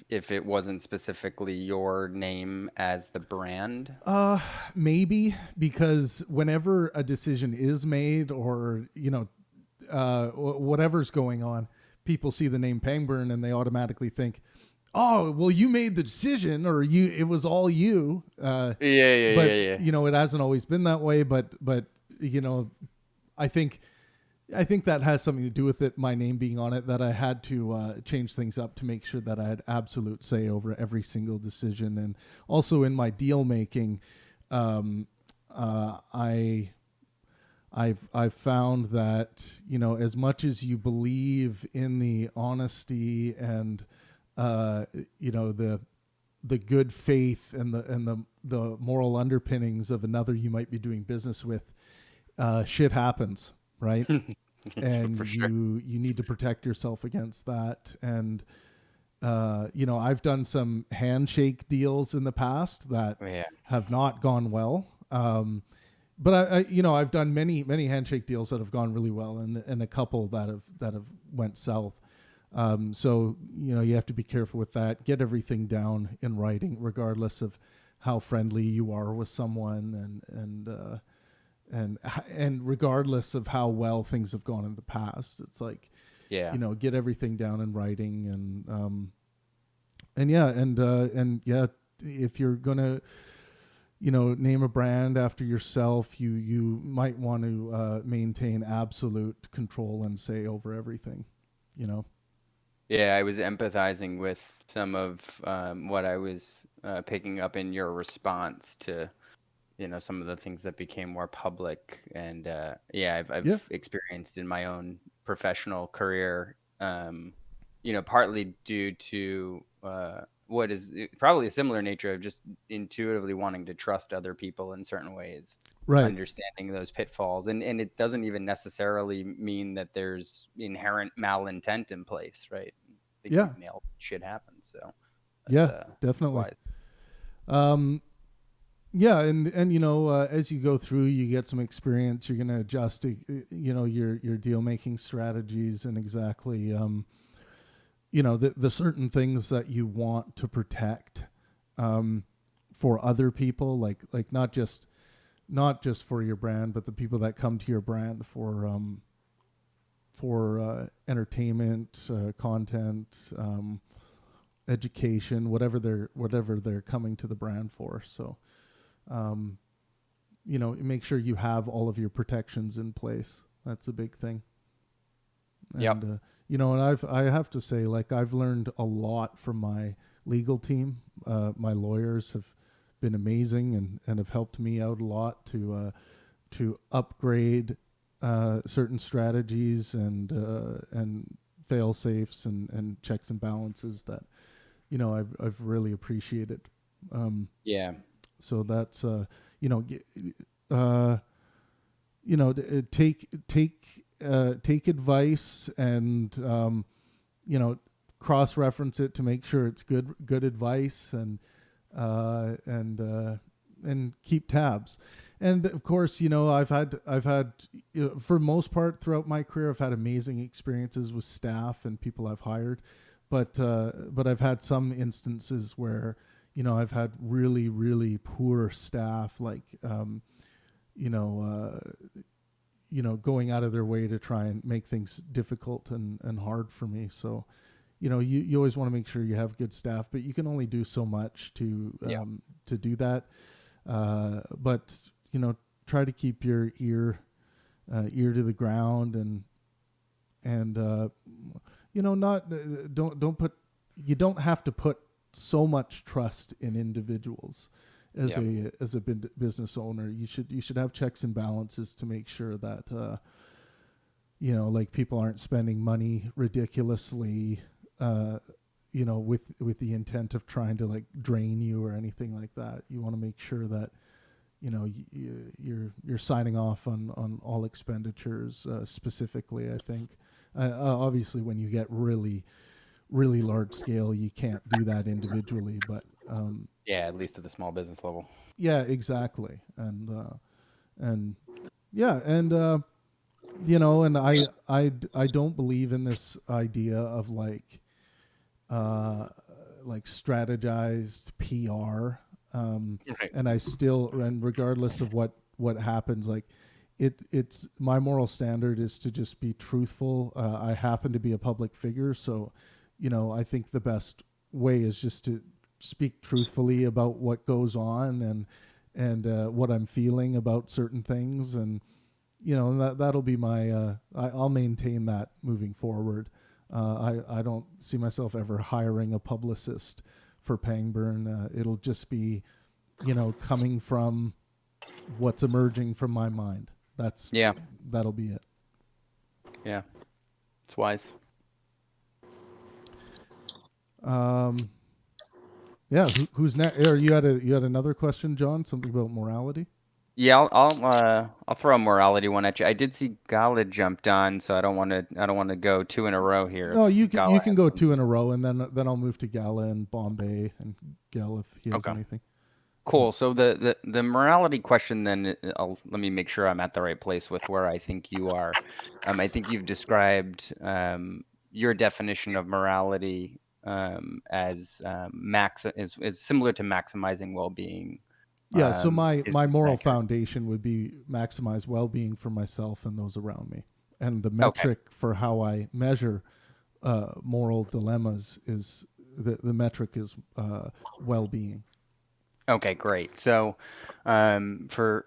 if it wasn't specifically your name as the brand? Maybe because whenever a decision is made, or whatever's going on, people see the name Pangburn and they automatically think, "Oh, well, you made the decision, or it was all you." Yeah, yeah, But yeah, yeah. it hasn't always been that way. But you know, I think I think that has something to do with it, my name being on it, that I had to change things up to make sure that I had absolute say over every single decision. And also in my deal making, um, I I've found that, as much as you believe in the honesty and the good faith and the moral underpinnings of another you might be doing business with, shit happens, right? And For sure. you need to protect yourself against that. And I've done some handshake deals in the past that Yeah. have not gone well. But I've done many handshake deals that have gone really well, and a couple that have went south. So you have to be careful with that. Get everything down in writing, regardless of how friendly you are with someone, and regardless of how well things have gone in the past. It's like, Yeah. get everything down in writing, and yeah, if you're gonna name a brand after yourself, you might want to maintain absolute control and say over everything. you know Yeah, I was empathizing with some of what I was picking up in your response to, some of the things that became more public. And yeah, yeah, I've experienced in my own professional career, partly due to what is probably a similar nature of just intuitively wanting to trust other people in certain ways, right, understanding those pitfalls. And it doesn't even necessarily mean that there's inherent malintent in place, right? I think yeah, you've nailed shit happens. So yeah, that's definitely. wise. um yeah, and as you go through, you get some experience. You're going to adjust your deal making strategies, and exactly the certain things that you want to protect, for other people, like not just for your brand, but the people that come to your brand for entertainment, content, education, whatever they're coming to the brand for. So, um, make sure you have all of your protections in place. That's a big thing. Yep. And I have to say, like, I've learned a lot from my legal team. My lawyers have been amazing, and have helped me out a lot to upgrade certain strategies and fail safes and checks and balances that I've really appreciated. Um, Yeah. so that's you know g- uh, take advice, and cross reference it to make sure it's good advice, and keep tabs. And of course, I've had for most part throughout my career, I've had amazing experiences with staff and people I've hired, but I've had some instances where I've had really, really poor staff, like you know going out of their way to try and make things difficult and hard for me. So you always want to make sure you have good staff, but you can only do so much Yeah. to do that. But try to keep your ear to the ground, and not don't put you don't have to put so much trust in individuals as Yeah. a business owner. You should have checks and balances to make sure that like, people aren't spending money ridiculously, with the intent of trying to, like, drain you or anything like that. You want to make sure that you're signing off on all expenditures, specifically. I think obviously when you get really, really large scale, you can't do that individually, but Yeah. At least at the small business level. yeah, exactly. And yeah, and I don't believe in this idea of, like, uh like strategized PR. Right. And I still, and regardless of what happens, like it's my moral standard is to just be truthful. I happen to be a public figure, so I think the best way is just to speak truthfully about what goes on and what I'm feeling about certain things, and that'll be my I'll maintain that moving forward. I don't see myself ever hiring a publicist for Pangburn. It'll just be coming from what's emerging from my mind. That'll be it. Yeah. It's wise. Yeah. Who's next? You had another question, John? Something about morality? Yeah, I'll throw a morality one at you. I did see Gala jumped on, so I don't want to go two in a row here. No, If you Gala can has go something. two in a row, and then I'll move to Gala and Bombay and Gala if he has Okay. anything. Yeah. Cool. So the morality question then, let me make sure I'm at the right place with where I think you are. I think you've described your definition of morality as is similar to maximizing well-being. Yeah, so my Is moral that correct? foundation would be maximize well-being for myself and those around me. And the Okay. metric for how I measure moral dilemmas is the metric is well-being. Okay, great. So, for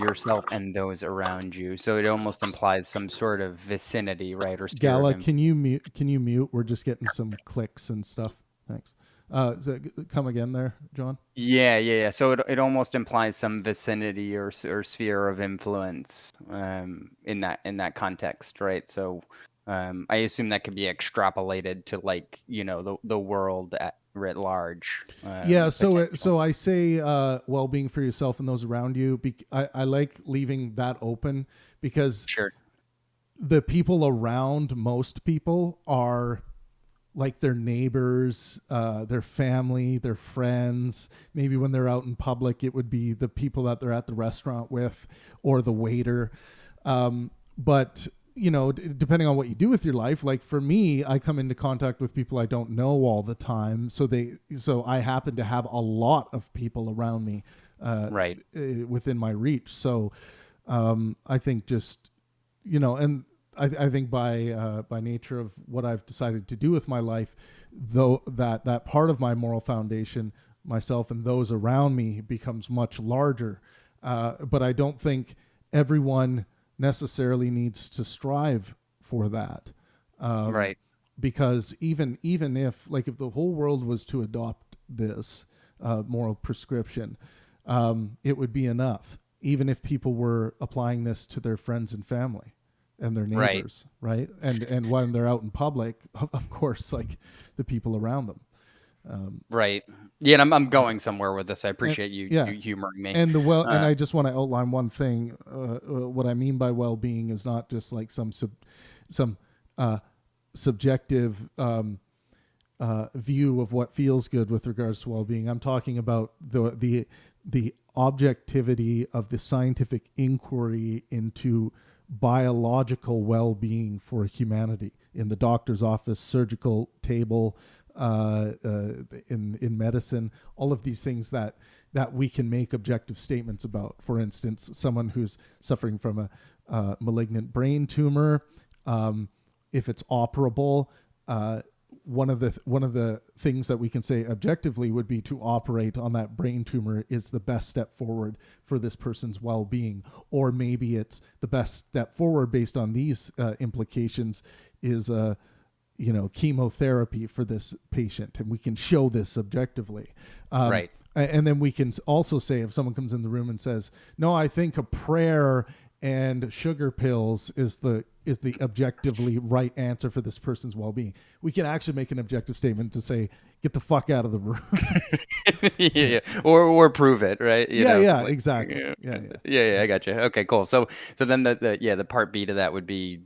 yourself and those around you, so it almost implies some sort of vicinity, right, or sphere of Gala, influence. can you mute? We're just getting some clicks and stuff. Thanks. Come again there, John? Yeah, yeah, yeah. So it almost implies some vicinity or sphere of influence in that context, right? So I assume that could be extrapolated to like, the world at writ large, Yeah, potential. so I say well-being for yourself and those around you. I like leaving that open because Sure. the people around most people are like their neighbors, their family, their friends. Maybe when they're out in public, it would be the people that they're at the restaurant with or the waiter. But depending on what you do with your life, like for me, I come into contact with people I don't know all the time. So I happen to have a lot of people around me Right. within my reach. So I think just and I think by nature of what I've decided to do with my life, though that part of my moral foundation, myself and those around me, becomes much larger. But I don't think everyone necessarily needs to strive for that, Right. because even if the whole world was to adopt this moral prescription, it would be enough. Even if people were applying this to their friends and family and their Right. neighbors, right? And when they're out in public, of course, like the people around them. Right. Yeah, and I'm Yeah. going somewhere with this. I And appreciate you yeah, you humoring me. and Uh, I just want to outline one thing. What I mean by well-being is not just like some subjective view of what feels good with regards to well-being. I'm talking about the objectivity of the scientific inquiry into biological well-being for humanity in the doctor's office, surgical table, in medicine, all of these things that we can make objective statements about. For instance, someone who's suffering from a malignant brain tumor, if it's operable, one of the things that we can say objectively would be to operate on that brain tumor is the best step forward for this person's well-being. Or maybe it's the best step forward based on these implications is chemotherapy for this patient, and we can show this objectively. right. And then we can also say, if someone comes in the room and says, "No, I think a prayer and sugar pills is the objectively right answer for this person's well-being," we can actually make an objective statement to say, "Get the fuck out of the room." Yeah, Yeah. yeah. Or prove it, right? Yeah, Like, exactly. yeah, Yeah, yeah. yeah, I got you. Okay, cool. So then the part B to that would be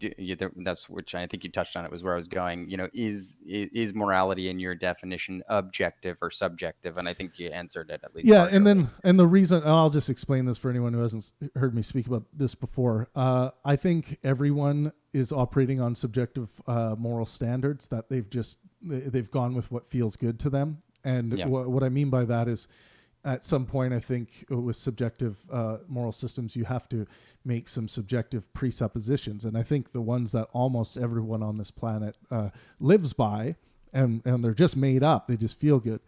that's which I think you touched on. It was where I was going. Is morality in your definition objective or subjective? And I think you answered it at least Yeah, partially. and the reason, I'll just explain this for anyone who hasn't heard me speak about this before. I think everyone is operating on subjective moral standards that they've just they've gone with what feels good to them. And Yeah. what I mean by that is, at some point, I think with subjective moral systems, you have to make some subjective presuppositions. And I think the ones that almost everyone on this planet lives by, and they're just made up, they just feel good.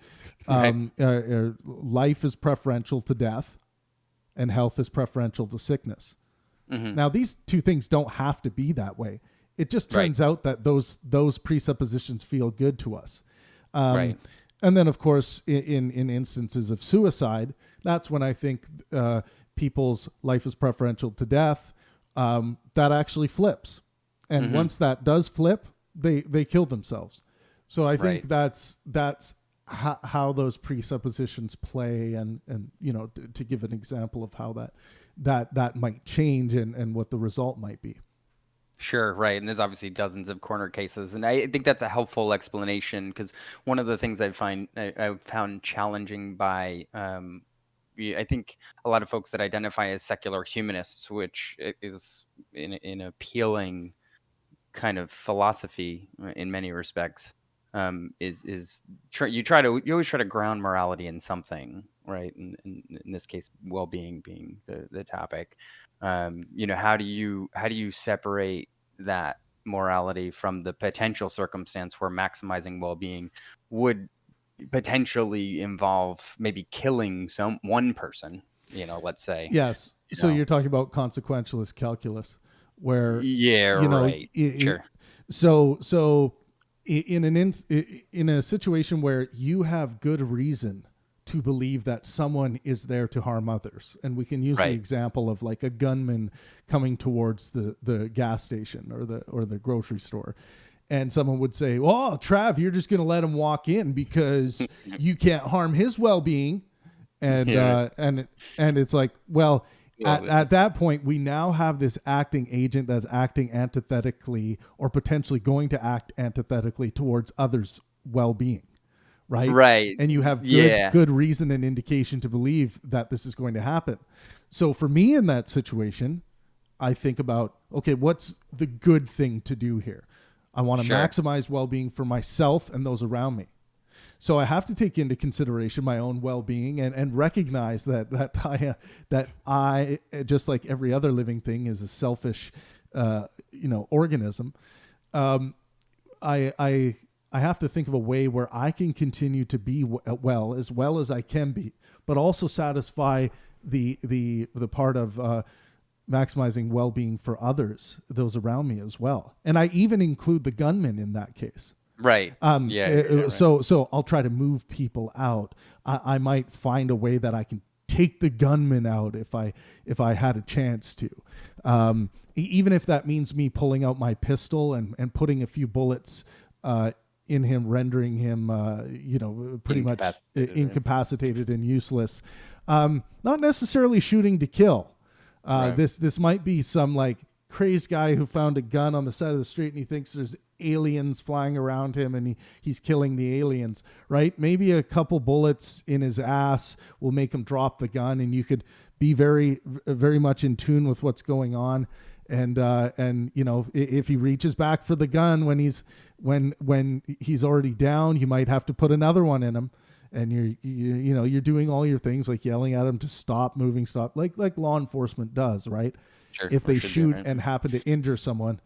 Life is preferential to death, and health is preferential to sickness. Mm-hmm. Now, these two things don't have to be that way. It just turns out that those presuppositions feel good to us. Right. And then, of course, in instances of suicide, that's when I think people's life is preferential to death. That actually flips. And once that does flip, they kill themselves. So I think that's how those presuppositions play, and to give an example of how that might change and what the result might be. Sure, right. And there's obviously dozens of corner cases, and I think that's a helpful explanation, because one of the things I've found challenging by I think a lot of folks that identify as secular humanists, which is an appealing kind of philosophy in many respects, is you always try to ground morality in something, right? In this case, well-being being the topic. How do you separate that morality from the potential circumstance where maximizing well-being would potentially involve maybe killing one person, let's say. Yes. So you're talking about consequentialist calculus, where Yeah, right. Sure. So in a situation where you have good reason to believe that someone is there to harm others, and we can use the example of like a gunman coming towards the gas station or the grocery store, and someone would say, "Well, Trav, you're just going to let him walk in because you can't harm his well-being," and it's like, well. At that point, we now have this acting agent that's acting antithetically, or potentially going to act antithetically towards others' well-being, right? Right. And you have Yeah. good reason and indication to believe that this is going to happen. So for me in that situation, I think about, okay, what's the good thing to do here? I want to maximize well-being for myself and those around me. So I have to take into consideration my own well-being and recognize that I just like every other living thing is a selfish, organism. I have to think of a way where I can continue to be well as I can be, but also satisfy the part of maximizing well-being for others, those around me as well. And I even include the gunman in that case. Right. Right. So I'll try to move people out. I might find a way that I can take the gunman out if I had a chance to. Even if that means me pulling out my pistol and putting a few bullets in him, rendering him pretty much incapacitated and useless. Not necessarily shooting to kill. This might be some like crazed guy who found a gun on the side of the street and he thinks there's aliens flying around him and he's killing the aliens, right? Maybe a couple bullets in his ass will make him drop the gun, and you could be very, very much in tune with what's going on. And if he reaches back for the gun when he's already down, you might have to put another one in him. And you're doing all your things like yelling at him to stop moving, stop, like law enforcement does, right? Sure, if they shoot and happen to injure someone,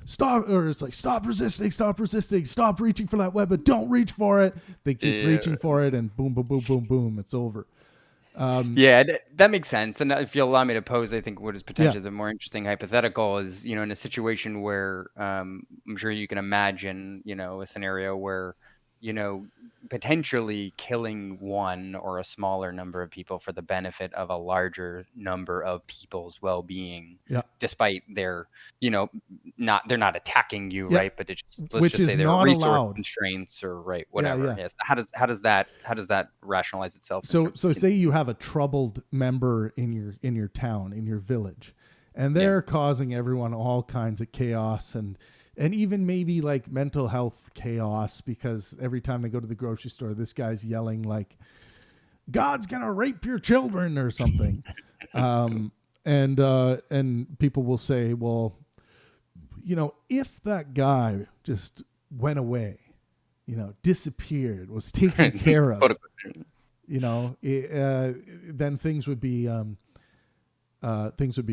stop, or it's like, stop resisting, stop reaching for that weapon, don't reach for it. They keep reaching for it, and boom, boom, boom, boom, boom, it's over. That makes sense. And if you'll allow me to pose, I think what is potentially the more interesting hypothetical is, in a situation where I'm sure you can imagine, a scenario where, potentially killing one or a smaller number of people for the benefit of a larger number of people's well-being, despite their, they're not attacking you, right? But let's just say there are resource constraints or whatever. Yes. How does that rationalize itself? So say you have a troubled member in your town, in your village, and they're causing everyone all kinds of chaos and even maybe like mental health chaos, because every time they go to the grocery store, this guy's yelling like, God's going to rape your children or something. And people will say, well, if that guy just went away disappeared, was taken care of, then things would be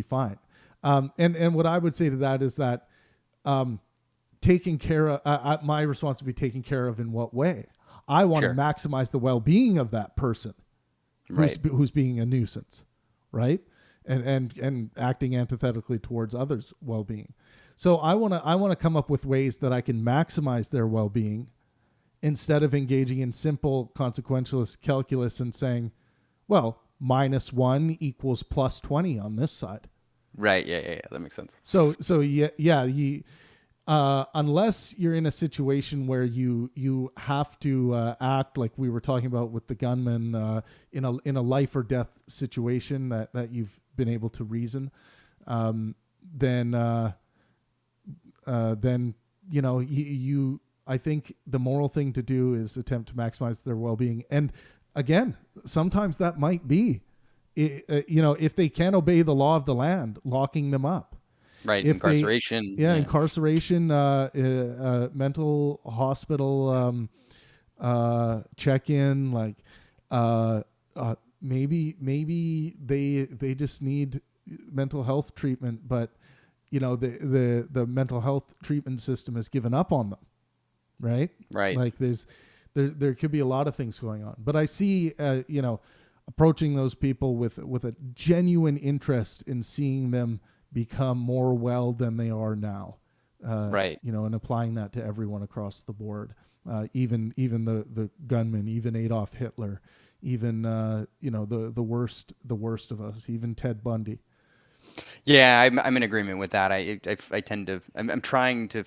fine. And what I would say to that is that taking care of my responsibility, taking care of in what way? I want to maximize the well-being of that person who's being a nuisance, right? And acting antithetically towards others' well-being. So I want to come up with ways that I can maximize their well-being instead of engaging in simple consequentialist calculus and saying, well, -1 equals +20 on this side. Right. Yeah. That makes sense. So unless you're in a situation where you have to act like we were talking about with the gunman in a life or death situation that you've been able to reason, then I think the moral thing to do is attempt to maximize their well-being. And again, sometimes that might be, if they can't obey the law of the land, locking them up. Right. Incarceration. Incarceration, mental hospital check-in, like maybe they just need mental health treatment, but the mental health treatment system has given up on them. Right. Like there could be a lot of things going on, but I see, approaching those people with a genuine interest in seeing them become more well than they are now. And applying that to everyone across the board, even the gunman, even Adolf Hitler, even, the worst of us, even Ted Bundy. Yeah, I'm in agreement with that. I tend to, I'm trying to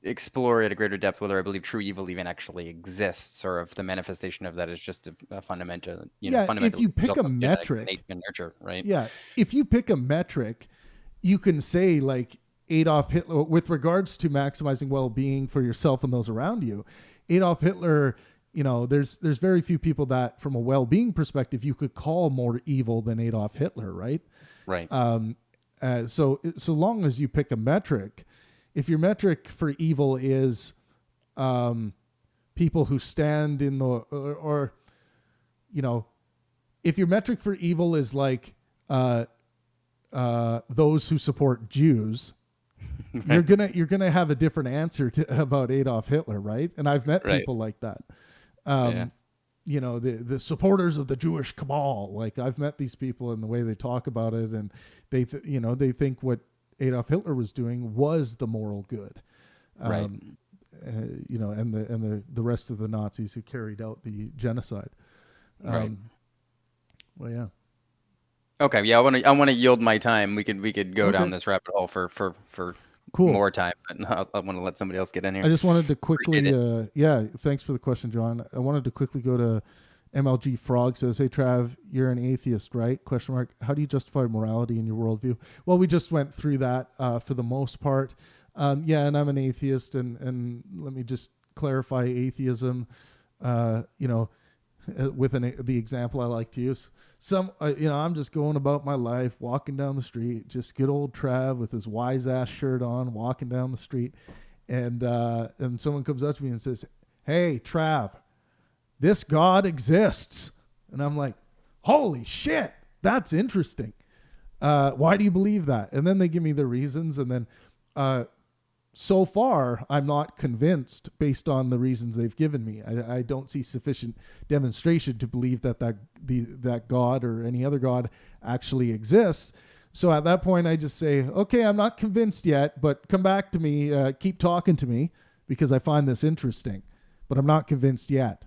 explore at a greater depth whether I believe true evil even actually exists, or if the manifestation of that is just a fundamental, if you pick a metric, and nurture, right? Yeah, if you pick a metric, you can say like Adolf Hitler, with regards to maximizing well-being for yourself and those around you, Adolf Hitler, there's very few people that, from a well-being perspective, you could call more evil than Adolf Hitler, right? Right. So long as you pick a metric. If your metric for evil is people who stand in the, or if your metric for evil is like those who support Jews, right, you're gonna have a different answer about Adolf Hitler, right? And I've met people like that. The supporters of the Jewish cabal. Like, I've met these people, and the way they talk about it, and they think what Adolf Hitler was doing was the moral good, right? And the rest of the Nazis who carried out the genocide. Right. Well, yeah. Okay. Yeah. I want to yield my time. We could go down this rabbit hole for cool. more time, but I want to let somebody else get in here. I just wanted to quickly, thanks for the question, John. I wanted to quickly go to MLG Frog. Says, hey, Trav, you're an atheist, right? ? How do you justify morality in your worldview? Well, we just went through that for the most part. And I'm an atheist, and let me just clarify atheism, with the example I like to use. I'm just going about my life, walking down the street, just good old Trav with his wise ass shirt on, walking down the street, and someone comes up to me and says, hey, Trav, this God exists. And I'm like, holy shit, that's interesting. Why do you believe that? And then they give me the reasons. And then so far, I'm not convinced based on the reasons they've given me. I don't see sufficient demonstration to believe that God or any other God actually exists. So at that point, I just say, okay, I'm not convinced yet, but come back to me, keep talking to me, because I find this interesting, but I'm not convinced yet.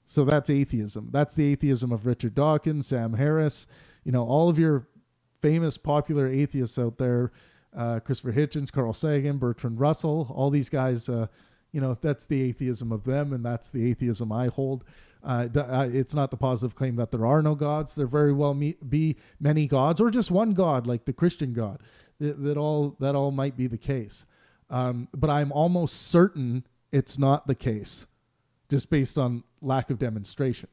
So that's atheism. That's the atheism of Richard Dawkins, Sam Harris, all of your famous popular atheists out there, Christopher Hitchens, Carl Sagan, Bertrand Russell, all these guys, that's the atheism of them, and that's the atheism I hold. It's not the positive claim that there are no gods. There very well be many gods, or just one God, like the Christian God. That all might be the case. But I'm almost certain it's not the case, just based on lack of demonstration.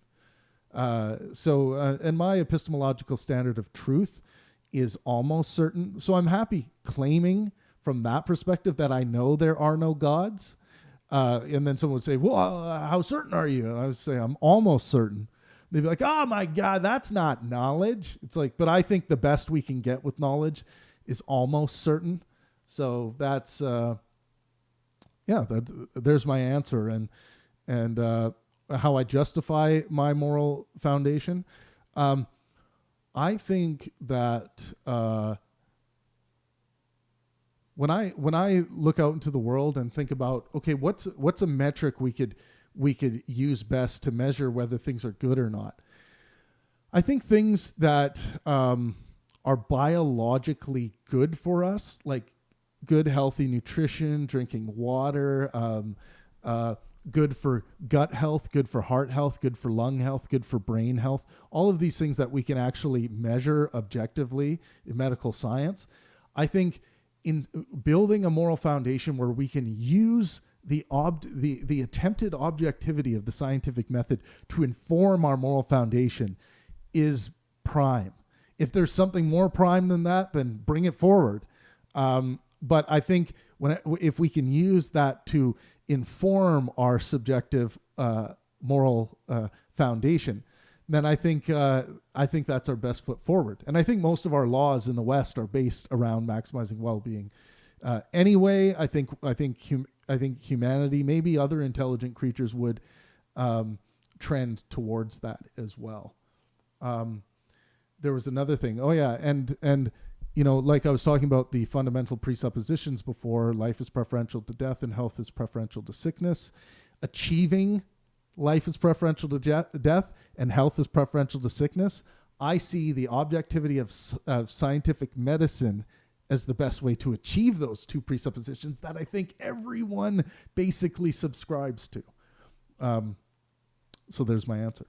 And my epistemological standard of truth is almost certain. So I'm happy claiming from that perspective that I know there are no gods. And then someone would say, well, how certain are you? And I would say, I'm almost certain. They'd be like, oh my God, that's not knowledge. It's like, but I think the best we can get with knowledge is almost certain. So that's, there's my answer. And how I justify my moral foundation. I think that, when I look out into the world and think about, okay, what's a metric we could use best to measure whether things are good or not? I think things that are biologically good for us, like good healthy nutrition, drinking water, good for gut health, good for heart health, good for lung health, good for brain health, all of these things that we can actually measure objectively in medical science. I think in building a moral foundation where we can use the attempted objectivity of the scientific method to inform our moral foundation is prime. If there's something more prime than that, then bring it forward. But I think if we can use that to inform our subjective moral foundation, then I think that's our best foot forward. And I think most of our laws in the West are based around maximizing well-being. Anyway, I think humanity, maybe other intelligent creatures, would trend towards that as well. There was another thing. Oh yeah, and like I was talking about the fundamental presuppositions before, life is preferential to death and health is preferential to sickness. Achieving life is preferential to death and health is preferential to sickness. I see the objectivity of scientific medicine as the best way to achieve those two presuppositions that I think everyone basically subscribes to. So there's my answer.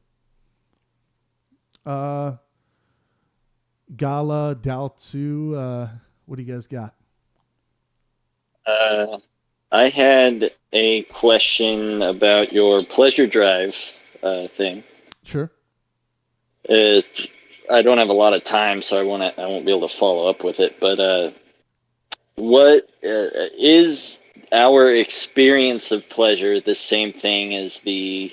Gala, Dao, what do you guys got? I had a question about your pleasure drive thing. Sure. I don't have a lot of time, so I won't be able to follow up with it. But what is our experience of pleasure the same thing as the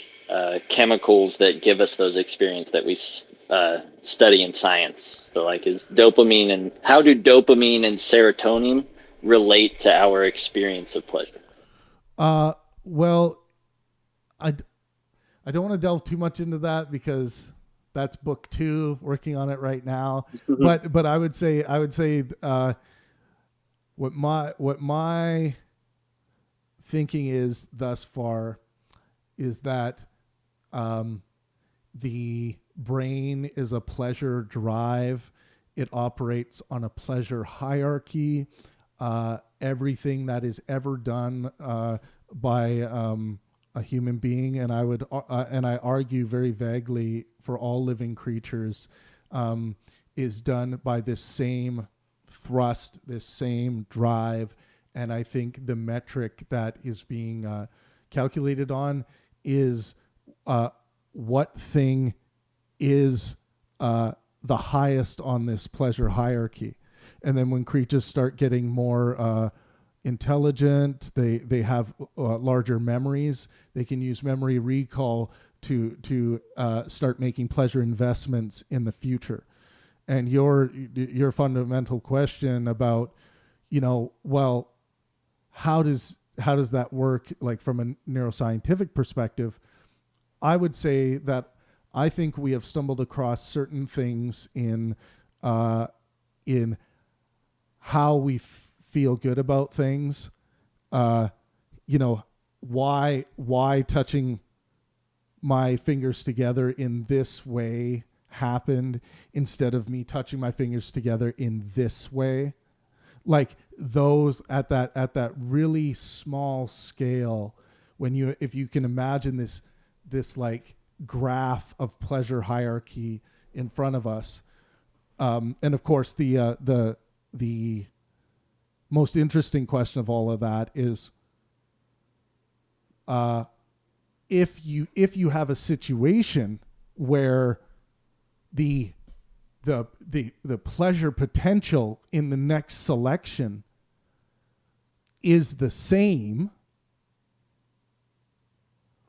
chemicals that give us those experiences that we study in science? So, like, how do dopamine and serotonin relate to our experience of pleasure? Well, I don't want to delve too much into that because that's book 2, working on it right now. But I would say what my thinking is thus far is that the brain is a pleasure drive. It operates on a pleasure hierarchy. Everything that is ever done by a human being, and I argue very vaguely for all living creatures, is done by this same thrust, this same drive. And I think the metric that is being calculated on is what thing is the highest on this pleasure hierarchy. And then when creatures start getting more intelligent, they have larger memories. They can use memory recall to start making pleasure investments in the future. And your fundamental question about, well, how does that work, like from a neuroscientific perspective? I would say that I think we have stumbled across certain things in how we feel good about things. Why touching my fingers together in this way happened instead of me touching my fingers together in this way. Like those at that really small scale, if you can imagine this like graph of pleasure hierarchy in front of us. And of course the most interesting question of all of that is, if you have a situation where the pleasure potential in the next selection is the same,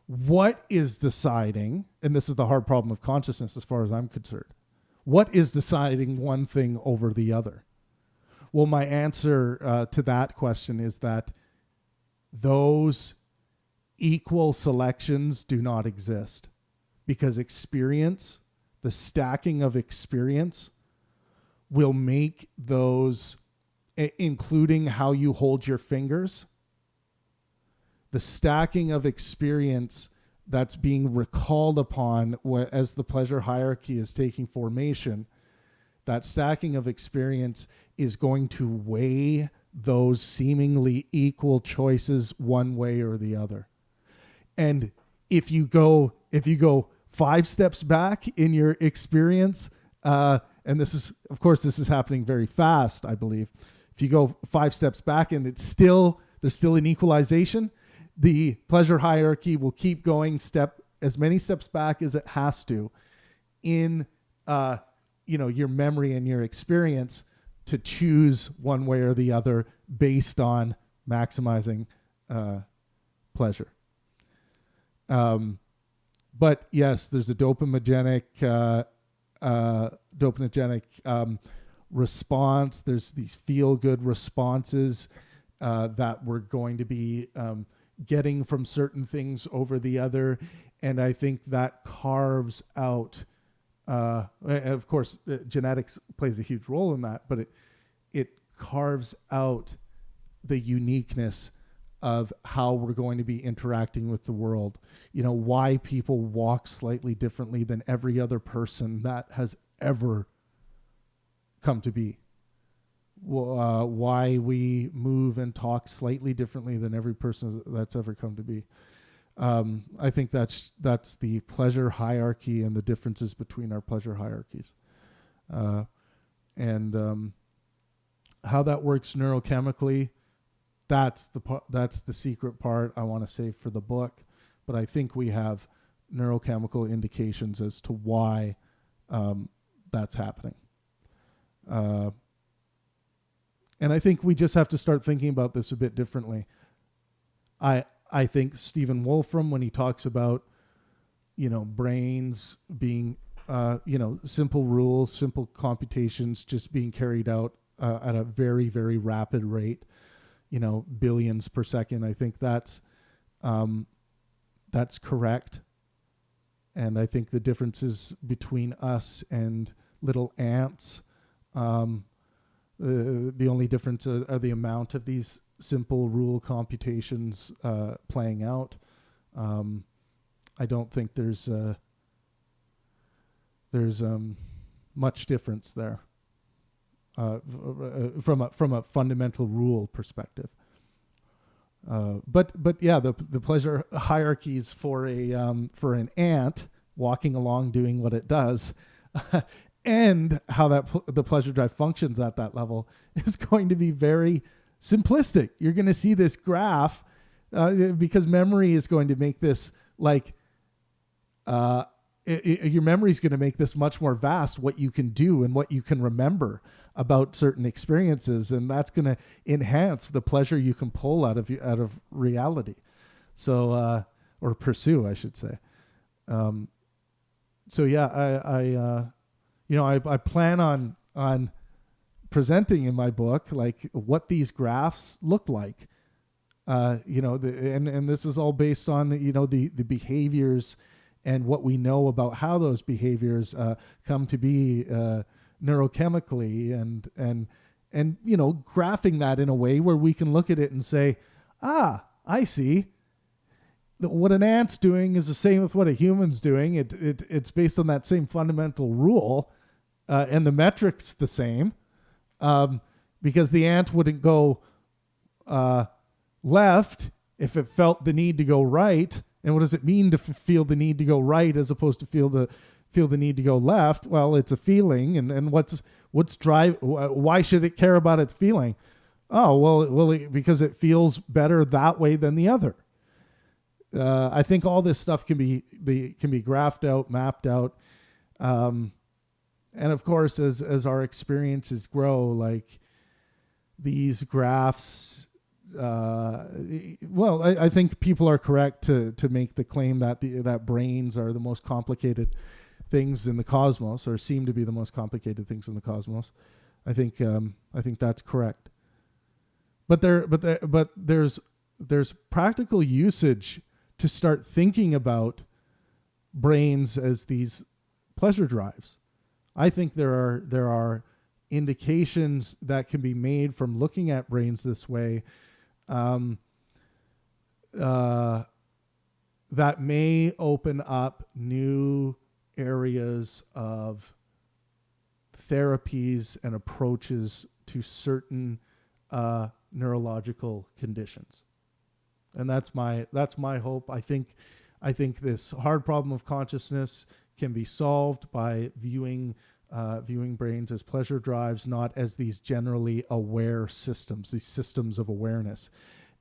what is deciding, and this is the hard problem of consciousness as far as I'm concerned, what is deciding one thing over the other? Well, my answer to that question is that those equal selections do not exist, because experience, the stacking of experience, will make those, including how you hold your fingers, the stacking of experience that's being recalled upon as the pleasure hierarchy is taking formation, that stacking of experience is going to weigh those seemingly equal choices one way or the other. And if you go 5 steps back in your experience, and this is happening very fast, I believe. If you go 5 steps back and there's still an equalization, the pleasure hierarchy will keep going as many steps back as it has to in your memory and your experience to choose one way or the other based on maximizing pleasure. But yes, there's a dopamigenic response. There's these feel-good responses that we're going to be getting from certain things over the other. And I think that carves out, of course, genetics plays a huge role in that, but it carves out the uniqueness of how we're going to be interacting with the world. Why people walk slightly differently than every other person that has ever come to be. Why we move and talk slightly differently than every person that's ever come to be. I think that's the pleasure hierarchy and the differences between our pleasure hierarchies. And how that works neurochemically, that's the secret part I want to save for the book. But I think we have neurochemical indications as to why that's happening. And I think we just have to start thinking about this a bit differently. I think Stephen Wolfram, when he talks about, brains being, simple rules, simple computations just being carried out at a very, very rapid rate, billions per second. I think that's correct. And I think the differences between us and little ants, the only difference are the amount of these simple rule computations playing out. I don't think there's much difference there from a fundamental rule perspective. But yeah, the pleasure hierarchies for an ant walking along doing what it does. And how the pleasure drive functions at that level is going to be very simplistic. You're going to see this graph because memory is going to make this your memory is going to make this much more vast, what you can do and what you can remember about certain experiences, and that's going to enhance the pleasure you can pull out of reality. So or pursue, I should say. So yeah, I plan on presenting in my book what these graphs look like, and this is all based on the behaviors and what we know about how those behaviors come to be neurochemically, and graphing that in a way where we can look at it and say, I see. What an ant's doing is the same with what a human's doing. It's based on that same fundamental rule. And the metric's the same, because the ant wouldn't go left if it felt the need to go right. And what does it mean to feel the need to go right as opposed to feel the need to go left? Well, it's a feeling, and what's why should it care about its feeling? Oh, well, because it feels better that way than the other. I think all this stuff can be graphed out, mapped out. And of course, as our experiences grow, these graphs well, I think people are correct to make the claim that that brains are the most complicated things in the cosmos, or seem to be the most complicated things in the cosmos. I think that's correct. But there's practical usage to start thinking about brains as these pleasure drives. I think there are indications that can be made from looking at brains this way, that may open up new areas of therapies and approaches to certain neurological conditions. And that's my hope. I think this hard problem of consciousness can be solved by viewing brains as pleasure drives, not as these generally aware systems, these systems of awareness.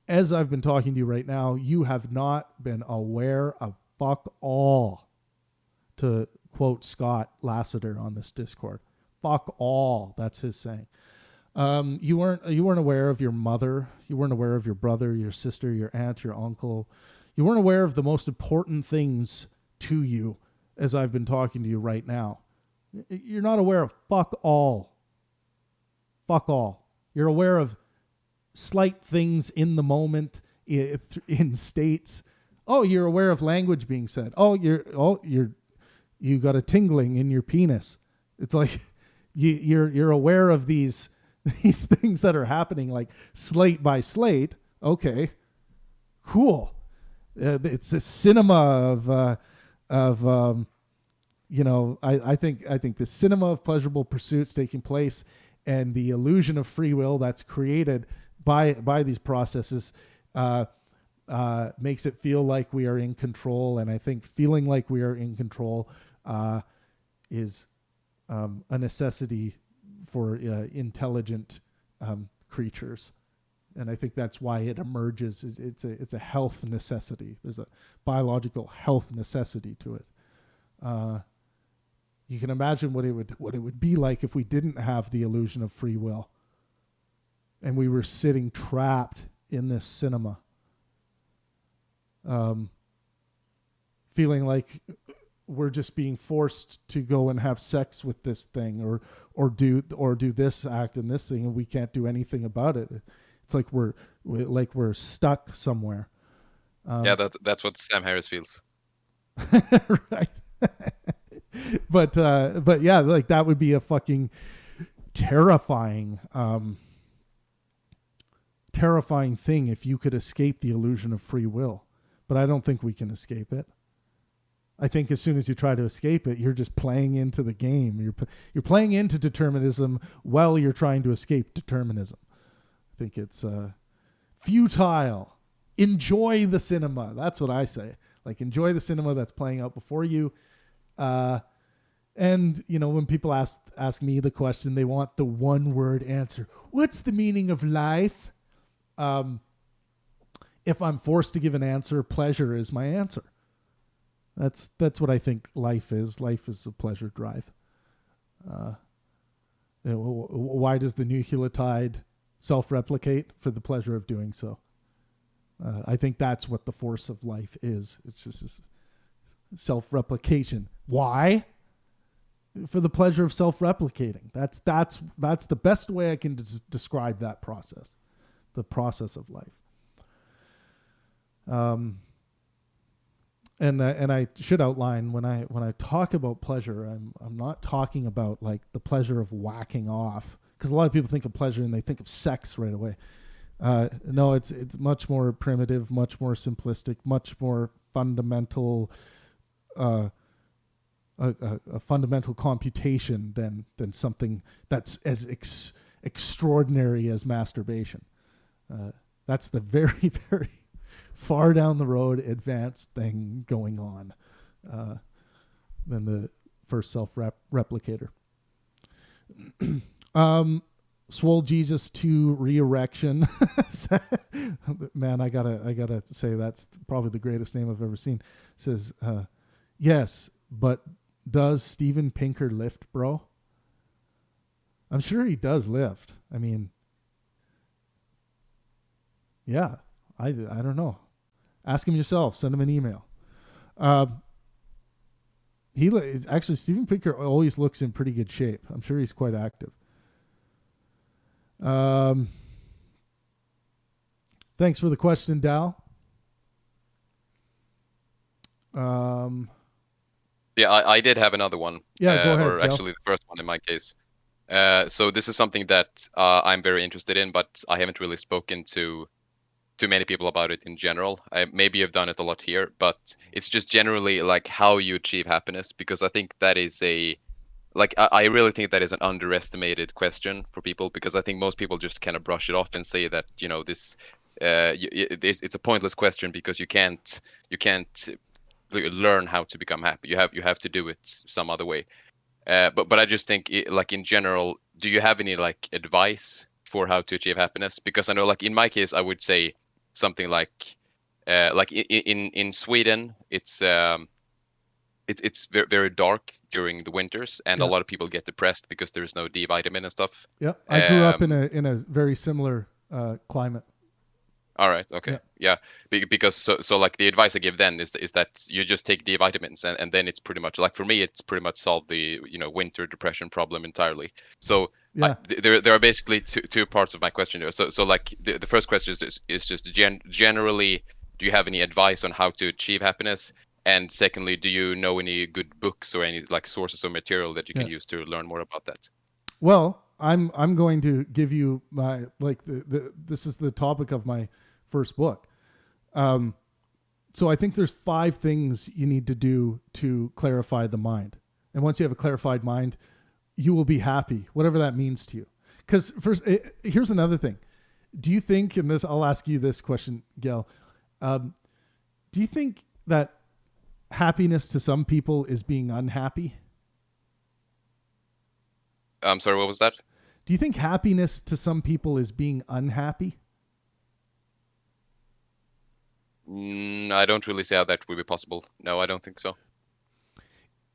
As I've been talking to you right now, you have not been aware of fuck all, to quote Scott Lassiter on this Discord. Fuck all, that's his saying. You weren't aware of your mother. You weren't aware of your brother, your sister, your aunt, your uncle. You weren't aware of the most important things to you as I've been talking to you right now. You're not aware of fuck all. Fuck all. You're aware of slight things in the moment, in states. Oh, you're aware of language being said. You got a tingling in your penis. It's like you're aware of these things that are happening, like slate by slate. Okay, cool. It's a cinema of I think the cinema of pleasurable pursuits taking place, and the illusion of free will that's created by these processes makes it feel like we are in control. And I think feeling like we are in control is a necessity for intelligent creatures. And I think that's why it emerges. It's a health necessity. There's a biological health necessity to it. You can imagine what it would be like if we didn't have the illusion of free will, and we were sitting trapped in this cinema, feeling like we're just being forced to go and have sex with this thing, or do this act and this thing, and we can't do anything about it. It's like we're stuck somewhere. Yeah, that's what Sam Harris feels. Right. But yeah, like that would be a fucking terrifying thing if you could escape the illusion of free will. But I don't think we can escape it. I think as soon as you try to escape it, you're just playing into the game. You're playing into determinism while you're trying to escape determinism. I think it's futile. Enjoy the cinema. That's what I say. Like, enjoy the cinema that's playing out before you. And when people ask me the question, they want the one word answer. What's the meaning of life? If I'm forced to give an answer, pleasure is my answer. That's what I think life is. Life is a pleasure drive. Why does the nucleotide self-replicate? For the pleasure of doing so. I think that's what the force of life is. It's just this self-replication. Why? For the pleasure of self-replicating. That's the best way I can describe that process. The process of life. And I should outline when I talk about pleasure, I'm not talking about like the pleasure of whacking off, because a lot of people think of pleasure and they think of sex right away. No, it's much more primitive, much more simplistic, much more fundamental, a fundamental computation than something that's as extraordinary as masturbation. That's the very, very far down the road advanced thing going on than the first self-replicator. Swole Jesus to re-erection. Man, I gotta say that's probably the greatest name I've ever seen. Says, yes, but does Steven Pinker lift, bro? I'm sure he does lift. I mean, Yeah, I don't know. Ask him yourself. Send him an email. Actually, Steven Pinker always looks in pretty good shape. I'm sure he's quite active. Thanks for the question, Dal. Yeah, I did have another one. Yeah, go ahead, Or Gal. actually, the first one in my case. So this is something that I'm very interested in, but I haven't really spoken to too many people about it in general. Maybe I've done it a lot here, but it's just generally like how you achieve happiness, because I think that is I really think that is an underestimated question for people, because I think most people just kind of brush it off and say that, you know, it's a pointless question because you can't learn how to become happy. You have to do it some other way. But I just think like in general, do you have any like advice for how to achieve happiness? Because I know like in my case, I would say something like in Sweden, it's very, very dark during the winters, and a lot of people get depressed because there's no D vitamin and stuff. Yeah, I grew up in a very similar climate. All right. Okay. Yeah. Because so like the advice I give then is that you just take D vitamins, and then it's pretty much like, for me, it's pretty much solved the, you know, winter depression problem entirely. So there are basically two parts of my question here. So like the first question is just generally, do you have any advice on how to achieve happiness? And secondly, do you know any good books or any like sources of material that you can use to learn more about that? Well, I'm going to give you my this is the topic of my first book. So I think there's 5 things you need to do to clarify the mind. And once you have a clarified mind, you will be happy, whatever that means to you. Because first, here's another thing. Do you think, and this, I'll ask you this question, Gail, do you think that happiness to some people is being unhappy? I'm sorry, what was that? Do you think happiness to some people is being unhappy? I don't really see how that would be possible. No, I don't think so.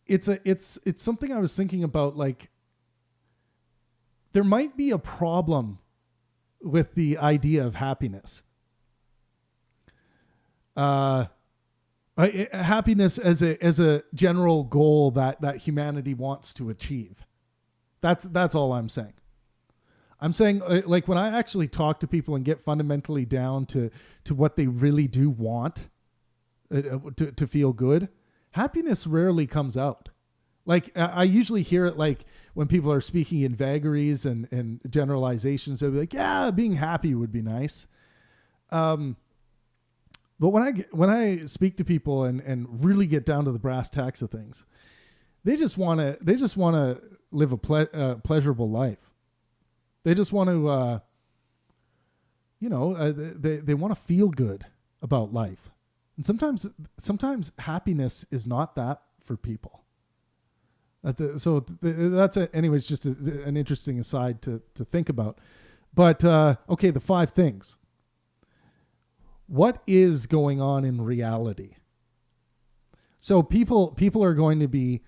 It's something I was thinking about. Like, there might be a problem with the idea of happiness. Happiness as a general goal that humanity wants to achieve. That's all I'm saying. I'm saying, like, when I actually talk to people and get fundamentally down to what they really do want to feel good, happiness rarely comes out. Like, I usually hear it like when people are speaking in vagaries and generalizations, they'll be like, yeah, being happy would be nice. But when I speak to people and really get down to the brass tacks of things, they just want to live a pleasurable life. They just want to, they want to feel good about life. And sometimes happiness is not that for people. Anyways, just an interesting aside to think about. But, okay, the 5 things. What is going on in reality? So people are going to be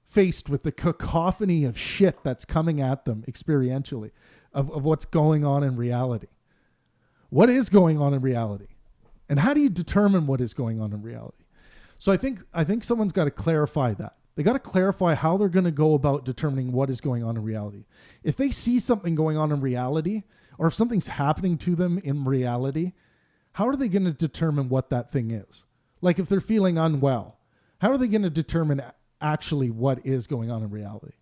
faced with the cacophony of shit that's coming at them experientially of what's going on in reality. What is going on in reality? And how do you determine what is going on in reality? So I think someone's got to clarify that. They got to clarify how they're going to go about determining what is going on in reality. If they see something going on in reality, or if something's happening to them in reality, how are they going to determine what that thing is? Like, if they're feeling unwell, how are they going to determine actually what is going on in reality?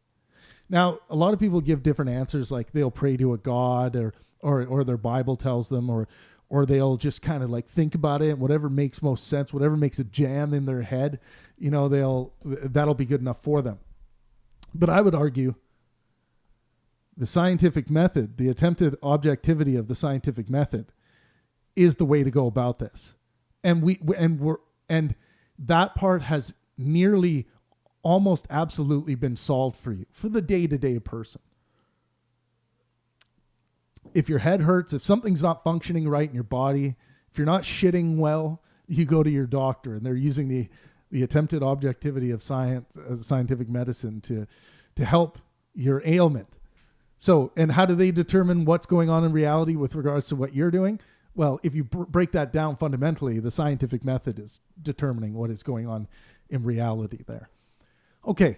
Now, a lot of people give different answers, like they'll pray to a god or their Bible tells them, or they'll just kind of like think about it, whatever makes most sense, whatever makes a jam in their head, that'll be good enough for them. But I would argue the scientific method, the attempted objectivity of the scientific method, is the way to go about this. And that part has nearly almost absolutely been solved for you, for the day-to-day person. If your head hurts, if something's not functioning right in your body, if you're not shitting well, you go to your doctor, and they're using the attempted objectivity of scientific medicine to help your ailment. So, and how do they determine what's going on in reality with regards to what you're doing? Well, if you break that down fundamentally, the scientific method is determining what is going on in reality there. Okay.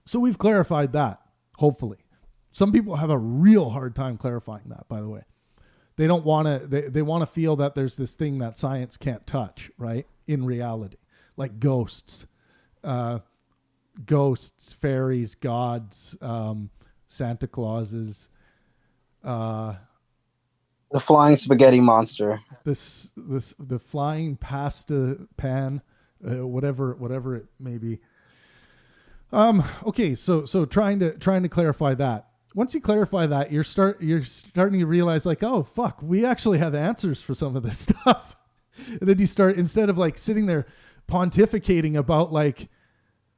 So we've clarified that, hopefully. Some people have a real hard time clarifying that, by the way. They don't want to, they want to feel that there's this thing that science can't touch, right? In reality, like ghosts, fairies, gods, Santa Clauses, the flying spaghetti monster, the flying pasta pan, whatever it may be. Okay, so trying to clarify that. Once you clarify that, you're starting to realize, like, oh fuck, we actually have answers for some of this stuff. And then you start, instead of like sitting there pontificating about like,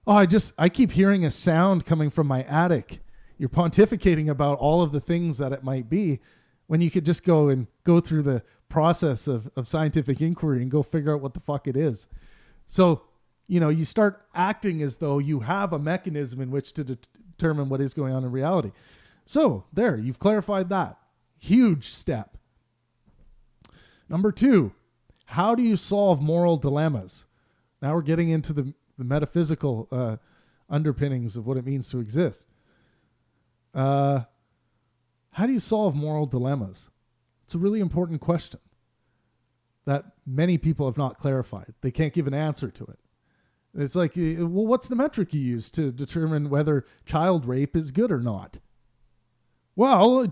oh, I keep hearing a sound coming from my attic. You're pontificating about all of the things that it might be, when you could just go through the process of scientific inquiry and go figure out what the fuck it is. So, you start acting as though you have a mechanism in which to determine what is going on in reality. So there, you've clarified that. Huge step. Number 2, how do you solve moral dilemmas? Now we're getting into the metaphysical underpinnings of what it means to exist. How do you solve moral dilemmas? It's a really important question that many people have not clarified. They can't give an answer to it. It's like, well, what's the metric you use to determine whether child rape is good or not? Well,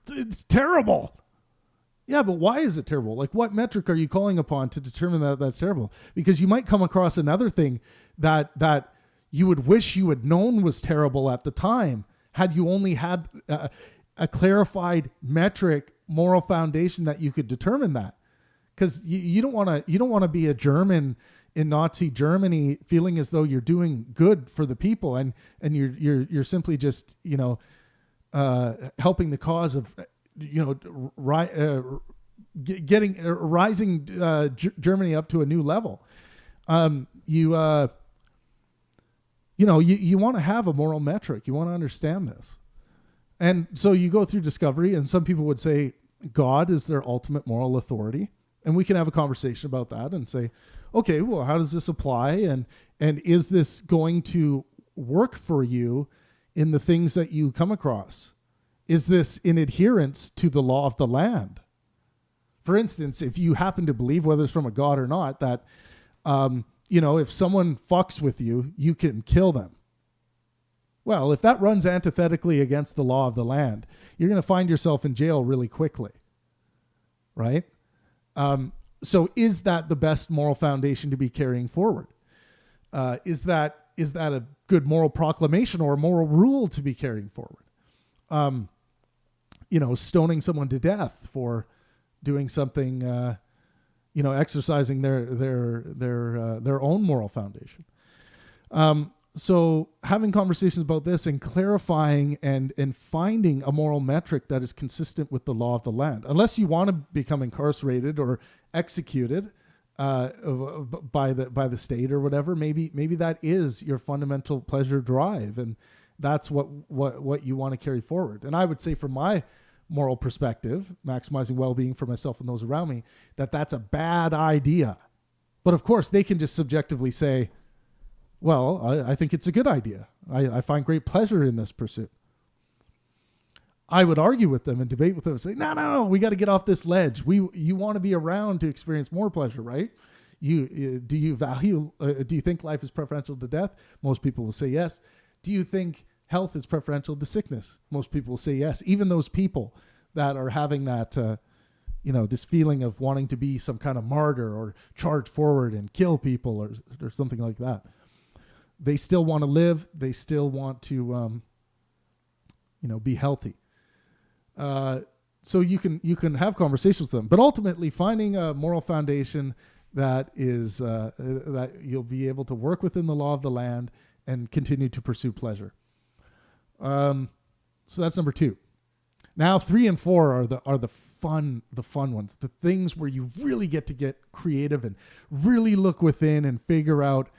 it's terrible. Yeah, but why is it terrible? Like, what metric are you calling upon to determine that that's terrible? Because you might come across another thing that you would wish you had known was terrible at the time, had you only had a clarified metric, moral foundation that you could determine that. Because you don't want to be a German in Nazi Germany feeling as though you're doing good for the people and you're simply just helping the cause of rising Germany up to a new level. You want to have a moral metric. You want to understand this. And so you go through discovery, and some people would say God is their ultimate moral authority. And we can have a conversation about that and say, okay, well, how does this apply? And is this going to work for you in the things that you come across? Is this in adherence to the law of the land? For instance, if you happen to believe, whether it's from a God or not, that, if someone fucks with you, you can kill them. Well, if that runs antithetically against the law of the land, you're going to find yourself in jail really quickly, right? So is that the best moral foundation to be carrying forward? Is that a good moral proclamation or a moral rule to be carrying forward? Stoning someone to death for doing something, exercising their own moral foundation. So having conversations about this and clarifying and finding a moral metric that is consistent with the law of the land, unless you want to become incarcerated or executed by the state or whatever, maybe that is your fundamental pleasure drive, and that's what you want to carry forward. And I would say, from my moral perspective, maximizing well-being for myself and those around me, that's a bad idea. But of course, they can just subjectively say, well, I think it's a good idea. I find great pleasure in this pursuit. I would argue with them and debate with them and say, no, we got to get off this ledge. You want to be around to experience more pleasure, right? Do you think life is preferential to death? Most people will say yes. Do you think health is preferential to sickness? Most people will say yes. Even those people that are having that, this feeling of wanting to be some kind of martyr or charge forward and kill people or something like that. They still want to live. They still want to, be healthy. So you can have conversations with them, but ultimately finding a moral foundation that is that you'll be able to work within the law of the land and continue to pursue pleasure. So that's number 2. Now 3 and 4 are the fun ones, the things where you really get to get creative and really look within and figure out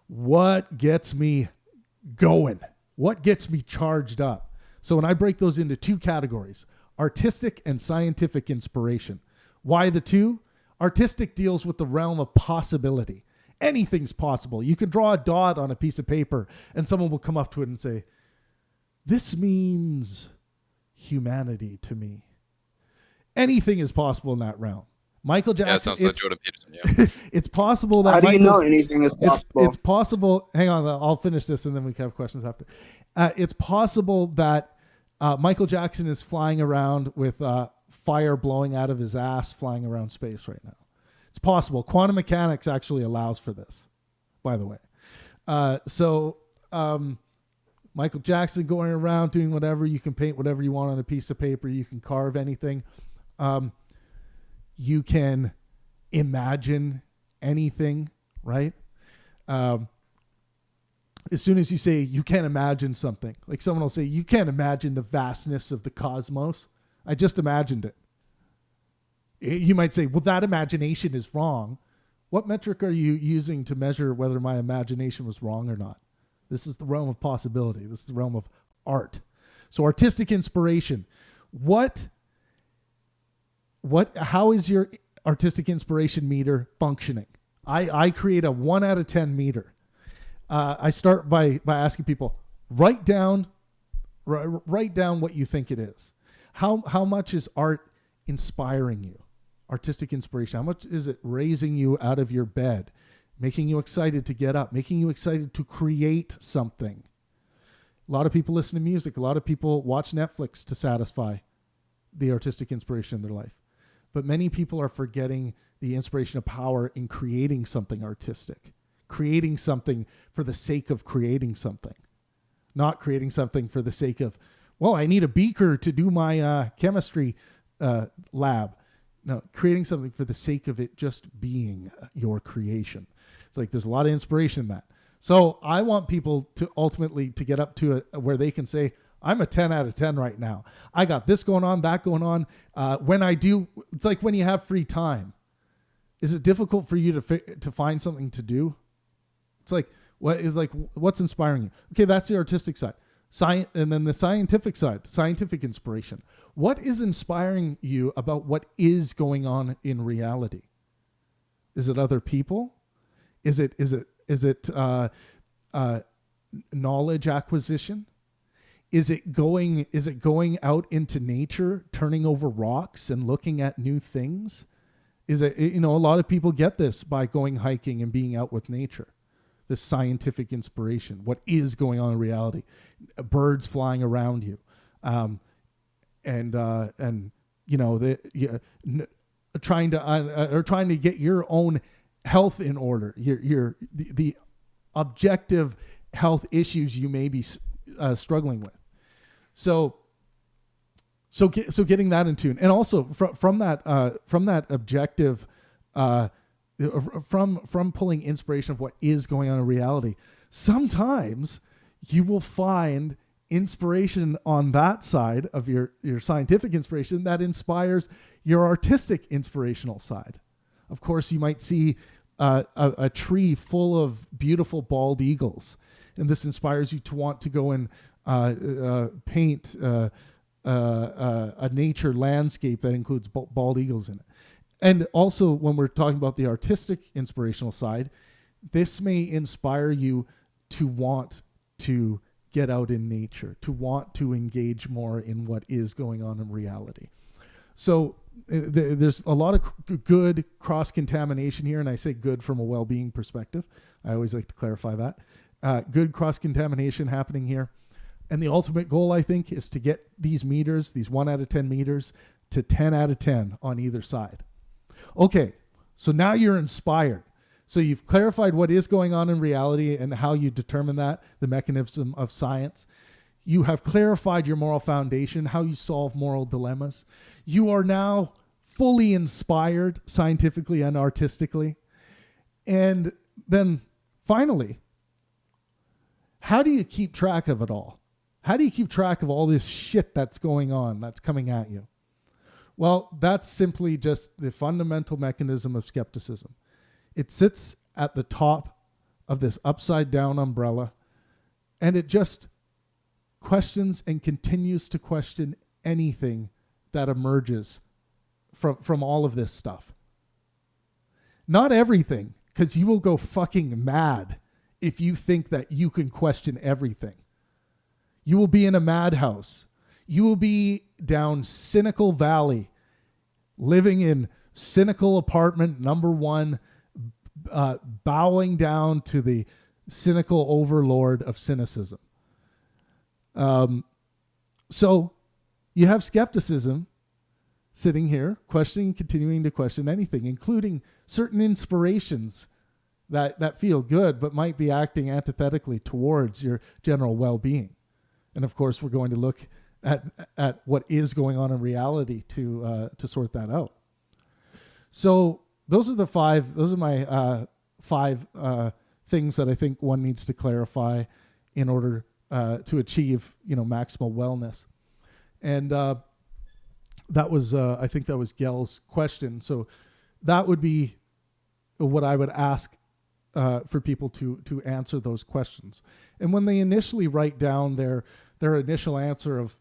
what gets me going, what gets me charged up. So when I break those into two categories, artistic and scientific inspiration. Why the two? Artistic deals with the realm of possibility. Anything's possible. You can draw a dot on a piece of paper and someone will come up to it and say, this means humanity to me. Anything is possible in that realm. Michael Jackson. Yeah, sounds like Jordan Peterson. Yeah. It's possible that. How do you know anything is possible? It's possible. Hang on, I'll finish this and then we can have questions after. It's possible that Michael Jackson is flying around with fire blowing out of his ass, flying around space right now. It's possible. Quantum mechanics actually allows for this, by the way. Michael Jackson going around doing whatever. You can paint whatever you want on a piece of paper. You can carve anything. You can imagine anything, right? As soon as you say you can't imagine something, like someone will say, you can't imagine the vastness of the cosmos. I just imagined it. You might say, well, that imagination is wrong. What metric are you using to measure whether my imagination was wrong or not? This is the realm of possibility. This is the realm of art. So artistic inspiration. How is your artistic inspiration meter functioning? I create a 1 out of 10 meter. I start by asking people, write down what you think it is. How much is art inspiring you? Artistic inspiration. How much is it raising you out of your bed, making you excited to get up, making you excited to create something? A lot of people listen to music. A lot of people watch Netflix to satisfy the artistic inspiration in their life. But many people are forgetting the inspiration of power in creating something artistic, creating something for the sake of creating something, not creating something for the sake of, well, I need a beaker to do my chemistry lab. No, creating something for the sake of it just being your creation. It's like there's a lot of inspiration in that. So I want people to ultimately to get up to where they can say, I'm a 10 out of 10 right now. I got this going on, that going on. When I do, it's like when you have free time. Is it difficult for you to find something to do? It's like, what's inspiring you? Okay, that's the artistic side. And then the scientific side, scientific inspiration. What is inspiring you about what is going on in reality? Is it other people? Is it knowledge acquisition? Is it going out into nature, turning over rocks and looking at new things? Is it, a lot of people get this by going hiking and being out with nature. This scientific inspiration, what is going on in reality, birds flying around you, trying to get your own health in order, the objective health issues you may be struggling with. So getting that in tune, and also from that objective. From pulling inspiration of what is going on in reality, sometimes you will find inspiration on that side of your scientific inspiration that inspires your artistic inspirational side. Of course, you might see a tree full of beautiful bald eagles, and this inspires you to want to go and paint a nature landscape that includes bald eagles in it. And also, when we're talking about the artistic inspirational side, this may inspire you to want to get out in nature, to want to engage more in what is going on in reality. So there's a lot of good cross-contamination here, and I say good from a well-being perspective. I always like to clarify that. Good cross-contamination happening here. And the ultimate goal, I think, is to get these meters, these 1 out of 10 meters, to 10 out of 10 on either side. Okay, so now you're inspired. So you've clarified what is going on in reality and how you determine that, the mechanism of science. You have clarified your moral foundation, how you solve moral dilemmas. You are now fully inspired scientifically and artistically. And then finally, how do you keep track of it all? How do you keep track of all this shit that's going on, that's coming at you? Well, that's simply just the fundamental mechanism of skepticism. It sits at the top of this upside down umbrella, and it just questions and continues to question anything that emerges from all of this stuff. Not everything, because you will go fucking mad if you think that you can question everything. You will be in a madhouse. You will be down cynical valley, living in cynical apartment number 1, bowing down to the cynical overlord of cynicism. So you have skepticism sitting here, questioning, continuing to question anything, including certain inspirations that feel good but might be acting antithetically towards your general well-being. And of course, we're going to look at what is going on in reality to sort that out. So those are my 5 things that I think one needs to clarify in order to achieve, maximal wellness. And that was, I think that was Gel's question. So that would be what I would ask for people to answer those questions. And when they initially write down their initial answer of,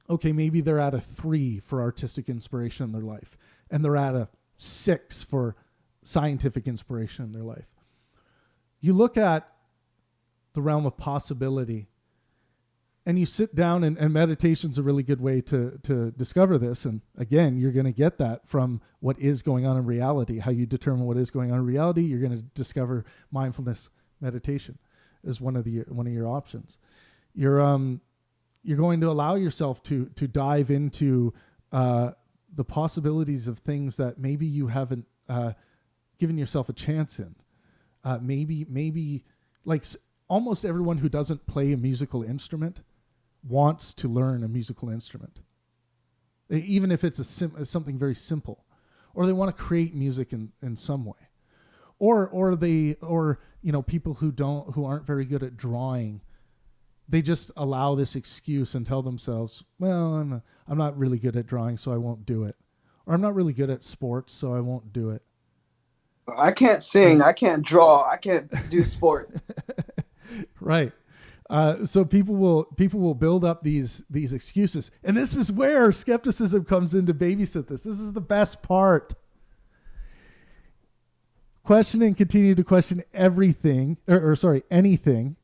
okay, maybe they're at a 3 for artistic inspiration in their life, and they're at a 6 for scientific inspiration in their life. You look at the realm of possibility, and you sit down, and meditation's a really good way to discover this. And again, you're going to get that from what is going on in reality. How you determine what is going on in reality, you're going to discover mindfulness meditation as one of your options. You're going to allow yourself to dive into the possibilities of things that maybe you haven't given yourself a chance in. Maybe like almost everyone who doesn't play a musical instrument wants to learn a musical instrument, even if it's something very simple, or they want to create music in some way, or people who aren't very good at drawing. They just allow this excuse and tell themselves, well, I'm not really good at drawing, so I won't do it. Or I'm not really good at sports, so I won't do it. I can't sing. I can't draw. I can't do sport. Right. So people will build up these excuses. And this is where skepticism comes in to babysit this. This is the best part. Question and continue to question everything, anything,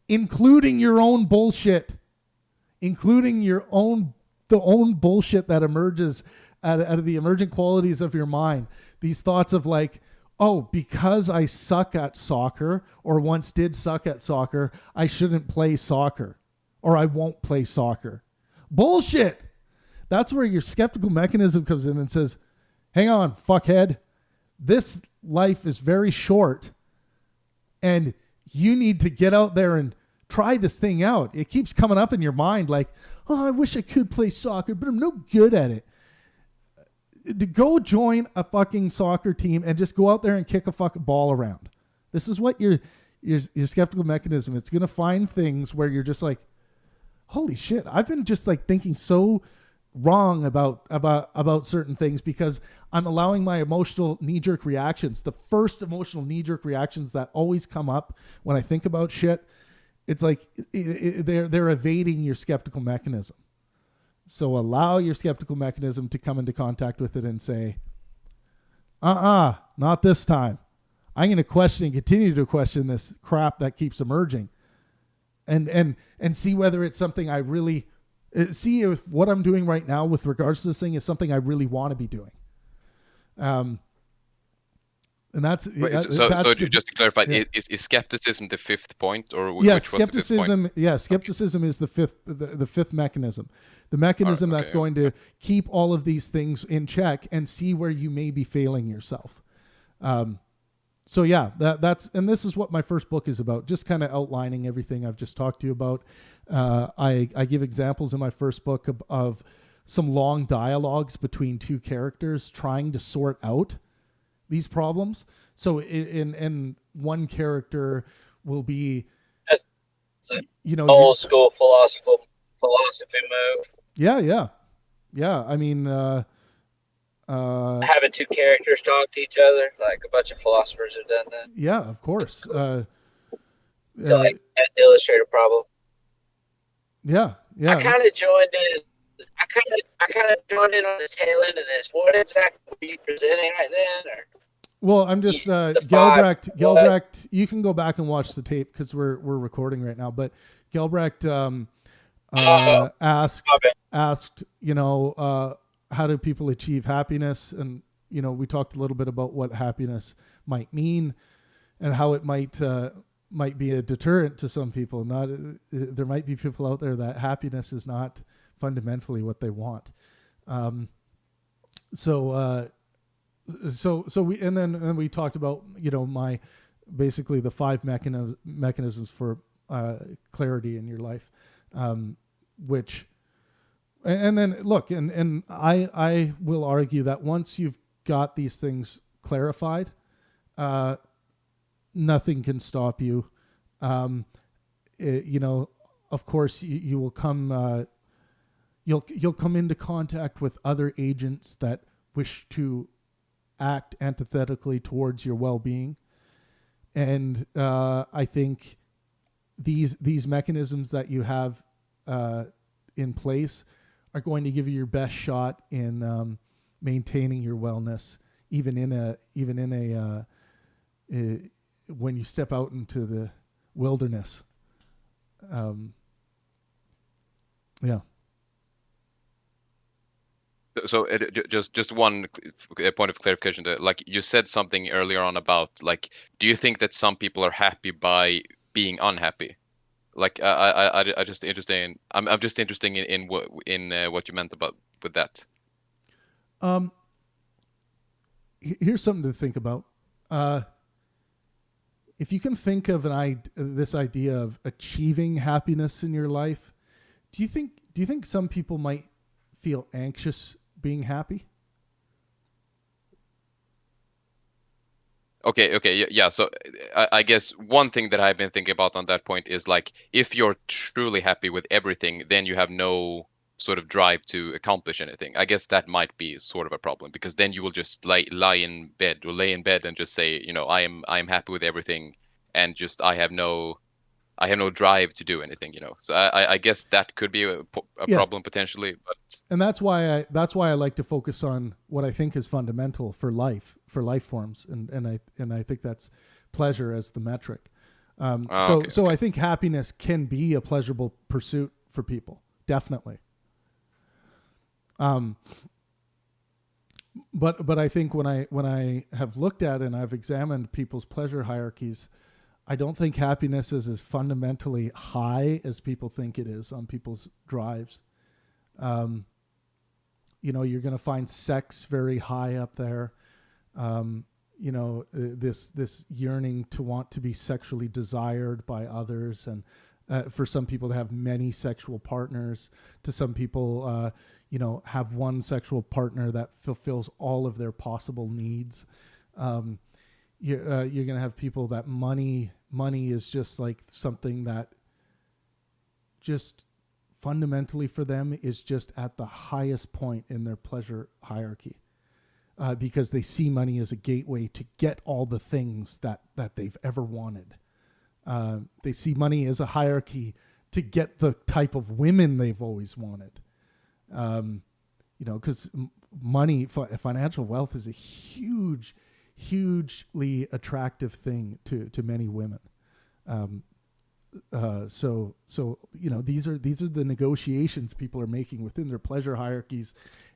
including your own bullshit, including the own bullshit that emerges out of the emergent qualities of your mind. These thoughts of like, oh, because I suck at soccer or once did suck at soccer, I shouldn't play soccer or I won't play soccer. Bullshit. That's where your skeptical mechanism comes in and says, hang on, fuckhead. This life is very short and you need to get out there and try this thing out. It keeps coming up in your mind like, oh, I wish I could play soccer, but I'm no good at it. To go join a fucking soccer team and just go out there and kick a fucking ball around. This is what your skeptical mechanism. It's going to find things where you're just like, holy shit, I've been just like thinking so wrong about certain things because I'm allowing my emotional knee-jerk reactions. The first emotional knee-jerk reactions that always come up when I think about shit, it's like they're evading your skeptical mechanism. So allow your skeptical mechanism to come into contact with it and say, not this time. I'm going to question and continue to question this crap that keeps emerging and see whether it's something I really see if what I'm doing right now with regards to this thing is something I really want to be doing. And that's just to clarify, yeah. Is skepticism the 5th point, or skepticism? Was the 5th point? Yeah, skepticism is the fifth mechanism, the mechanism that's going to keep all of these things in check and see where you may be failing yourself. So yeah, that's and this is what my first book is about, just kind of outlining everything I've just talked to you about. I give examples in my first book of some long dialogues between two characters trying to sort out these problems. So in one character will be, old school philosophy move. Yeah. I mean, having two characters talk to each other, like a bunch of philosophers have done that. Yeah, of course. To like illustrate a problem. Yeah. I kind of joined in. I kind of joined in on the tail end of this. What exactly were you presenting right then? Or Well, I'm just the five? What? Gelbrecht. You can go back and watch the tape because we're recording right now. But Gelbrecht Oh, asked, how do people achieve happiness? And we talked a little bit about what happiness might mean and how it might be a deterrent to some people. Not there might be people out there that happiness is not fundamentally what they want. So we talked about my basically the 5 mechanisms for clarity in your life, which and then look and I will argue that once you've got these things clarified, nothing can stop you. Of course you will come you'll come into contact with other agents that wish to act antithetically towards your well-being, and I think these mechanisms that you have in place are going to give you your best shot in maintaining your wellness, even in a when you step out into the wilderness. Yeah. So just one point of clarification that, like, you said something earlier on about, like, do you think that some people are happy by being unhappy? Like, I just interested. I'm just interested in what you meant about with that. Here's something to think about. If you can think of this idea of achieving happiness in your life, do you think some people might feel anxious being happy? Okay, yeah. So I guess one thing that I've been thinking about on that point is, like, if you're truly happy with everything, then you have no sort of drive to accomplish anything. I guess that might be sort of a problem, because then you will just lay in bed and just say, I am happy with everything, and just I have no drive to do anything. So I guess that could be a problem potentially, but. And that's why I like to focus on what I think is fundamental for life forms, and I think that's pleasure as the metric. So I think happiness can be a pleasurable pursuit for people, definitely. But I think when I have looked at and I've examined people's pleasure hierarchies, I don't think happiness is as fundamentally high as people think it is on people's drives. You're going to find sex very high up there. This yearning to want to be sexually desired by others, and for some people to have many sexual partners, to some people, have one sexual partner that fulfills all of their possible needs. You're going to have people that money is just like something that just fundamentally for them is just at the highest point in their pleasure hierarchy, because they see money as a gateway to get all the things that they've ever wanted. They see money as a hierarchy to get the type of women they've always wanted. Because money, financial wealth is a hugely attractive thing to many women. So these are the negotiations people are making within their pleasure hierarchies,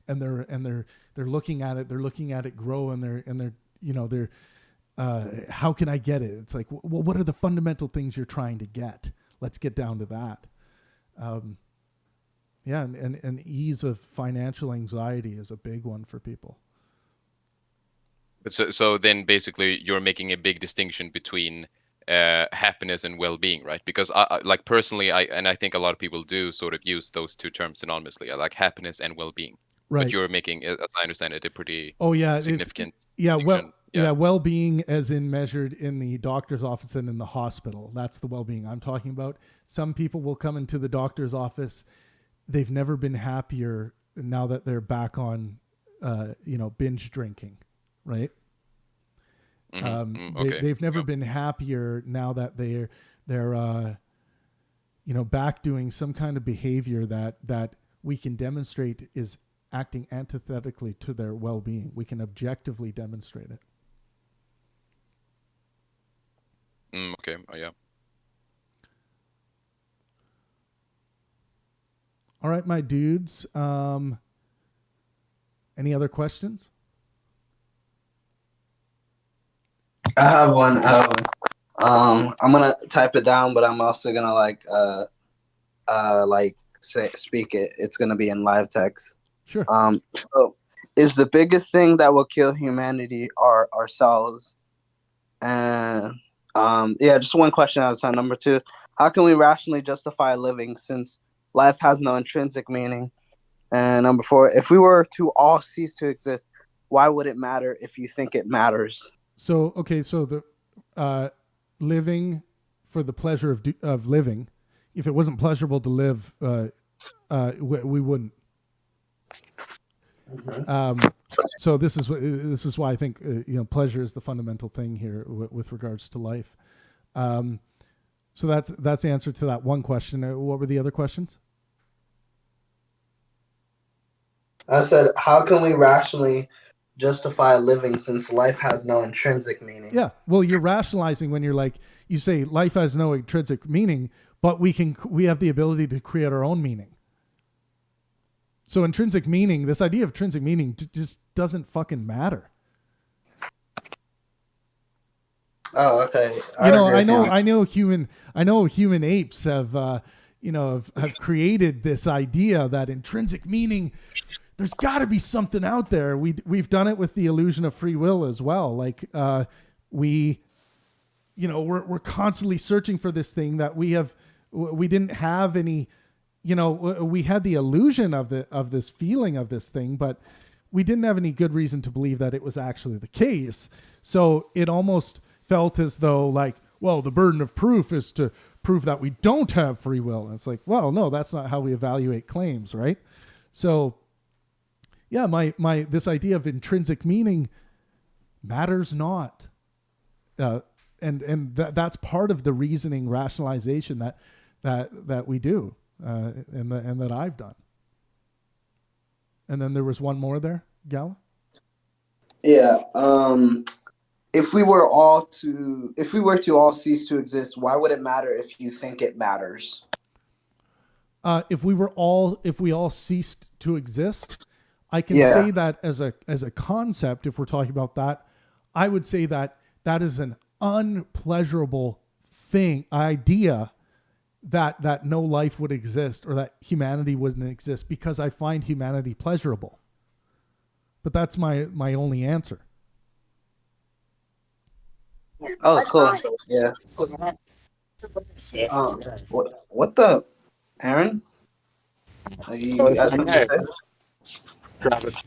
and they're looking at it grow, and they're how can I get it? It's like, well, what are the fundamental things you're trying to get? Let's get down to that. And ease of financial anxiety is a big one for people. But so then basically you're making a big distinction between happiness and well-being, right? Because I like personally, I think a lot of people do sort of use those two terms synonymously. I like happiness and well-being. Right. But you're making, as I understand it, a pretty significant distinction. Well-being as in measured in the doctor's office and in the hospital. That's the well-being I'm talking about. Some people will come into the doctor's office, they've never been happier now that they're back on binge drinking, right? Mm-hmm. They've never been happier now that they're back doing some kind of behavior that we can demonstrate is acting antithetically to their well-being. We can objectively demonstrate it. Okay. Oh, yeah. All right, my dudes. Any other questions? I have one. I'm gonna type it down, but I'm also gonna speak it. It's gonna be in live text. Sure. So is the biggest thing that will kill humanity ourselves? And just one question at a time. Number 2, how can we rationally justify living since life has no intrinsic meaning? And number 4, if we were to all cease to exist, why would it matter if you think it matters? So the living for the pleasure of living. If it wasn't pleasurable to live, we wouldn't. Mm-hmm. So this is why I think pleasure is the fundamental thing here with regards to life. So that's the answer to that one question. What were the other questions? I said, how can we rationally justify living since life has no intrinsic meaning? Yeah, well, you're rationalizing when you say life has no intrinsic meaning, but we have the ability to create our own meaning. So intrinsic meaning, this idea of intrinsic meaning just doesn't fucking matter. Oh, okay. I know human apes have created this idea that intrinsic meaning, there's got to be something out there. We've done it with the illusion of free will as well. We're constantly searching for this thing that we didn't have any. We had the illusion of this feeling of this thing, but we didn't have any good reason to believe that it was actually the case. So it almost felt as though the burden of proof is to prove that we don't have free will. And it's like, well, no, that's not how we evaluate claims, right? So yeah, my this idea of intrinsic meaning matters not. And that's part of the reasoning rationalization that we do. And that I've done. And then there was one more there, Gala? Yeah. If we were to all cease to exist, why would it matter if you think it matters? If we all ceased to exist, I can say that as a concept, if we're talking about that, I would say that is an unpleasurable idea that no life would exist or that humanity wouldn't exist, because I find humanity pleasurable. But that's my only answer. Oh, cool. Yeah. What the, Aaron? Travis,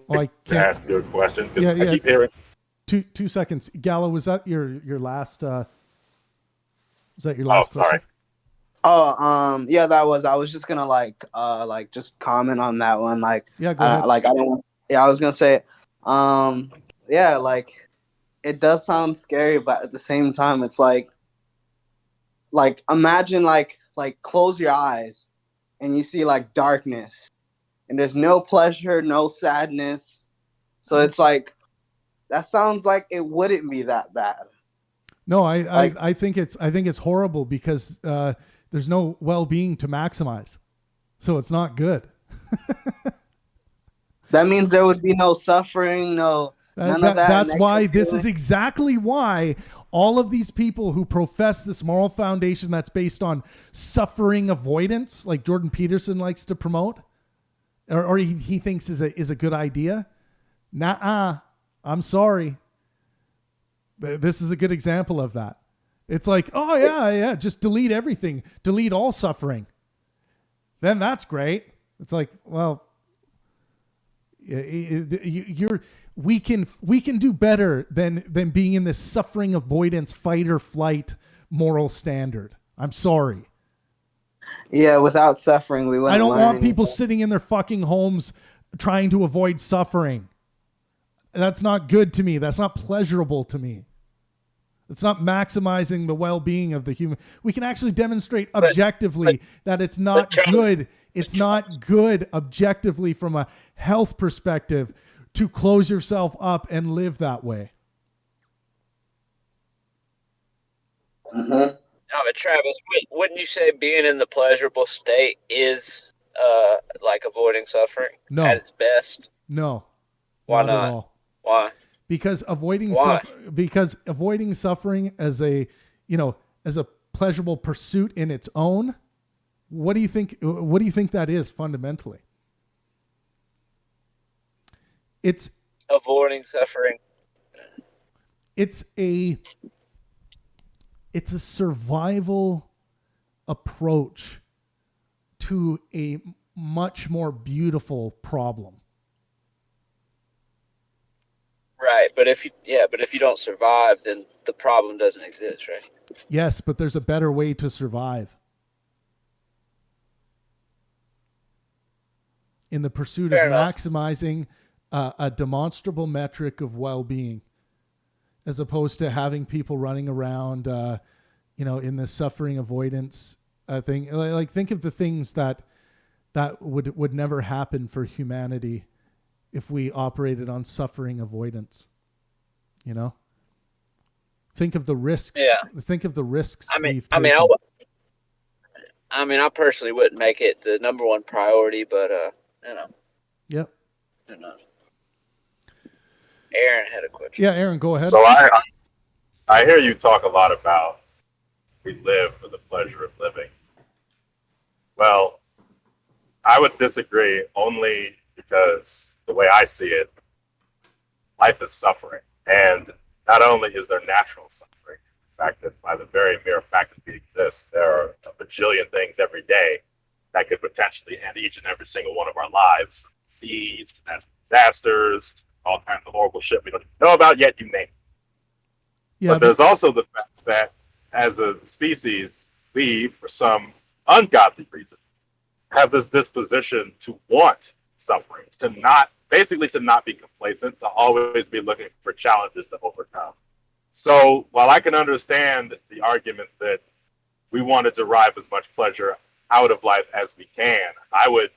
I can't ask you a question because Yeah. I keep hearing. 2 seconds. Gala, was that your last? Was that your last question? Sorry. Oh, yeah, that was. I was just gonna just comment on that one. Go ahead. I was gonna say, it does sound scary, but at the same time, it's like imagine close your eyes, and you see darkness, and there's no pleasure, no sadness. So it's that sounds like it wouldn't be that bad. No, I think it's horrible because there's no well-being to maximize, so it's not good. That means there would be no suffering, none of that. That's why this is exactly why all of these people who profess this moral foundation that's based on suffering avoidance, like Jordan Peterson likes to promote, or he thinks is a good idea. Nuh-uh. I'm sorry. This is a good example of that. It's like, oh yeah, just delete everything, delete all suffering. Then that's great. It's like, well, we can do better than being in this suffering avoidance, fight or flight moral standard. I'm sorry. Yeah, without suffering, we wouldn't. I don't want anything. people sitting in their fucking homes trying to avoid suffering. That's not good to me. That's not pleasurable to me. It's not maximizing the well-being of the human. We can actually demonstrate objectively that it's not good. It's not good objectively from a health perspective to close yourself up and live that way. Mm-hmm. No, but Travis, wouldn't you say being in the pleasurable state is like avoiding suffering at its best? No. Why not? At all. Why? Because avoiding suffering as a pleasurable pursuit in its own, what do you think that is fundamentally? It's avoiding suffering. It's a survival approach to a much more beautiful problem. Right, but if you don't survive, then the problem doesn't exist, right? Yes, but there's a better way to survive. In the pursuit of maximizing a demonstrable metric of well-being, as opposed to having people running around, in the suffering avoidance thing. Like, think of the things that would never happen for humanity if we operated on suffering avoidance. Think of the risks. Yeah. Think of the risks. I personally wouldn't make it the number one priority, but Yep. Who knows? Aaron had a question. Yeah, Aaron, go ahead. So I hear you talk a lot about we live for the pleasure of living. Well, I would disagree only because the way I see it, life is suffering. And not only is there natural suffering, the fact that by the very mere fact that we exist, there are a bajillion things every day that could potentially end each and every single one of our lives. Seas, disasters, all kinds of horrible shit we don't even know about yet, you name it. Yeah, but there's also the fact that as a species, we, for some ungodly reason, have this disposition to want suffering, to not be complacent, to always be looking for challenges to overcome. So while I can understand the argument that we want to derive as much pleasure out of life as we can, I would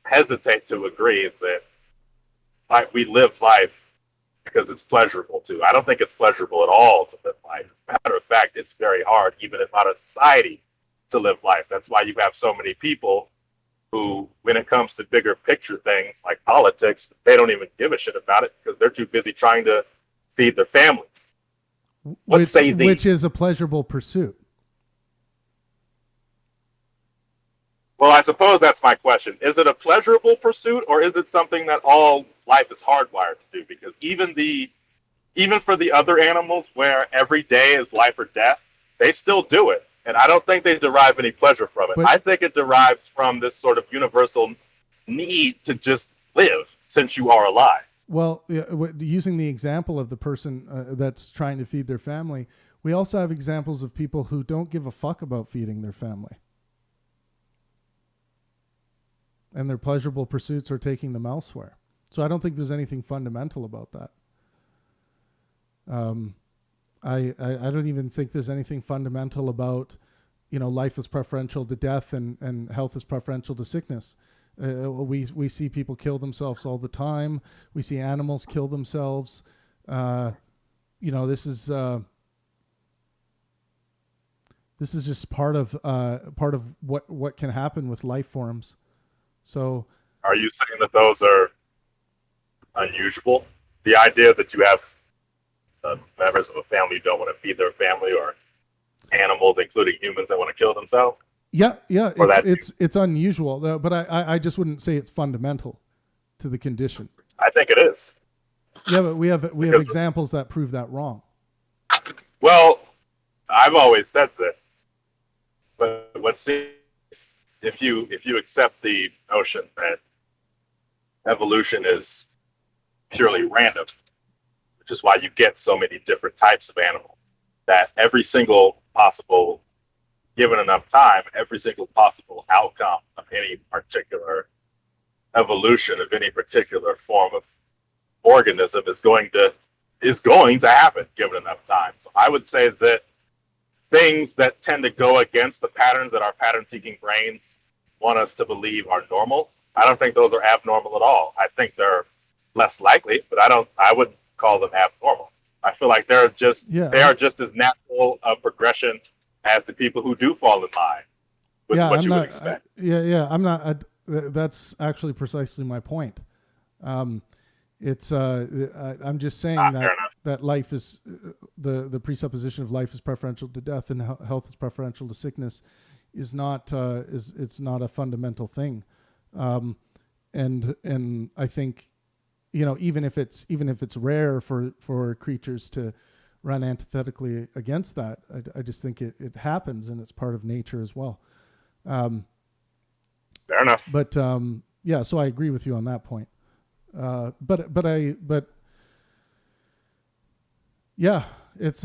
hesitate to agree that we live life because it's pleasurable to. I don't think it's pleasurable at all to live life. As a matter of fact, it's very hard, even in modern society, to live life. That's why you have so many people who, when it comes to bigger picture things like politics, they don't even give a shit about it because they're too busy trying to feed their families. Which is a pleasurable pursuit. Well, I suppose that's my question. Is it a pleasurable pursuit, or is it something that all life is hardwired to do? Because even for the other animals where every day is life or death, they still do it. And I don't think they derive any pleasure from it. I think it derives from this sort of universal need to just live since you are alive. Well, using the example of the person that's trying to feed their family, we also have examples of people who don't give a fuck about feeding their family. And their pleasurable pursuits are taking them elsewhere. So I don't think there's anything fundamental about that. I don't even think there's anything fundamental about, life is preferential to death and health is preferential to sickness. We see people kill themselves all the time. We see animals kill themselves. This is just part of what can happen with life forms. So, are you saying that those are unusual? The idea that you have members of a family who don't want to feed their family, or animals, including humans, that want to kill themselves? Yeah, it's unusual, but I just wouldn't say it's fundamental to the condition. I think it is. Yeah, but we have examples that prove that wrong. Well, I've always said that, but if you accept the notion that evolution is purely random, which is why you get so many different types of animals, that every single possible, given enough time, every single possible outcome of any particular evolution of any particular form of organism is going to is going to happen given enough time. So I would say that things that tend to go against the patterns that our pattern-seeking brains want us to believe are normal, I don't think those are abnormal at all. I think they're less likely, but I would call them abnormal. I feel like they are just as natural a progression as the people who do fall in line with what you would expect. I'm not. That's actually precisely my point. I'm just saying that life is the presupposition of life is preferential to death and health is preferential to sickness is not it's not a fundamental thing, and I think, even if it's rare for creatures to run antithetically against that, I just think it happens and it's part of nature as well. Fair enough. But so I agree with you on that point. But it's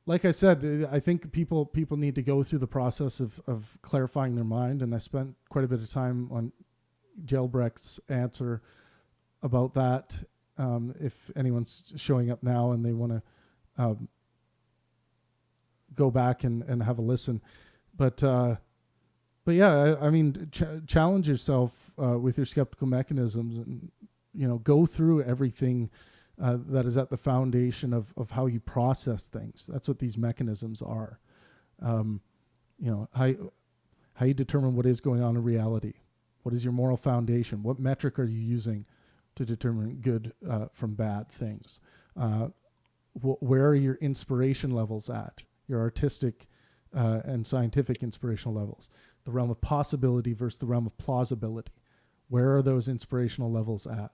like I said, I think people need to go through the process of clarifying their mind, and I spent quite a bit of time on Gelbrecht's answer about that. If anyone's showing up now and they want to go back and have a listen, but yeah, I mean, challenge yourself with your skeptical mechanisms, and go through everything that is at the foundation of how you process things. That's what these mechanisms are. How you determine what is going on in reality. What is your moral foundation? What metric are you using to determine good from bad things? Where are your inspiration levels at? Your artistic and scientific inspirational levels. The realm of possibility versus the realm of plausibility. Where are those inspirational levels at?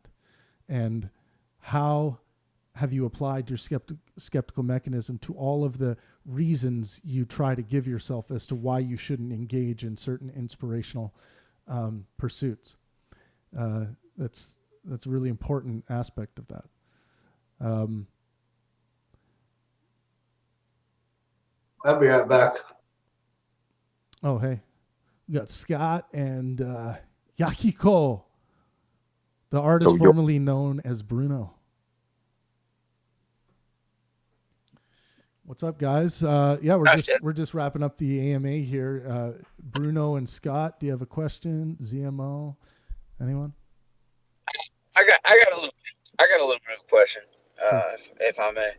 And how have you applied your skeptical mechanism to all of the reasons you try to give yourself as to why you shouldn't engage in certain inspirational pursuits? That's a really important aspect of that. I'll be right back. Oh, hey. We got Scott and Yakiko, the artist formerly known as Bruno. What's up, guys? We're just wrapping up the AMA here. Bruno and Scott, do you have a question? ZMO, anyone? I got a little bit of a question, Sure. if I may.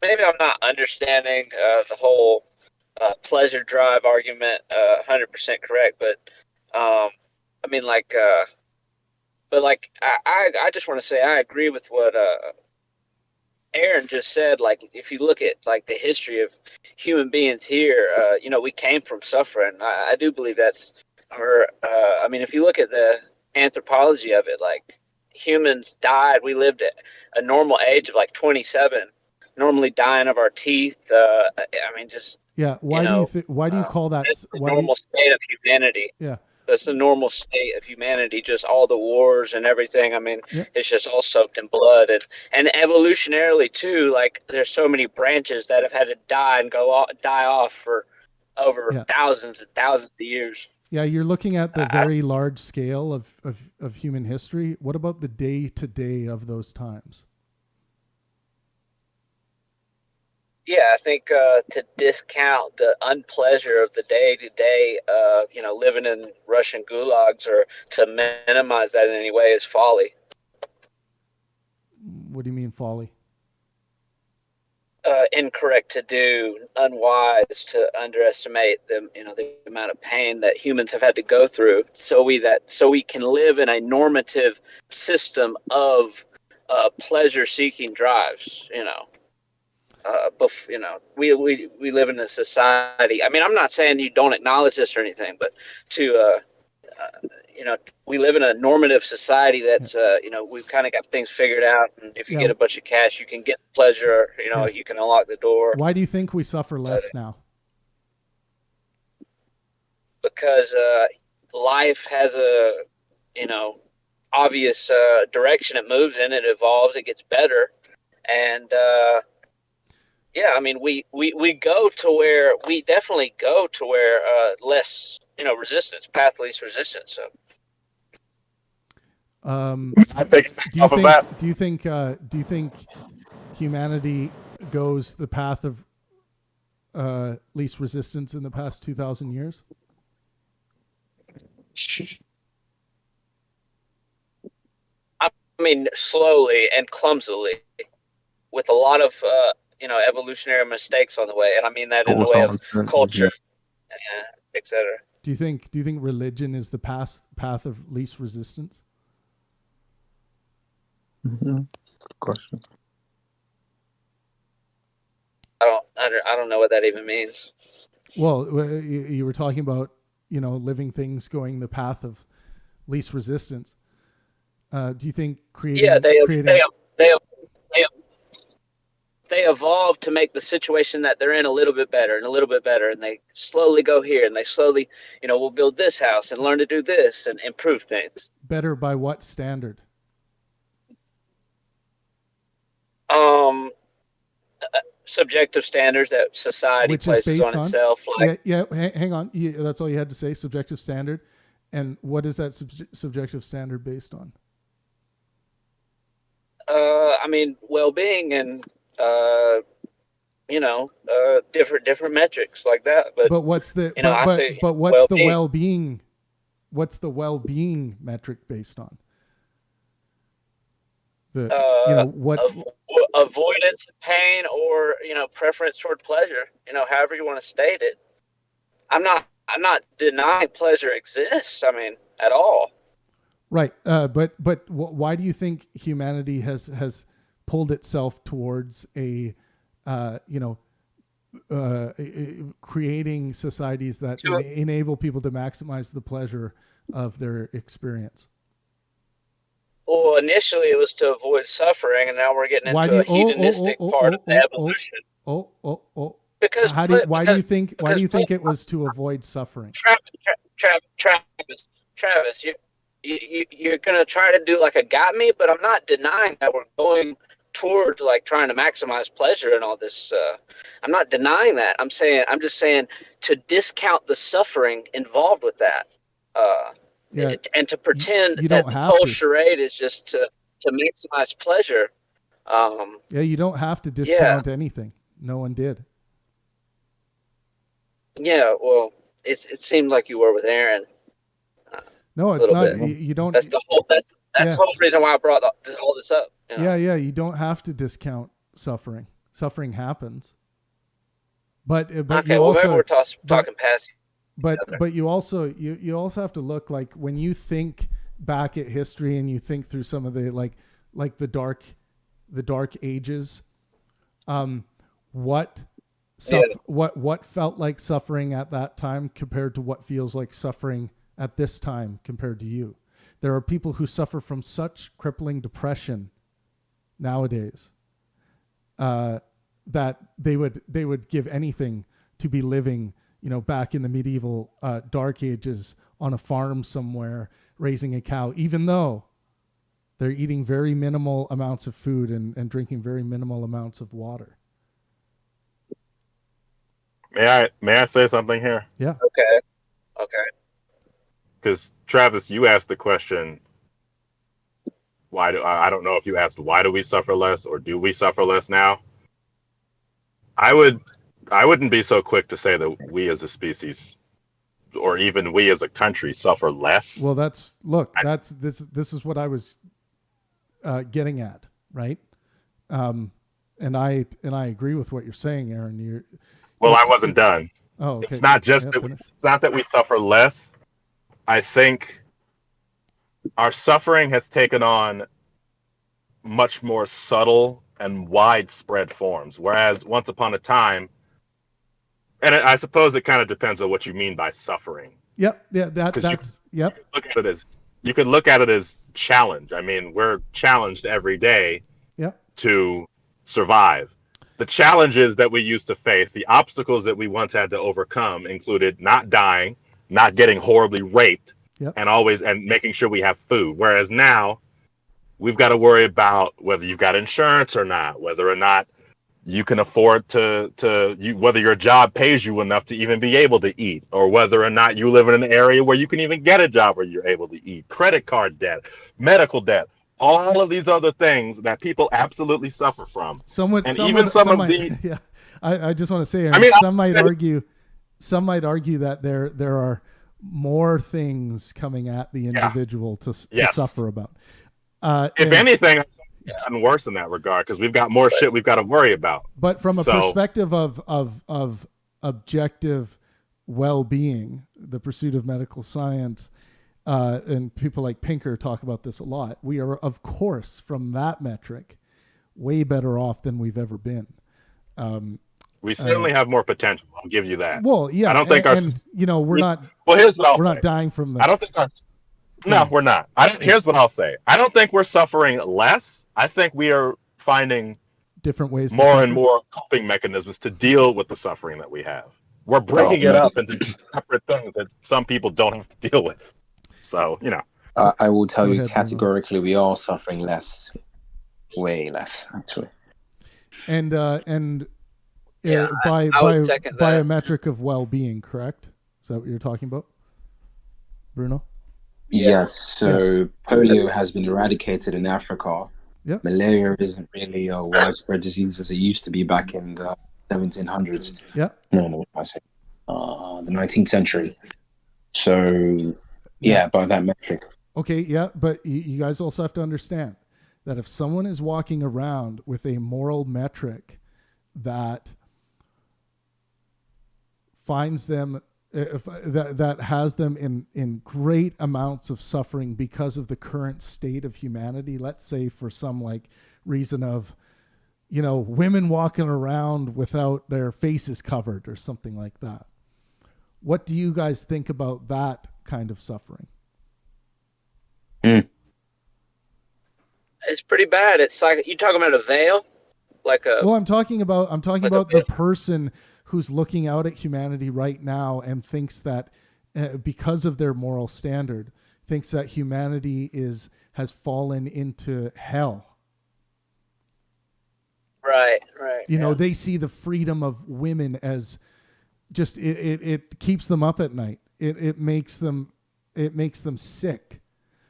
Maybe I'm not understanding the whole pleasure drive argument 100% correct, but I just want to say I agree with what Aaron just said. Like, if you look at like the history of human beings here, we came from suffering. I do believe that's, if you look at the anthropology of it, like, humans died. We lived at a normal age of like 27, normally dying of our teeth. Why do you call that? It's the normal state of humanity. Yeah. That's the normal state of humanity, just all the wars and everything. It's just all soaked in blood. And evolutionarily, too, like, there's so many branches that have had to die and die off for over thousands and thousands of years. Yeah, you're looking at the very large scale of human history. What about the day-to-day of those times? Yeah, I think to discount the unpleasure of the day-to-day, living in Russian gulags, or to minimize that in any way, is folly. What do you mean folly? Incorrect to do, unwise to underestimate the amount of pain that humans have had to go through, so we can live in a normative system of pleasure-seeking drives. We live in a society. I'm not saying you don't acknowledge this or anything, but we live in a normative society that's we've kind of got things figured out. And if you get a bunch of cash, you can get pleasure. You can unlock the door. Why do you think we suffer less now? Because life has a obvious direction it moves in. It evolves. It gets better, and we go to where we definitely go to where less resistance, path least resistance. So I think off of that. Do you think humanity goes the path of least resistance in the past 2,000 years? I mean, slowly and clumsily, with a lot of evolutionary mistakes on the way, and I mean that in the way of culture, etc. Do you think religion is the path of least resistance? Good question. I don't know what that even means. Well, you were talking about living things going the path of least resistance. Do you think creating? Yeah, they evolve to make the situation that they're in a little bit better and a little bit better, and they slowly go here and they slowly, we'll build this house and learn to do this and improve things. Better by what standard? Subjective standards that society places on itself. Hang on. That's all you had to say. Subjective standard, and what is that subjective standard based on? I mean, well-being and different metrics like that. But what's the well-being? What's the well-being metric based on? Avoidance of pain or preference toward pleasure. However you want to state it. I'm not denying pleasure exists. I mean, at all. Right, but why do you think humanity has pulled itself towards creating societies that enable people to maximize the pleasure of their experience? Well, initially it was to avoid suffering, and now we're getting into a hedonistic part of the evolution. Because why do you think it was to avoid suffering? Travis, you're gonna try to do like a got me, but I'm not denying that we're going towards like trying to maximize pleasure and all this. I'm not denying that. I'm just saying to discount the suffering involved with that. And to pretend that the whole charade is just to maximize pleasure. You don't have to discount anything. No one did. Yeah, well, it seemed like you were with Aaron. No, it's not. You don't. That's the whole. That's the whole reason why I brought all this up. Yeah. You don't have to discount suffering. Suffering happens. But okay, you also. Maybe we're talking past. But you also have to look, like, when you think back at history and you think through some of the like the dark ages, what felt like suffering at that time compared to what feels like suffering at this time compared to you. There are people who suffer from such crippling depression nowadays that they would give anything to be living, back in the medieval dark ages on a farm somewhere raising a cow, even though they're eating very minimal amounts of food and drinking very minimal amounts of water. May I say something here? Yeah. Okay. Because Travis, you asked the question. I don't know if you asked why do we suffer less or do we suffer less now? I wouldn't be so quick to say that we as a species, or even we as a country, suffer less. Well, this is what I was getting at, right? And I agree with what you're saying, Aaron. I wasn't done. Oh, okay. It's not just it's not that we suffer less. I think our suffering has taken on much more subtle and widespread forms, whereas once upon a time, and I suppose it kind of depends on what you mean by suffering. Yep. Yeah. Yep. You could look at it as challenge. I mean, we're challenged every day. Yep. To survive. The challenges that we used to face, the obstacles that we once had to overcome, included not dying, not getting horribly raped, yep. and making sure we have food. Whereas now, we've got to worry about whether you've got insurance or not, whether or not you can afford whether your job pays you enough to even be able to eat, or whether or not you live in an area where you can even get a job where you're able to eat. Credit card debt, medical debt, all of these other things that people absolutely suffer from. Some of the yeah. I just want to say, Aaron, I mean, some might argue that there are more things coming at the individual to suffer about. If anything, it's gotten worse in that regard, because we've got more shit we've got to worry about. But from a perspective of objective well-being, the pursuit of medical science, and people like Pinker talk about this a lot, we are, of course, from that metric, way better off than we've ever been. We certainly have more potential. I'll give you that. Well, yeah, I don't think we're not. Well, here's what I'll say. We're not dying from the. I don't think No, we're not. Here's what I'll say. I don't think we're suffering less. I think we are finding different ways, more and more coping mechanisms to deal with the suffering that we have. We're breaking it up into separate things that some people don't have to deal with. So, I will tell you categorically, we are suffering less, way less, actually. And I would second by that. a metric of well-being, correct? Is that what you're talking about, Bruno? Yes. So polio has been eradicated in Africa. Yep. Malaria isn't really a widespread disease as it used to be back in the 1700s. Yeah. No, what I say? The 19th century. So, by that metric. Okay, yeah, but you guys also have to understand that if someone is walking around with a moral metric that finds them, that has them in great amounts of suffering because of the current state of humanity, let's say for some reason of, women walking around without their faces covered or something like that. What do you guys think about that kind of suffering? It's pretty bad. It's like, you talking about a veil? Well, I'm talking about the person who's looking out at humanity right now and thinks that because of their moral standard, thinks that humanity has fallen into hell. Right. They see the freedom of women as just it keeps them up at night. It makes them sick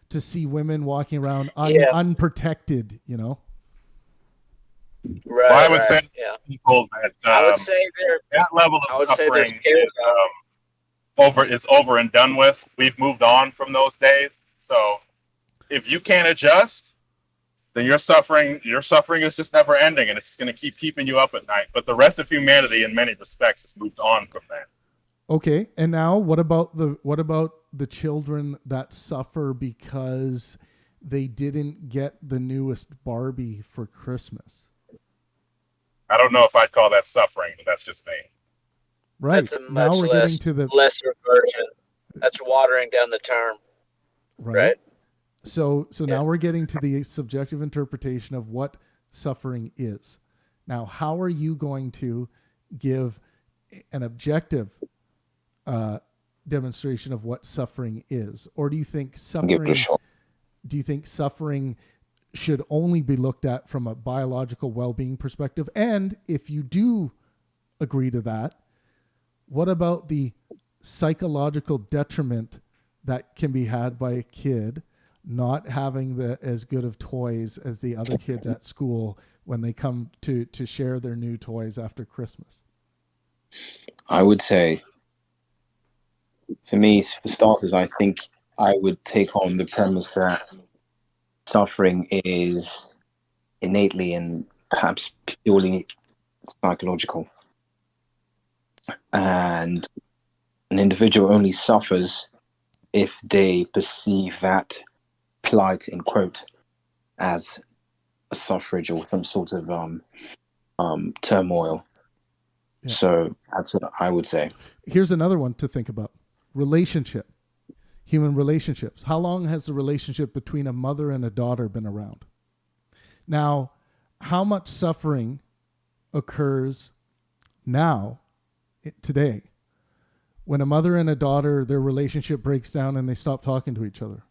to see women walking around unprotected. Right. Well, I would say people that I would say that level of suffering is over and done with. We've moved on from those days. So if you can't adjust, then your suffering is just never ending, and it's going to keep keeping you up at night. But the rest of humanity, in many respects, has moved on from that. Okay, and now what about the children that suffer because they didn't get the newest Barbie for Christmas? I don't know if I'd call that suffering, but that's just me. Right. That's a much lesser version. That's watering down the term. Right. So now we're getting to the subjective interpretation of what suffering is. Now, how are you going to give an objective demonstration of what suffering is? Or do you think suffering should only be looked at from a biological well-being perspective? And if you do agree to that, what about the psychological detriment that can be had by a kid not having as good of toys as the other kids at school when they come to share their new toys after Christmas? I would say, for me, for starters, I think I would take on the premise that suffering is innately and perhaps purely psychological. And an individual only suffers if they perceive that plight, in quote, as a suffrage or some sort of turmoil. Yeah. So that's what I would say. Here's another one to think about. Human relationships. How long has the relationship between a mother and a daughter been around? Now, how much suffering occurs now, today, when a mother and a daughter, their relationship breaks down and they stop talking to each other?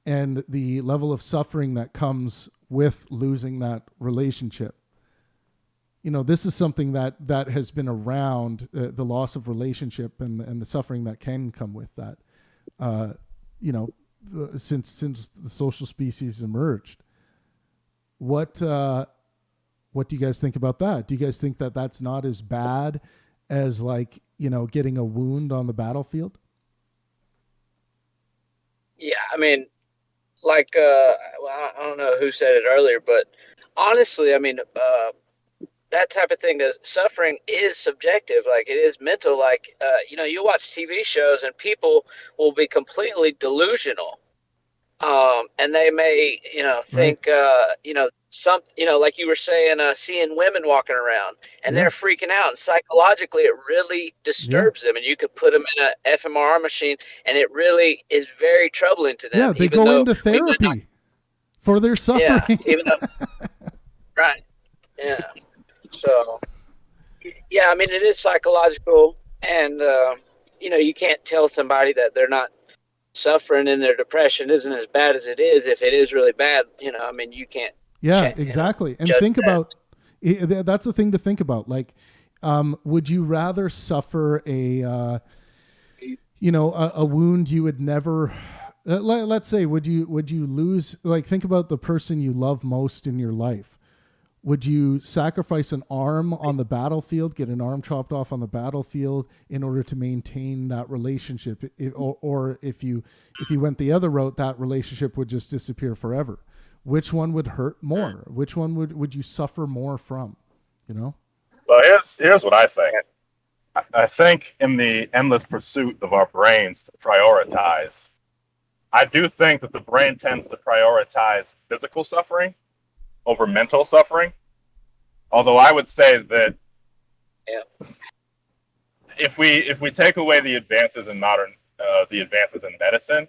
And the level of suffering that comes with losing that relationship this is something that has been around, the loss of relationship and the suffering that can come with that, since the social species emerged. What do you guys think about that? Do you guys think that that's not as bad as getting a wound on the battlefield? Yeah, I mean, I don't know who said it earlier, but honestly, I mean, that type of thing, suffering is subjective. Like, it is mental. Like, you watch TV shows and people will be completely delusional. And they may, think, like you were saying, seeing women walking around and they're freaking out, and psychologically it really disturbs them. And you could put them in an fMRI machine and it really is very troubling to them. Yeah, they go into therapy for their suffering. Yeah, even though, right. Yeah. So, yeah, I mean, it is psychological, and, you can't tell somebody that they're not suffering and their depression isn't as bad as it is. If it is really bad, I mean, you can't. Yeah, exactly. And think about, that's the thing to think about. Like, would you rather suffer a wound you would never, let's say, would you lose, think about the person you love most in your life. Would you sacrifice an arm on the battlefield, get an arm chopped off on the battlefield in order to maintain that relationship? Or if you went the other route, that relationship would just disappear forever. Which one would hurt more? Which one would you suffer more from? Well, here's what I think. I think in the endless pursuit of our brains to prioritize, I do think that the brain tends to prioritize physical suffering over mental suffering. Although I would say that if we take away the advances in medicine,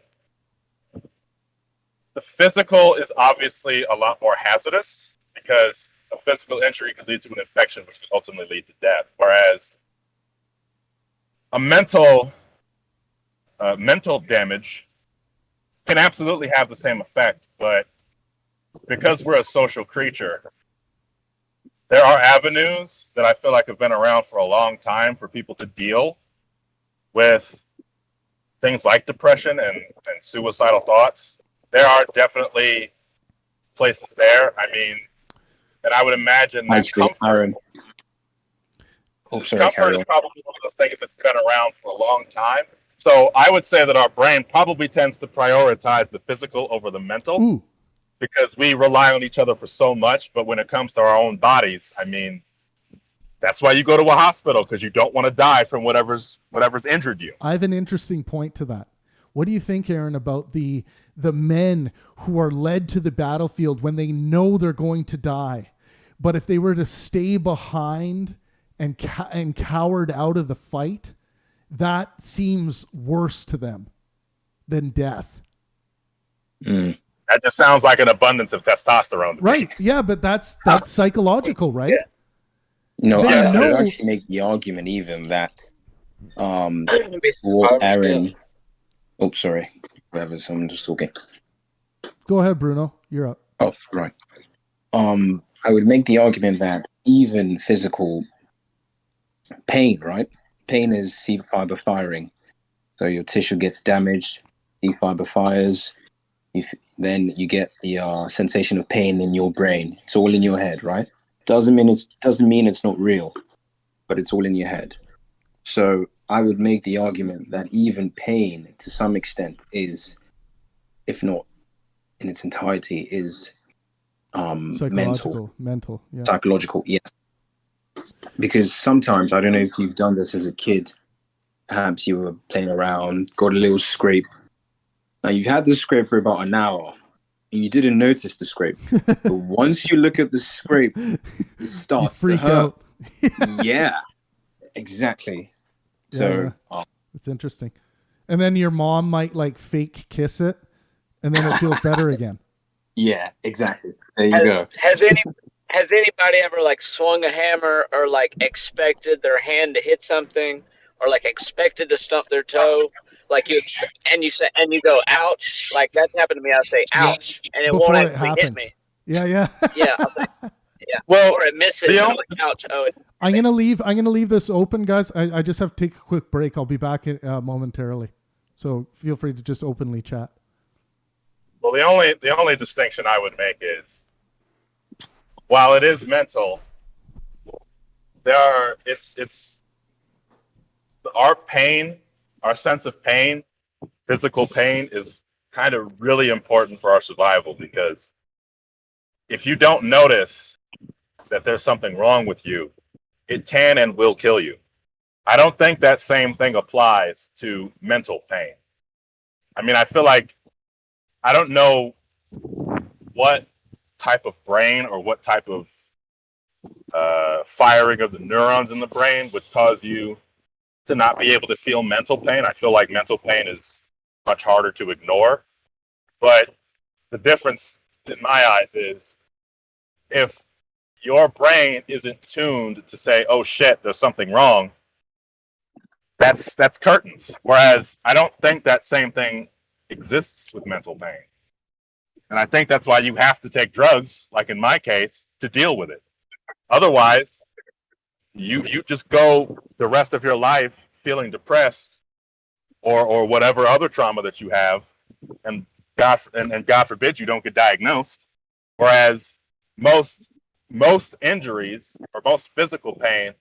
the physical is obviously a lot more hazardous, because a physical injury could lead to an infection, which could ultimately lead to death. Whereas a mental damage can absolutely have the same effect, but because we're a social creature, there are avenues that I feel like have been around for a long time for people to deal with things like depression and suicidal thoughts. There are definitely places there. I mean, and I would imagine that comfort is probably one of those things that's been around for a long time. So I would say that our brain probably tends to prioritize the physical over the mental. Ooh. Because we rely on each other for so much. But when it comes to our own bodies, I mean, that's why you go to a hospital, because you don't want to die from whatever's injured you. I have an interesting point to that. What do you think, Aaron, about the men who are led to the battlefield when they know they're going to die, but if they were to stay behind and cowered out of the fight, that seems worse to them than death? Mm. That just sounds like an abundance of testosterone. Right. Yeah, but that's psychological, right? Yeah. No, I would actually make the argument even that what Aaron... Oh, sorry. Someone just talking. Go ahead, Bruno. You're up. Oh, right. I would make the argument that even physical pain, right? Pain is C fiber firing. So your tissue gets damaged, C fiber fires. Then you get the sensation of pain in your brain. It's all in your head, right? Doesn't mean it's not real, but it's all in your head. So I would make the argument that even pain, to some extent, is, if not in its entirety, is mental. Yeah. Psychological, yes. Because sometimes, I don't know if you've done this as a kid, perhaps you were playing around, got a little scrape. Now, you've had the scrape for about an hour, and you didn't notice the scrape. But once you look at the scrape, it starts to hurt. Yeah, exactly. So it's interesting. And then your mom might fake kiss it, and then it feels better again. Yeah, exactly. There you go. Has anybody ever swung a hammer or expected their hand to hit something, or expected to stump their toe? You go, ouch. That's happened to me. I say, ouch, and it won't actually hit me. Yeah. Yeah. Well, or it misses the on only, the couch. Oh, I'm gonna leave this open, guys. I just have to take a quick break. I'll be back momentarily, so feel free to just openly chat. well, the only distinction I would make is, while it is mental, it's our pain, our sense of pain, physical pain is kind of really important for our survival, because if you don't notice that there's something wrong with you, it can and will kill you. I don't think that same thing applies to mental pain. I mean, I feel like I don't know what type of brain or what type of firing of the neurons in the brain would cause you to not be able to feel mental pain. I feel like mental pain is much harder to ignore. But the difference in my eyes is, if your brain isn't tuned to say, oh shit, there's something wrong, that's curtains. Whereas I don't think that same thing exists with mental pain. And I think that's why you have to take drugs, like in my case, to deal with it. Otherwise, you just go the rest of your life feeling depressed, or whatever other trauma that you have, and God forbid you don't get diagnosed. Whereas most injuries or most physical pain,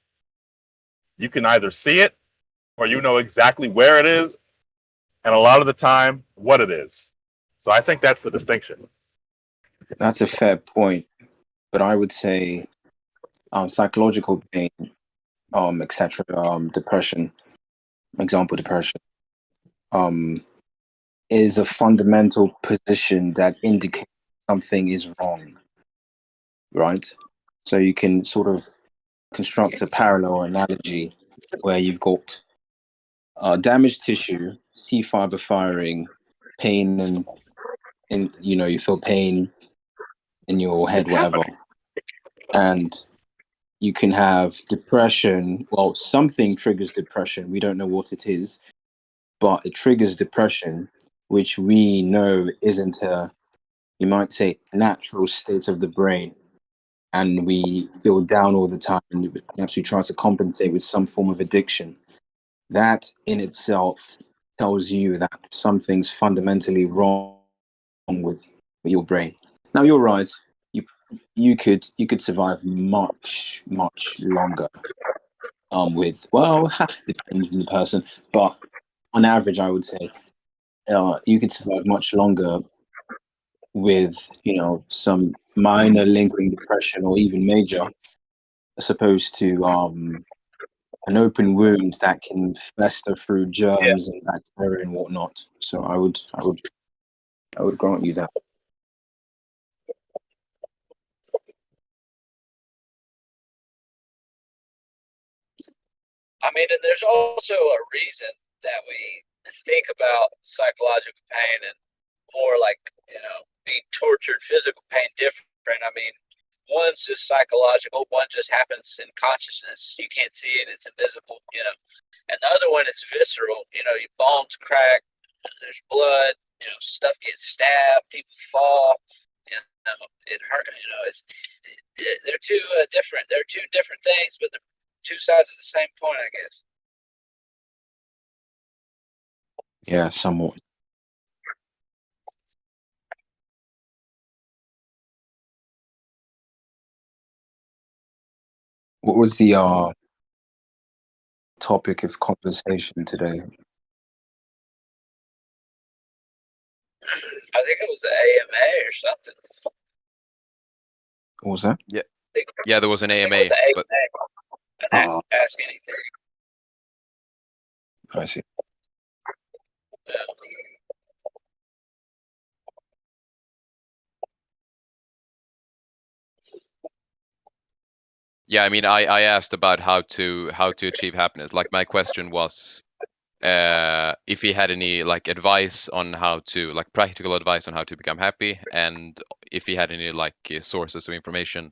you can either see it or you know exactly where it is, and a lot of the time what it is. So I think that's the distinction. That's a fair point, but I would say psychological pain, etc., depression, example depression, is a fundamental position that indicates something is wrong, right? So you can sort of construct a parallel analogy where you've got damaged tissue, C fiber firing, pain, and you feel pain in your head, whatever, and you can have depression. Well, something triggers depression. We don't know what it is, but it triggers depression, which we know isn't you might say, natural state of the brain. And we feel down all the time, and perhaps we try to compensate with some form of addiction. That in itself tells you that something's fundamentally wrong with your brain. Now, you're right. You could survive much longer with, well, depends on the person, but on average, I would say you could survive much longer with some minor lingering depression or even major, as opposed to an open wound that can fester through yeah. germs and bacteria and whatnot. So I would grant you that. I mean, and there's also a reason that we think about psychological pain and more like, being tortured, physical pain different. I mean, one's just psychological, one just happens in consciousness. You can't see it, it's invisible. And the other one is visceral. Your bones crack, there's blood, stuff gets stabbed, people fall, it hurt. They're two different. They're two different things, but they're two sides of the same coin, I guess. Yeah, somewhat. What was the topic of conversation today? I think it was an AMA or something. What was that? Yeah, there was an AMA, but Ask anything. I see. yeah, I mean, I asked about how to achieve happiness. Like, my question was if he had any like advice on how to, like, practical advice on how to become happy, and if he had any like sources of information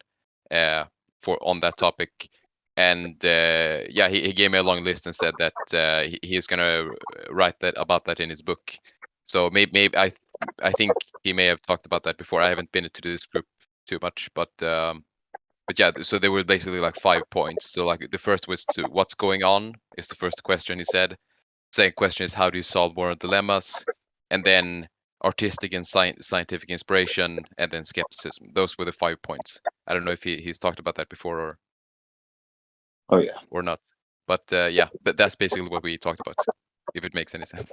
for on that topic. And yeah, he gave me a long list and said that he's gonna write about that in his book. So maybe I think he may have talked about that before. I haven't been into this group too much, but but yeah, so there were basically like 5 points. So like the first was to what's going on is the first question he said. Second question is how do you solve moral dilemmas, and then artistic and scientific inspiration, and then skepticism. Those were the 5 points. I don't know if he's talked about that before Oh yeah. or not, but yeah, but that's basically what we talked about. If it makes any sense.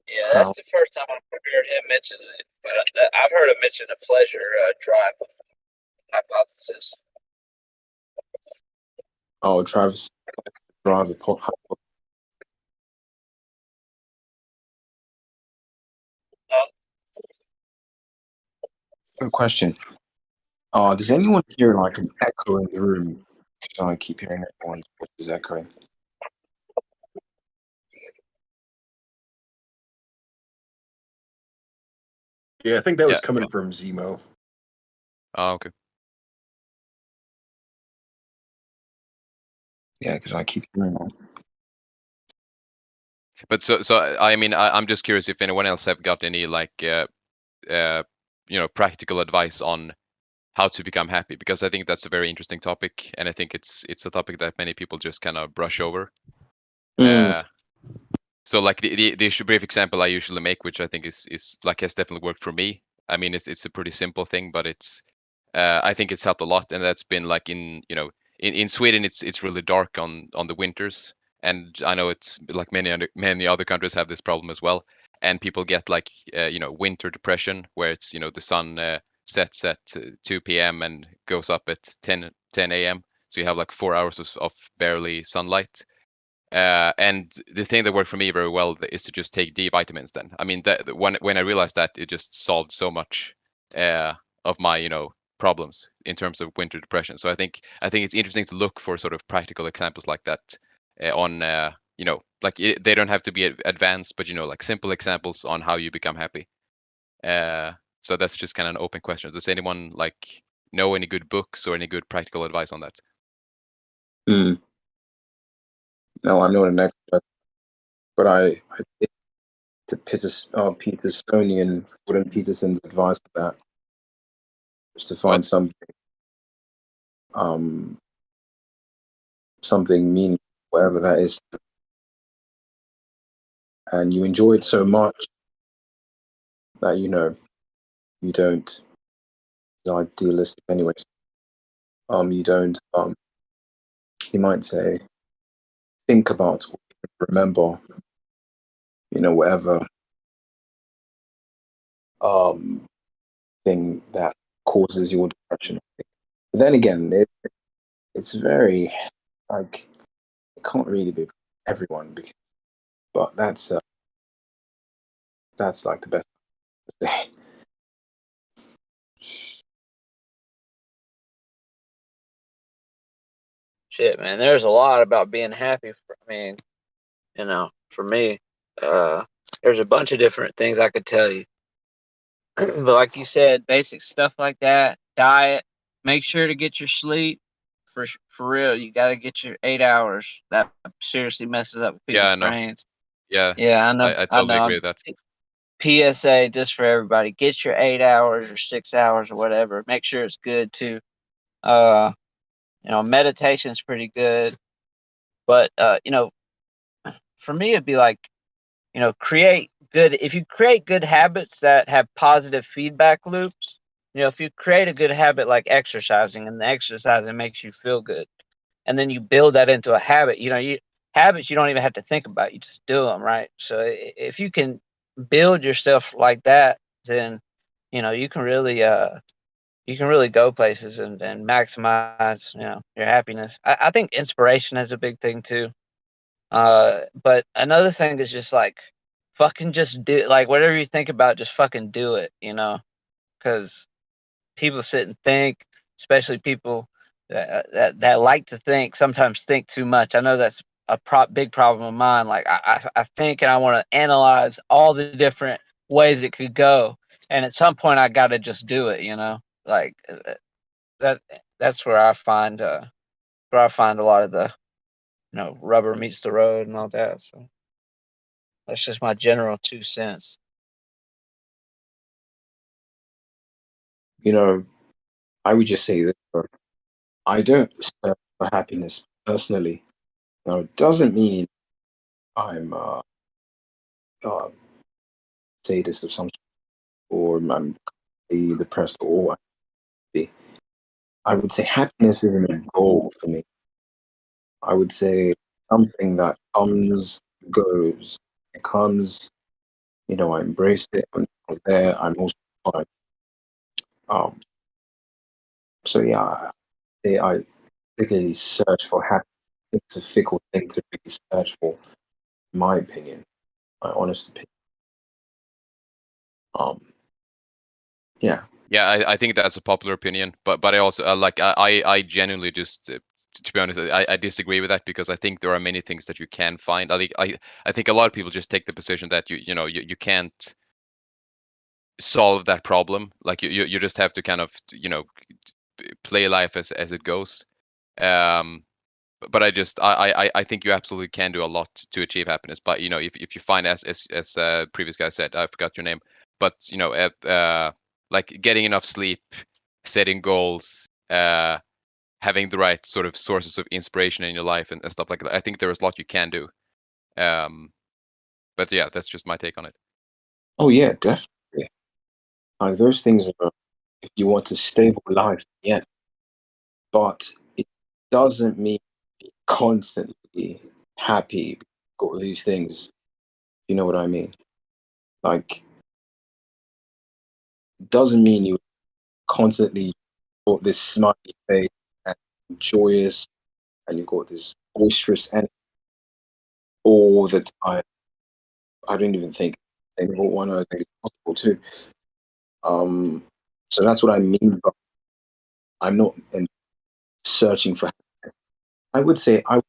Yeah, that's the first time I've heard him mention it. But I've heard him mention a pleasure drive hypothesis. Oh, Travis drive Good question. Does anyone hear like an echo in the room? So I keep hearing everyone's voices echoing. Yeah, I think that was coming from Zemo. Oh, okay. Yeah, because I keep hearing that. But so I mean, I'm just curious if anyone else have got any like practical advice on how to become happy, because I think that's a very interesting topic, and I think it's a topic that many people just kind of brush over. So like the brief example I usually make, which I think is like has definitely worked for me. I mean, it's a pretty simple thing, but it's I think it's helped a lot, and that's been like in Sweden it's really dark on the winters, and I know it's like many other countries have this problem as well, and people get like winter depression, where it's the sun sets at 2 p.m. and goes up at 10 a.m. So you have like 4 hours of barely sunlight. And the thing that worked for me very well is to just take D vitamins. Then I mean, when I realized that, it just solved so much of my problems in terms of winter depression. So I think it's interesting to look for sort of practical examples like that on they don't have to be advanced, but like simple examples on how you become happy. So that's just kind of an open question. Does anyone like know any good books or any good practical advice on that? No, I'm not an expert, but I think the Petersonian Gordon Peterson's advice to that is to find something meaningful, whatever that is, and you enjoy it so much that you don't. It's idealistic, anyways. You don't. You might say, think about what you remember. Whatever thing that causes your depression. But then again, it's very like it can't really be everyone, but that's like the best. Shit, man, there's a lot about being happy. For me, there's a bunch of different things I could tell you. But like you said, basic stuff like that, diet, make sure to get your sleep. For real, you got to get your 8 hours. That seriously messes up people's brains. Yeah, I know. I totally agree with that. PSA just for everybody: get your 8 hours or 6 hours or whatever. Make sure it's good too. Meditation's pretty good, but for me it'd be like, create good. If you create good habits that have positive feedback loops, if you create a good habit like exercising, and the exercising makes you feel good, and then you build that into a habit, habits you don't even have to think about, you just do them, right? So if you can build yourself like that, then you can really go places and maximize your happiness. I think inspiration is a big thing too. But another thing is just like fucking just do, like, whatever you think about, just fucking do it, because people sit and think, especially people that like to think, sometimes think too much. I know that's a big problem of mine. Like I think, and I want to analyze all the different ways it could go, and at some point I got to just do it, like that's where I find a lot of the rubber meets the road and all that. So that's just my general 2 cents. I would just say that I don't search for happiness personally. Now, it doesn't mean I'm sadist of some sort, or I'm depressed or happy. I would say happiness isn't a goal for me. I would say something that comes, goes. It comes, I embrace it. I'm there. I'm also fine. Um, so yeah, I particularly search for happiness. It's a fickle thing to really search for, in my opinion, my honest opinion. Yeah. Yeah, I think that's a popular opinion, but I also I genuinely just to be honest, I disagree with that because I think there are many things that you can find. I think a lot of people just take the position that you can't solve that problem. Like you just have to kind of play life as it goes. Um, but I think you absolutely can do a lot to achieve happiness. But if you find as previous guy said, I forgot your name, but like getting enough sleep, setting goals, having the right sort of sources of inspiration in your life and stuff like that. I think there is a lot you can do. But yeah, that's just my take on it. Oh yeah, definitely. Those things are if you want a stable life, yeah. But it doesn't mean constantly happy. Got these things. You know what I mean? Like, it doesn't mean you constantly got this smiley face and joyous, and you've got this boisterous energy all the time. I don't even think sustainable one. I think it's possible too. So that's what I mean. But I'm not searching for happiness. I would say I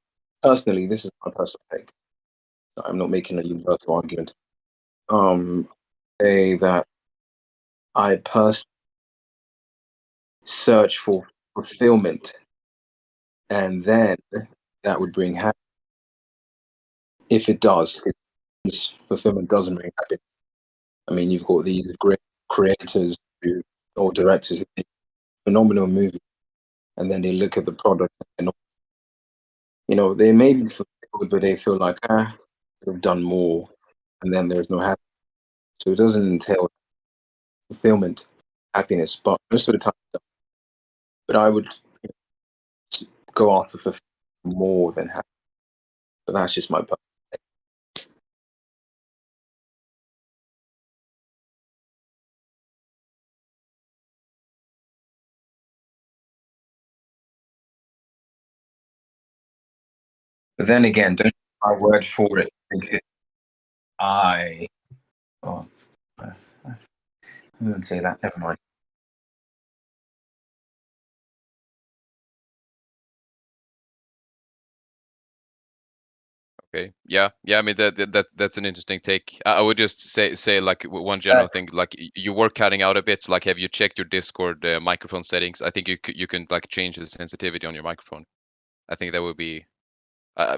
personally, this is my personal take. So I'm not making a universal argument. Say that I personally search for fulfillment, and then that would bring happiness. If it does, if fulfillment doesn't bring happiness. I mean, you've got these great creators or directors who make phenomenal movies, and then they look at the product and they may be fulfilled, but they feel like they've done more, and then there's no happiness. So it doesn't entail fulfillment, happiness, but most of the time, but I would go after fulfillment more than happiness. But that's just my personal. But then again, don't take my word for it. I oh, I wouldn't say that. Never mind. Okay. Yeah. I mean that's an interesting take. I would just say like one general thing. Like you were cutting out a bit. Like, have you checked your Discord microphone settings? I think you can like change the sensitivity on your microphone. I think that would be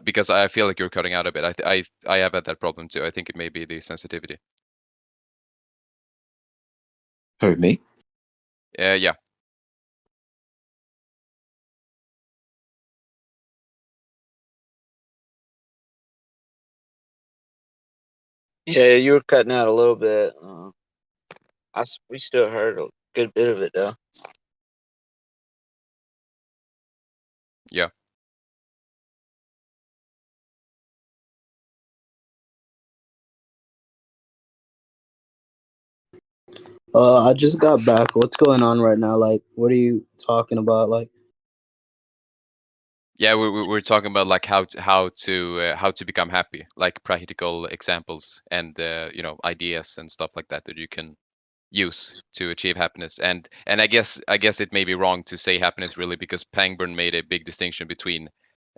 because I feel like you're cutting out a bit. I have had that problem too. I think it may be the sensitivity. Who, me? Yeah. Yeah, you were cutting out a little bit. We still heard a good bit of it though. Yeah. I just got back. What's going on right now? Like, what are you talking about? Like, Yeah, we're talking about like how to become happy, like practical examples and ideas and stuff like that you can use to achieve happiness. And I guess it may be wrong to say happiness really because Pangburn made a big distinction between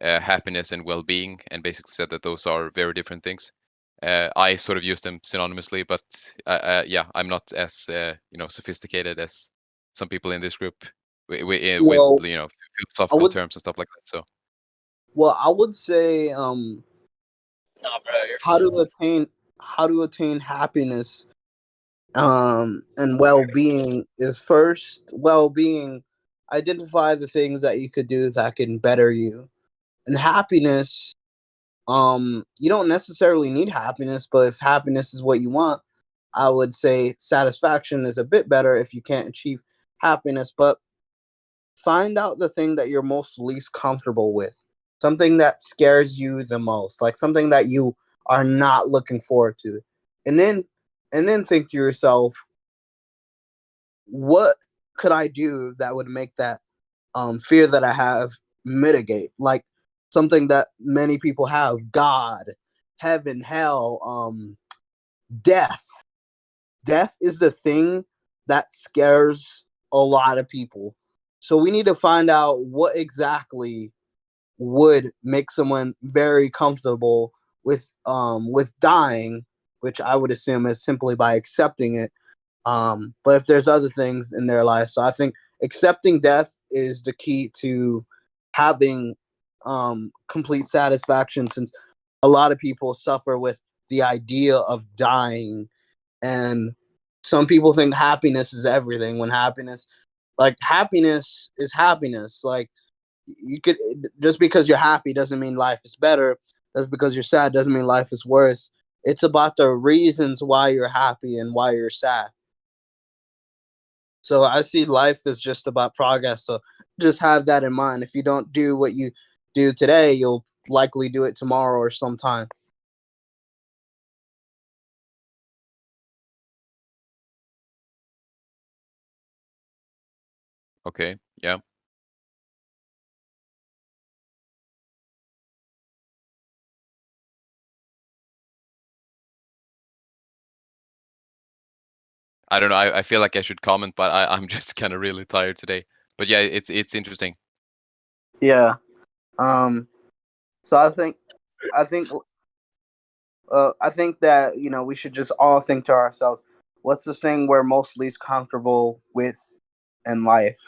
happiness and well-being and basically said that those are very different things. I sort of use them synonymously, but yeah, I'm not as sophisticated as some people in this group with well, I philosophical would, terms and stuff like that. So I would say, No, bro, you're how to fine. attain happiness, and well-being is first well-being identify the things that you could do that can better you. And happiness, you don't necessarily need happiness, but if happiness is what you want, I would say satisfaction is a bit better if you can't achieve happiness. But find out the thing that you're most least comfortable with, something that scares you the most, like something that you are not looking forward to, and then think to yourself, what could I do that would make that fear that I have mitigate? Like something that many people have: God, heaven, hell, death. Death is the thing that scares a lot of people. So we need to find out what exactly would make someone very comfortable with dying, which I would assume is simply by accepting it. But if there's other things in their life, so I think accepting death is the key to having complete satisfaction, since a lot of people suffer with the idea of dying. And some people think happiness is everything, when happiness is happiness. Like, you could, just because you're happy doesn't mean life is better. Just because you're sad doesn't mean life is worse. It's about the reasons why you're happy and why you're sad. So I see life as just about progress. So just have that in mind. If you don't do what you do today, you'll likely do it tomorrow or sometime. Okay. Yeah. I don't know. I feel like I should comment, but I'm just kind of really tired today. But yeah, it's interesting. Yeah. So I think I think that we should just all think to ourselves, what's the thing we're most least comfortable with in life?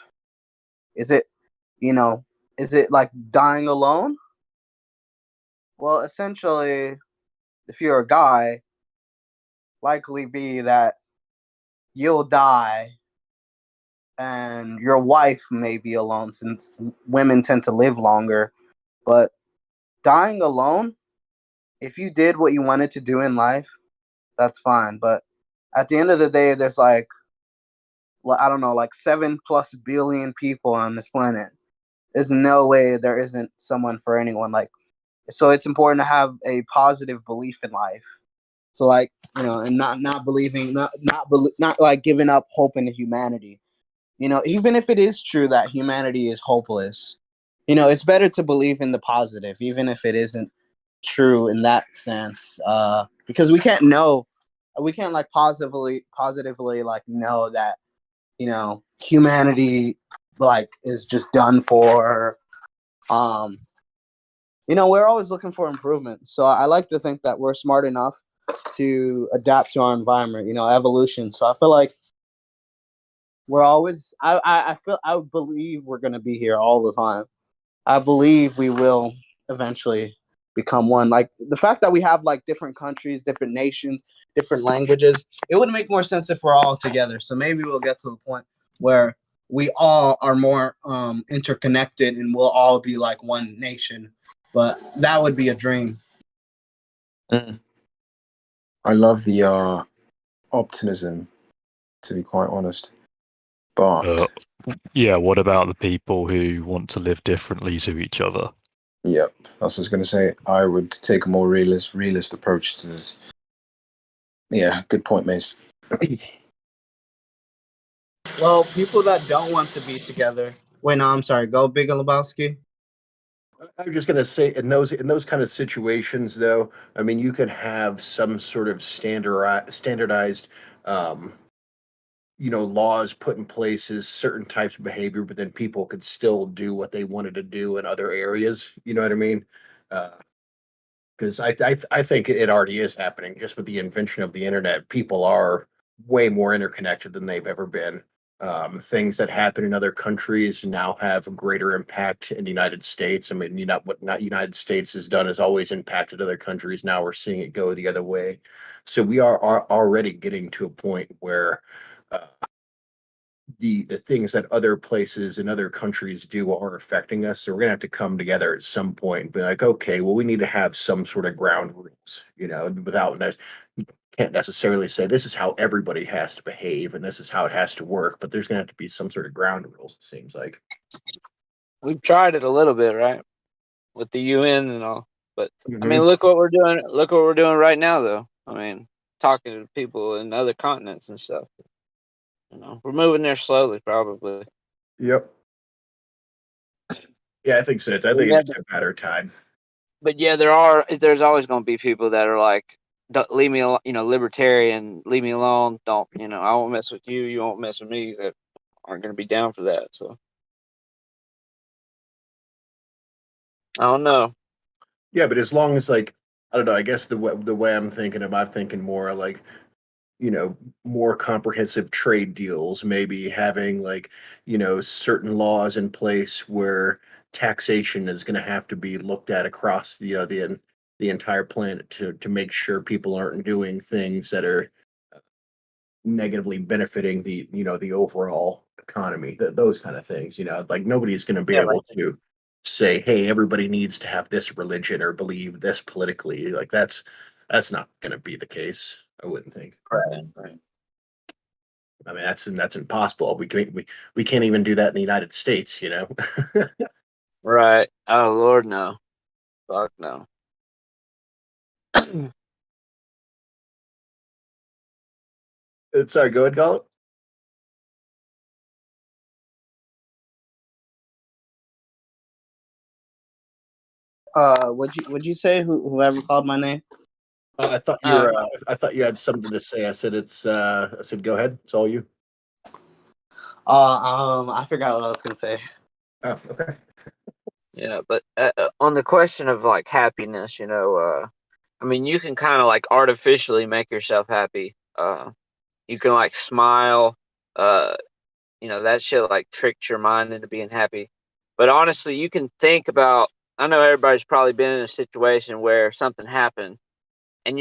Is it you know is it like dying alone? Well, essentially, if you're a guy, likely be that you'll die and your wife may be alone, since women tend to live longer. But dying alone, if you did what you wanted to do in life, that's fine. But at the end of the day, there's like, well, I don't know, like 7+ billion people on this planet. There's no way there isn't someone for anyone. Like, so it's important to have a positive belief in life. So like, and not believing, not like giving up hope in humanity. Even if it is true that humanity is hopeless, it's better to believe in the positive, even if it isn't true in that sense. Because we can't like positively like know that humanity like is just done for. We're always looking for improvement. So I like to think that we're smart enough to adapt to our environment. Evolution. So I feel like we're always. I believe we're gonna be here all the time. I believe we will eventually become one. Like the fact that we have like different countries, different nations, different languages, it would make more sense if we're all together. So maybe we'll get to the point where we all are more interconnected and we'll all be like one nation. But that would be a dream. I love the optimism, to be quite honest. But yeah, what about the people who want to live differently to each other? Yep, that's what I was going to say. I would take a more realist approach to this. Yeah, good point, Mace. Well, people that don't want to be together. Wait, no, I'm sorry. Go, Big Lebowski. I'm just gonna say, in those kind of situations, though, I mean, you could have some sort of standardized, laws put in place as certain types of behavior, but then people could still do what they wanted to do in other areas. You know what I mean? Because I think it already is happening just with the invention of the internet. People are way more interconnected than they've ever been. Things that happen in other countries now have a greater impact in the United States. I mean, what not United States has done has always impacted other countries. Now we're seeing it go the other way. So we are already getting to a point where the things that other places and other countries do are affecting us. So we're gonna have to come together at some point and be like, okay, well, we need to have some sort of ground rules, without you can't necessarily say this is how everybody has to behave and this is how it has to work, but there's gonna have to be some sort of ground rules, it seems like. We've tried it a little bit, right, with the UN and all. But I mean, Mhm. look what we're doing. Look what we're doing right now, though. I mean, talking to people in other continents and stuff. We're moving there slowly, probably. Yep. Yeah, I think so. I But think yeah, it's just a matter of time. but yeah, there's always going to be people that are like, "Don't leave me alone," libertarian, leave me alone. Don't, I won't mess with you. You won't mess with me. That aren't going to be down for that. So I don't know. Yeah, but as long as like I don't know, I guess the way I'm thinking more like more comprehensive trade deals, maybe having like, certain laws in place where taxation is going to have to be looked at across the entire planet to make sure people aren't doing things that are negatively benefiting the overall economy, those kind of things, like nobody's going to be Yeah, like able to say, hey, everybody needs to have this religion or believe this politically. Like that's not going to be the case, I wouldn't think. right. I mean, that's impossible. We can't even do that in the United States, Right. Oh Lord, no. Fuck no. Sorry, go ahead, Gollop. Would you say whoever called my name? Uh, I thought you had something to say. I said go ahead. It's all you. I forgot what I was gonna say. Oh, okay. yeah, but on the question of like happiness, I mean, you can kind of like artificially make yourself happy. You can like smile. Uh, that shit like tricks your mind into being happy. But honestly, you can think about. I know everybody's probably been in a situation where something happened, and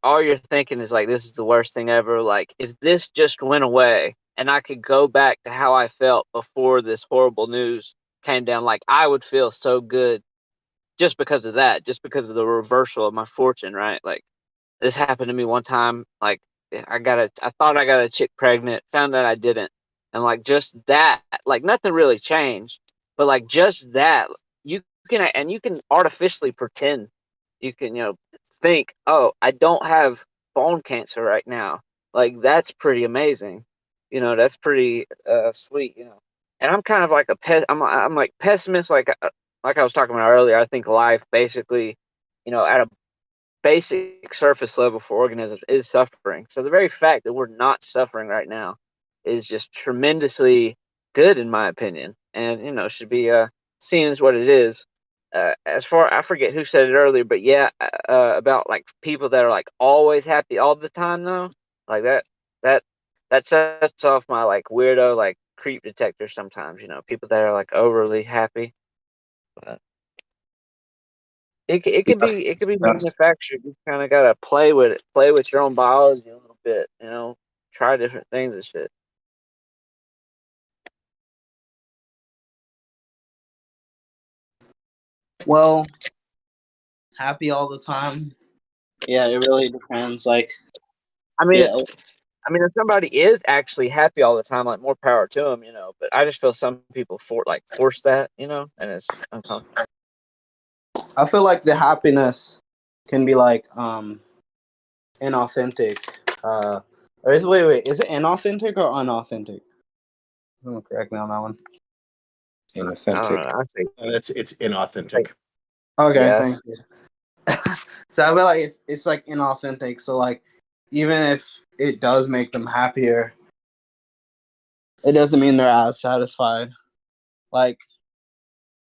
all you're thinking is like, this is the worst thing ever. Like, if this just went away, and I could go back to how I felt before this horrible news came down, like I would feel so good just because of that, just because of the reversal of my fortune, right? Like this happened to me one time. Like I thought I got a chick pregnant, found out I didn't, and like just that, like nothing really changed, but like just that, you can artificially pretend, you can think, oh, I don't have bone cancer right now. Like that's pretty amazing. That's pretty sweet. And I'm kind of like I'm like pessimist, like I was talking about earlier. I think life basically, at a basic surface level for organisms is suffering. So the very fact that we're not suffering right now is just tremendously good, in my opinion, and should be seen as what it is. As far I forget who said it earlier, but yeah, about like people that are like always happy all the time, though, like that that sets off my like weirdo like creep detector sometimes. People that are like overly happy. But it could be That's manufactured. You kind of gotta play with it, play with your own biology a little bit. Try different things and shit. Well, happy all the time. Yeah, it really depends. Like, I mean, yeah, if somebody is actually happy all the time, like more power to them. But I just feel some people force that, and it's uncomfortable. I feel like the happiness can be like inauthentic. Or wait, is it inauthentic or unauthentic? Correct me on that one. I don't inauthentic. know. I think, It's inauthentic. Okay, thank yes. you. So I feel like it's like inauthentic. So like, even if it does make them happier, it doesn't mean they're as satisfied. Like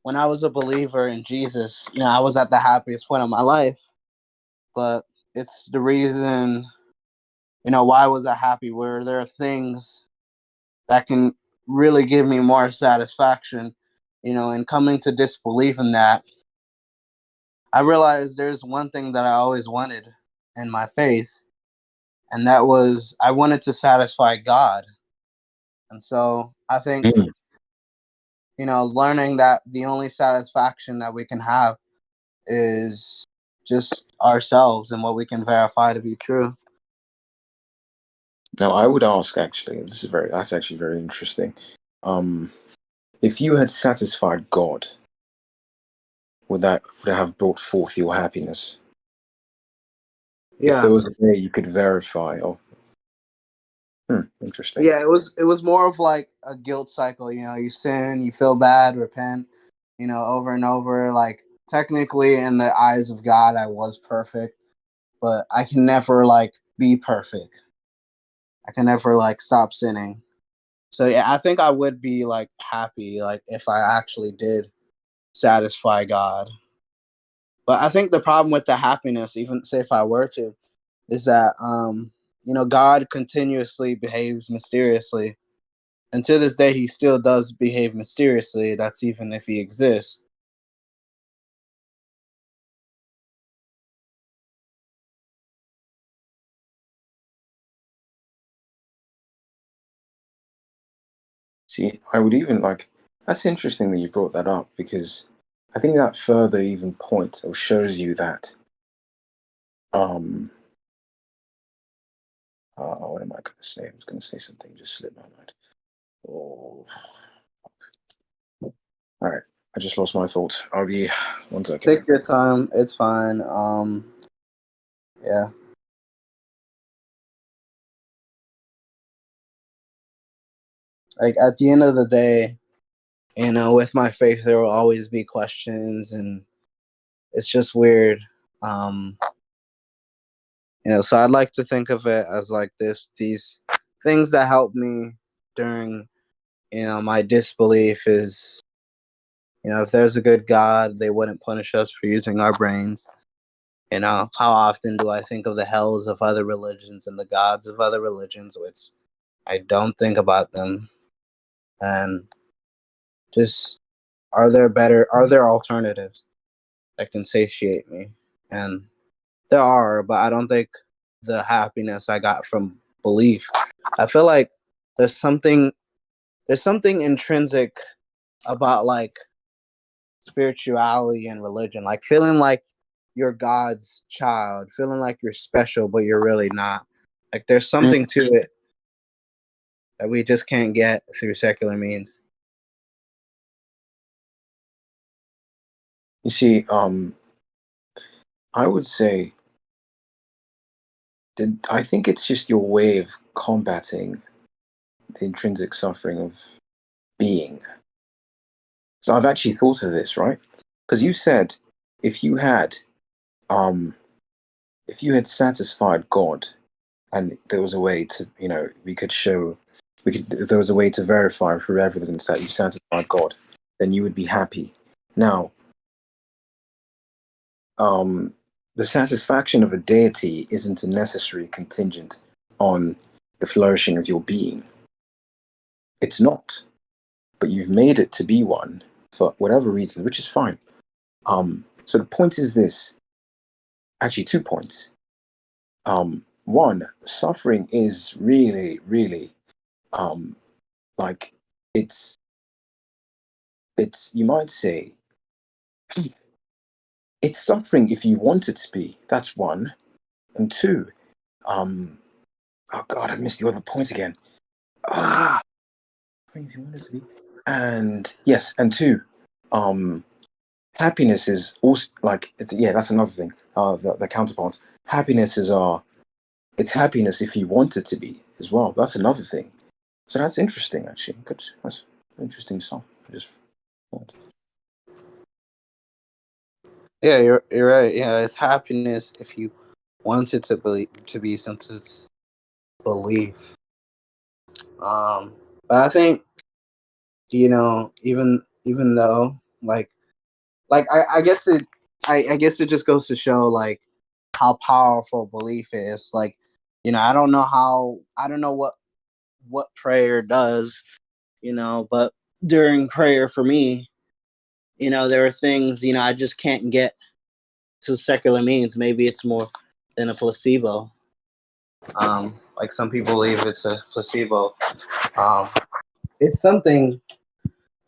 when I was a believer in Jesus, I was at the happiest point of my life. But it's the reason, why was I happy? Where there are things that can really give me more satisfaction, and coming to disbelief in that, I realized there's one thing that I always wanted in my faith, and that was I wanted to satisfy God. And so I think, Mm. learning that the only satisfaction that we can have is just ourselves and what we can verify to be true. Now, I would ask actually, that's actually very interesting. If you had satisfied God, would that have brought forth your happiness? If Yeah. there was a way you could verify, interesting. Yeah, it was more of like a guilt cycle. You sin, you feel bad, repent, over and over. Like technically, in the eyes of God, I was perfect, but I can never like be perfect. I can never like stop sinning. So yeah, I think I would be like happy, like if I actually did satisfy God. But I think the problem with the happiness, even say if I were to, is that God continuously behaves mysteriously. And to this day, he still does behave mysteriously. That's even if he exists. See, I would even like. That's interesting that you brought that up because I think that further even points or shows you that. What am I going to say? I was going to say something, just slipped my mind. Oh, all right. I just lost my thought. I'll be 1 second. Take your time. It's fine. Yeah. Like at the end of the day, with my faith, there will always be questions, and it's just weird. So I'd like to think of it as like these things that help me during, my disbelief is, if there's a good God, they wouldn't punish us for using our brains. How often do I think of the hells of other religions and the gods of other religions, which I don't think about them. And just, are there alternatives that can satiate me? And there are, but I don't think the happiness I got from belief. I feel like there's something intrinsic about like spirituality and religion, like feeling like you're God's child, feeling like you're special, but you're really not. Like there's something to it that we just can't get through secular means. You see, I would say that I think it's just your way of combating the intrinsic suffering of being. So I've actually thought of this, right? Because you said if you had satisfied God and there was a way to, if there was a way to verify through evidence that you satisfied God, then you would be happy. Now, the satisfaction of a deity isn't a necessary contingent on the flourishing of your being. It's not. But you've made it to be one for whatever reason, which is fine. So the point is this. Actually, 2 points. One, suffering is really, really, like it's you might say it's suffering if you want it to be. That's one. And two, oh God, I missed the other point again. If you want it to be. And yes, and two, happiness is also like that's another thing. The counterpart. Happiness is it's happiness if you want it to be as well. That's another thing. So that's interesting, actually. Good. That's interesting stuff. Yeah, you're right. Yeah, it's happiness if you want it to be, since it's belief. But I think, even though I guess I guess it just goes to show like how powerful belief is. Like, I don't know what prayer does, but during prayer for me, there are things, I just can't get to secular means. Maybe it's more than a placebo. Like some people believe it's a placebo. Um, it's something.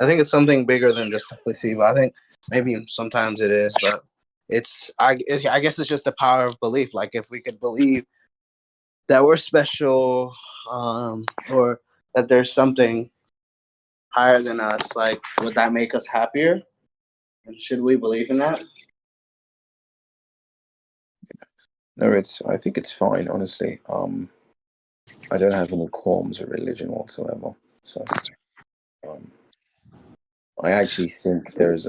I think it's something bigger than just a placebo. I think maybe sometimes it is, but I guess it's just the power of belief. Like if we could believe that we're special, or that there's something higher than us, like would that make us happier? And should we believe in that? No, I think it's fine, honestly. I don't have any qualms with religion whatsoever. So, um, I actually think there's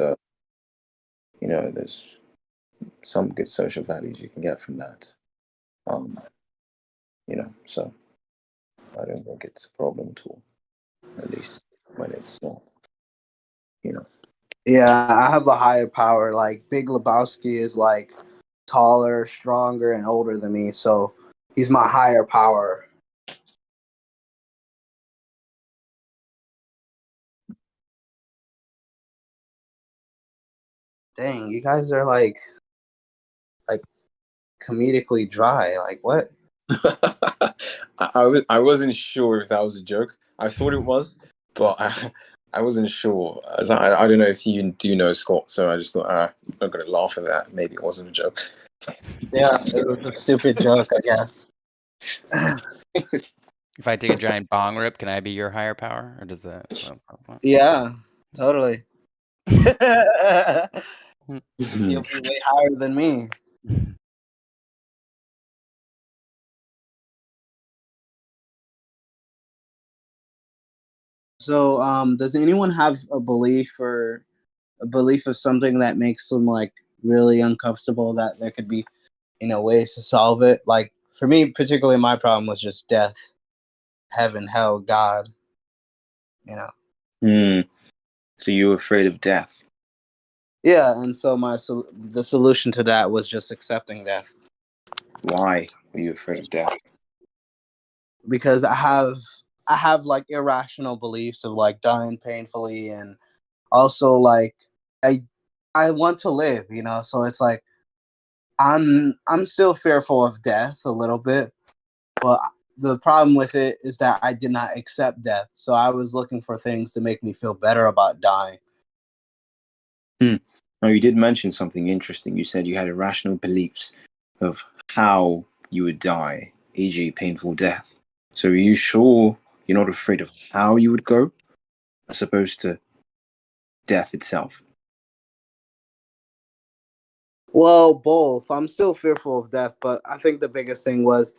some good social values you can get from that. Um, so I don't think it's a problem at all. At least when it's not, you know. Yeah, I have a higher power. Like Big Lebowski is like taller, stronger, and older than me, so he's my higher power. Dang, you guys are like comedically dry. Like what? I wasn't sure if that was a joke. I thought it was, but I wasn't sure. I don't know if you do know Scott, so I just thought I'm not going to laugh at that. Maybe it wasn't a joke. Yeah, it was a stupid joke, I guess. If I take a giant bong rip, can I be your higher power, or does that? Yeah, totally. You'll be way higher than me. So, does anyone have a belief of something that makes them like really uncomfortable? That there could be, ways to solve it. Like for me, particularly, my problem was just death, heaven, hell, God. You know. Hmm. So you're afraid of death? Yeah, and so the solution to that was just accepting death. Why were you afraid of death? Because I have like irrational beliefs of like dying painfully, and also like I I want to live, so it's like I'm still fearful of death a little bit, but the problem with it is that I did not accept death. So I was looking for things to make me feel better about dying. Hmm. Now, you did mention something interesting. You said you had irrational beliefs of how you would die, e.g., painful death. So, are you sure you're not afraid of how you would go, as opposed to death itself? Well, both. I'm still fearful of death, but I think the biggest thing was,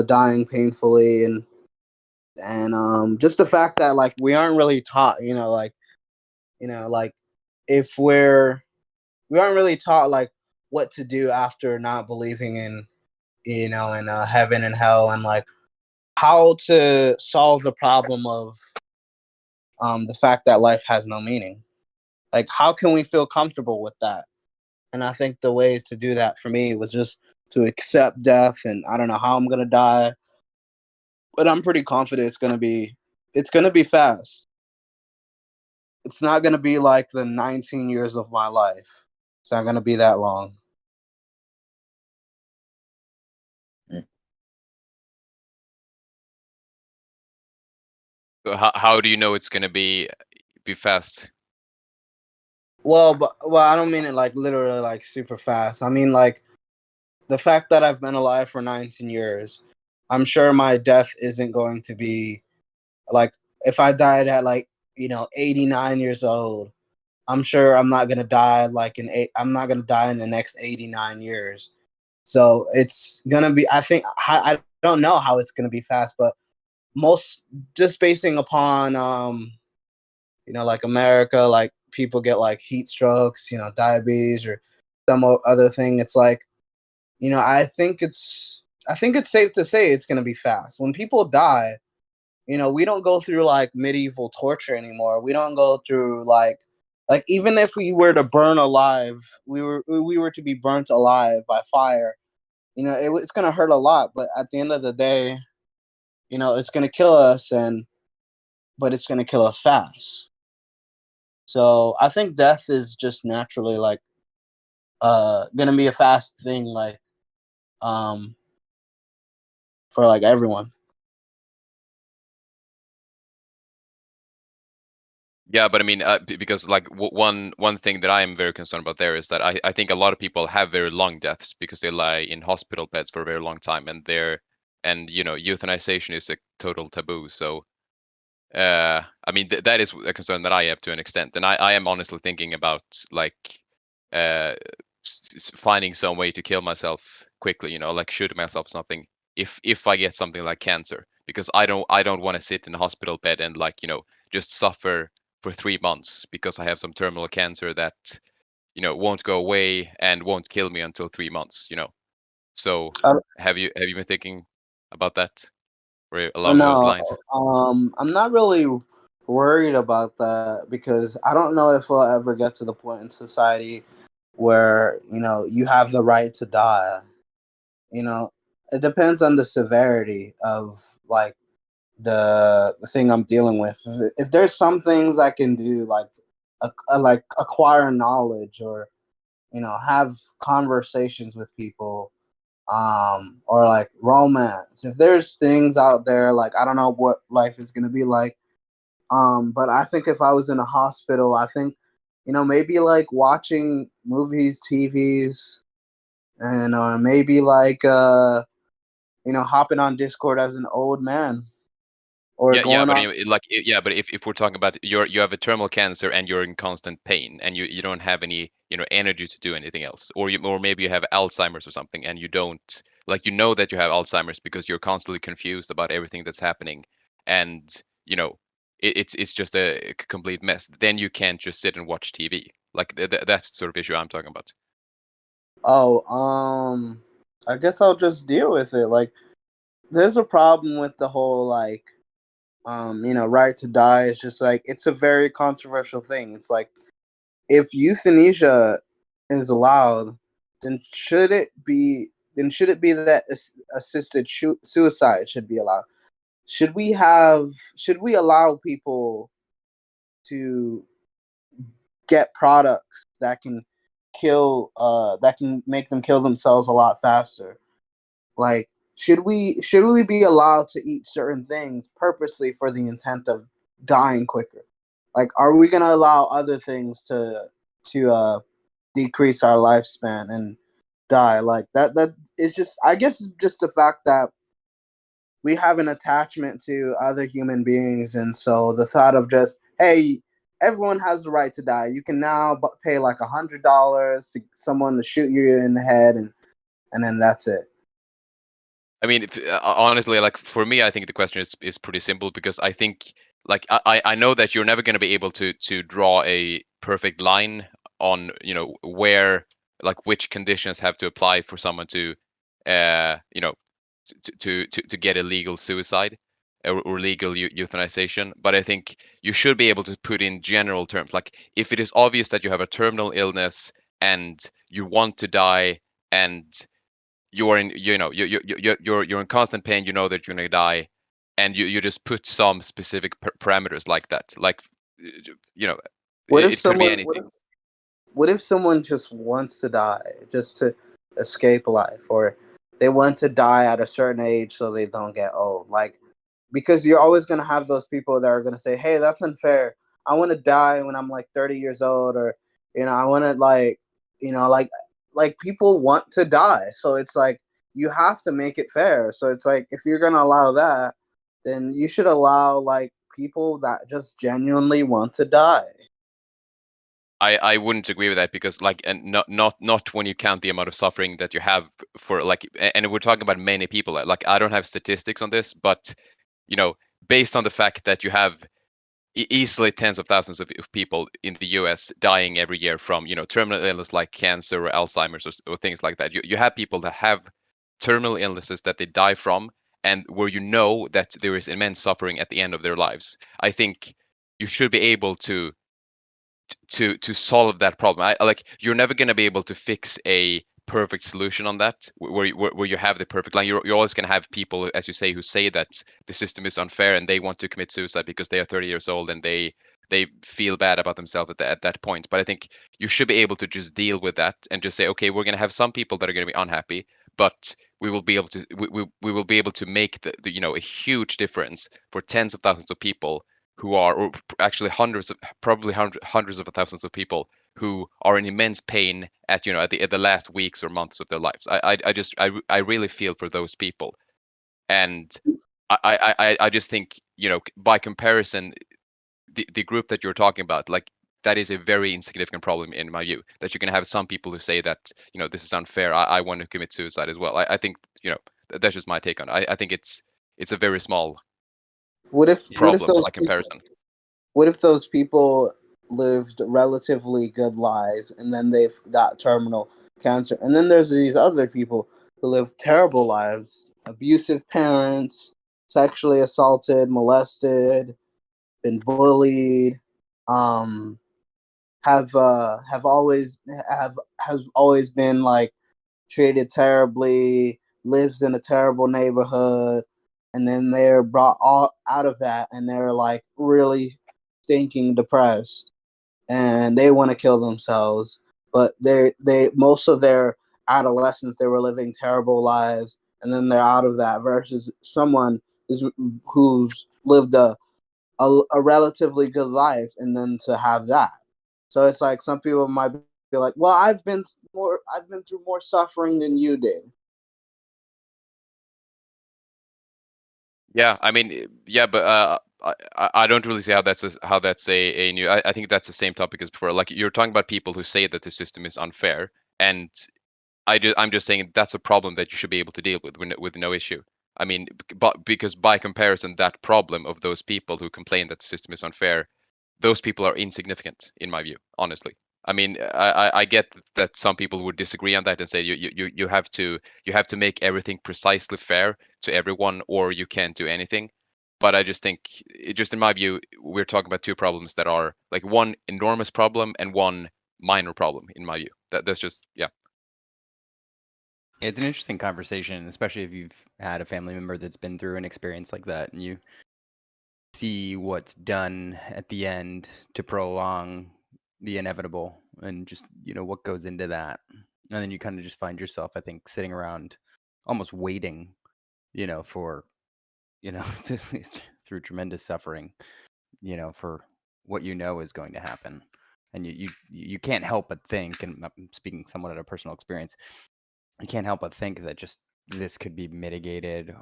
dying painfully, and just the fact that like we aren't really taught, like if we aren't really taught like what to do after not believing in heaven and hell, and like how to solve the problem of the fact that life has no meaning. Like how can we feel comfortable with that? And I think the way to do that for me was just to accept death, and I don't know how I'm gonna die, but I'm pretty confident it's gonna be fast. It's not gonna be like the 19 years of my life. It's not gonna be that long. Hmm. So how do you know it's going to be fast? Well, I don't mean it like literally like super fast. I mean like the fact that I've been alive for 19 years. I'm sure my death isn't going to be like if I died at like 89 years old. I'm sure I'm not gonna die like I'm not gonna die in the next 89 years. So it's gonna be. I think I don't know how it's gonna be fast, but most just basing upon like America, like people get like heat strokes, diabetes or some other thing. It's like I think it's safe to say it's gonna be fast. When people die, we don't go through like medieval torture anymore. We don't go through like even if we were to burn alive, we were to be burnt alive by fire. It's gonna hurt a lot, but at the end of the day, it's gonna kill us, but it's gonna kill us fast. So I think death is just naturally like gonna be a fast thing, like um for like everyone. Yeah, but I mean, because like one thing that I am very concerned about there is that I think a lot of people have very long deaths because they lie in hospital beds for a very long time, and euthanization is a total taboo. So I mean, that is a concern that I have to an extent, and I am honestly thinking about like uh, finding some way to kill myself quickly. Like shooting myself or something if I get something like cancer, because I don't want to sit in a hospital bed and like just suffer for 3 months because I have some terminal cancer that won't go away and won't kill me until 3 months. So Uh, have you been thinking about that or along those no, lines? I'm not really worried about that because I don't know if we'll ever get to the point in society where you have the right to die. You know, it depends on the severity of like the thing I'm dealing with. If there's some things I can do, like like acquire knowledge or have conversations with people, or like romance. If there's things out there, like I don't know what life is gonna be like, but I think if I was in a hospital, I think maybe like watching movies, TVs, and maybe like hopping on Discord as an old man or Yeah, yeah, going but on. anyway, like, yeah, but if we're talking about you have a terminal cancer and you're in constant pain and you don't have any energy to do anything else, or maybe you have Alzheimer's or something and you don't like that you have Alzheimer's because you're constantly confused about everything that's happening, and it's just a complete mess. Then you can't just sit and watch TV. Like that's the sort of issue I'm talking about. Oh, I guess I'll just deal with it. Like, there's a problem with the whole like, right to die. It's just like it's a very controversial thing. It's like if euthanasia is allowed, then should it be? Then should it be that assisted suicide should be allowed? Should we have? Should we allow people to get products that can that can make them kill themselves a lot faster? Like, should we be allowed to eat certain things purposely for the intent of dying quicker? Like, are we gonna allow other things to decrease our lifespan and die? Like that is just, I guess, just the fact that we have an attachment to other human beings, and so the thought of just, hey, everyone has the right to die. You can now pay like $100 to someone to shoot you in the head, and then that's it. I mean, honestly, like for me, I think the question is pretty simple because I think like I know that you're never going to be able to draw a perfect line on where like which conditions have to apply for someone to uh you know to get a legal suicide or legal euthanization. But I think you should be able to put in general terms, like if it is obvious that you have a terminal illness and you want to die and you're in you're in constant pain, that you're gonna die, and you just put some specific parameters like that, like What if it could be someone what anything. if what if someone just wants to die just to escape life, or they want to die at a certain age so they don't get old? Like, because you're always going to have those people that are going to say, hey, that's unfair. I want to die when I'm like 30 years old, or I want to like, like people want to die. So it's like you have to make it fair. So it's like if you're going to allow that, then you should allow like people that just genuinely want to die. I wouldn't agree with that because like, and not when you count the amount of suffering that you have for like, and we're talking about many people. Like I don't have statistics on this, but you know based on the fact that you have easily tens of thousands of people in the US dying every year from terminal illness like cancer or Alzheimer's or things like that. You have people that have terminal illnesses that they die from, and where that there is immense suffering at the end of their lives. I think you should be able to solve that problem. Like you're never going to be able to fix a perfect solution on that where you have the perfect line. You're always going to have people, as you say, who say that the system is unfair and they want to commit suicide because they are 30 years old and they feel bad about themselves at that point. But I think you should be able to just deal with that and just say, okay, we're going to have some people that are going to be unhappy, but we will be able to we will be able to make the a huge difference for tens of thousands of people who are, or actually probably hundreds of thousands of people who are in immense pain at the last weeks or months of their lives. I really feel for those people, and I just think, by comparison, the group that you're talking about, like, that is a very insignificant problem in my view. That you can have some people who say that, this is unfair. I want to commit suicide as well. I think, that's just my take on it. I think it's a very small problem by comparison. What if those people lived relatively good lives and then they've got terminal cancer? And then there's these other people who live terrible lives, abusive parents, sexually assaulted, molested, been bullied, um, have always been like treated terribly, lives in a terrible neighborhood, and then they're brought all out of that and they're like really stinking depressed and they want to kill themselves. But they most of their adolescence they were living terrible lives and then they're out of that versus someone who's lived a relatively good life and then to have that. So it's like some people might be like, well, I've been through more suffering than you did. Yeah, I mean, yeah, but I don't really see how that's a new. I think that's the same topic as before. Like, you're talking about people who say that the system is unfair, and I'm just saying that's a problem that you should be able to deal with no issue. I mean, but because by comparison, that problem of those people who complain that the system is unfair, those people are insignificant in my view, honestly. I mean, I get that some people would disagree on that and say you have to make everything precisely fair to everyone, or you can't do anything. But I just think, just in my view, we're talking about two problems that are like one enormous problem and one minor problem in my view. That's just, yeah. It's an interesting conversation, especially if you've had a family member that's been through an experience like that and you see what's done at the end to prolong the inevitable and just, what goes into that. And then you kind of just find yourself, I think, sitting around almost waiting, for, through tremendous suffering, for what is going to happen. And you can't help but think, and I'm speaking somewhat out of personal experience, you can't help but think that just this could be mitigated,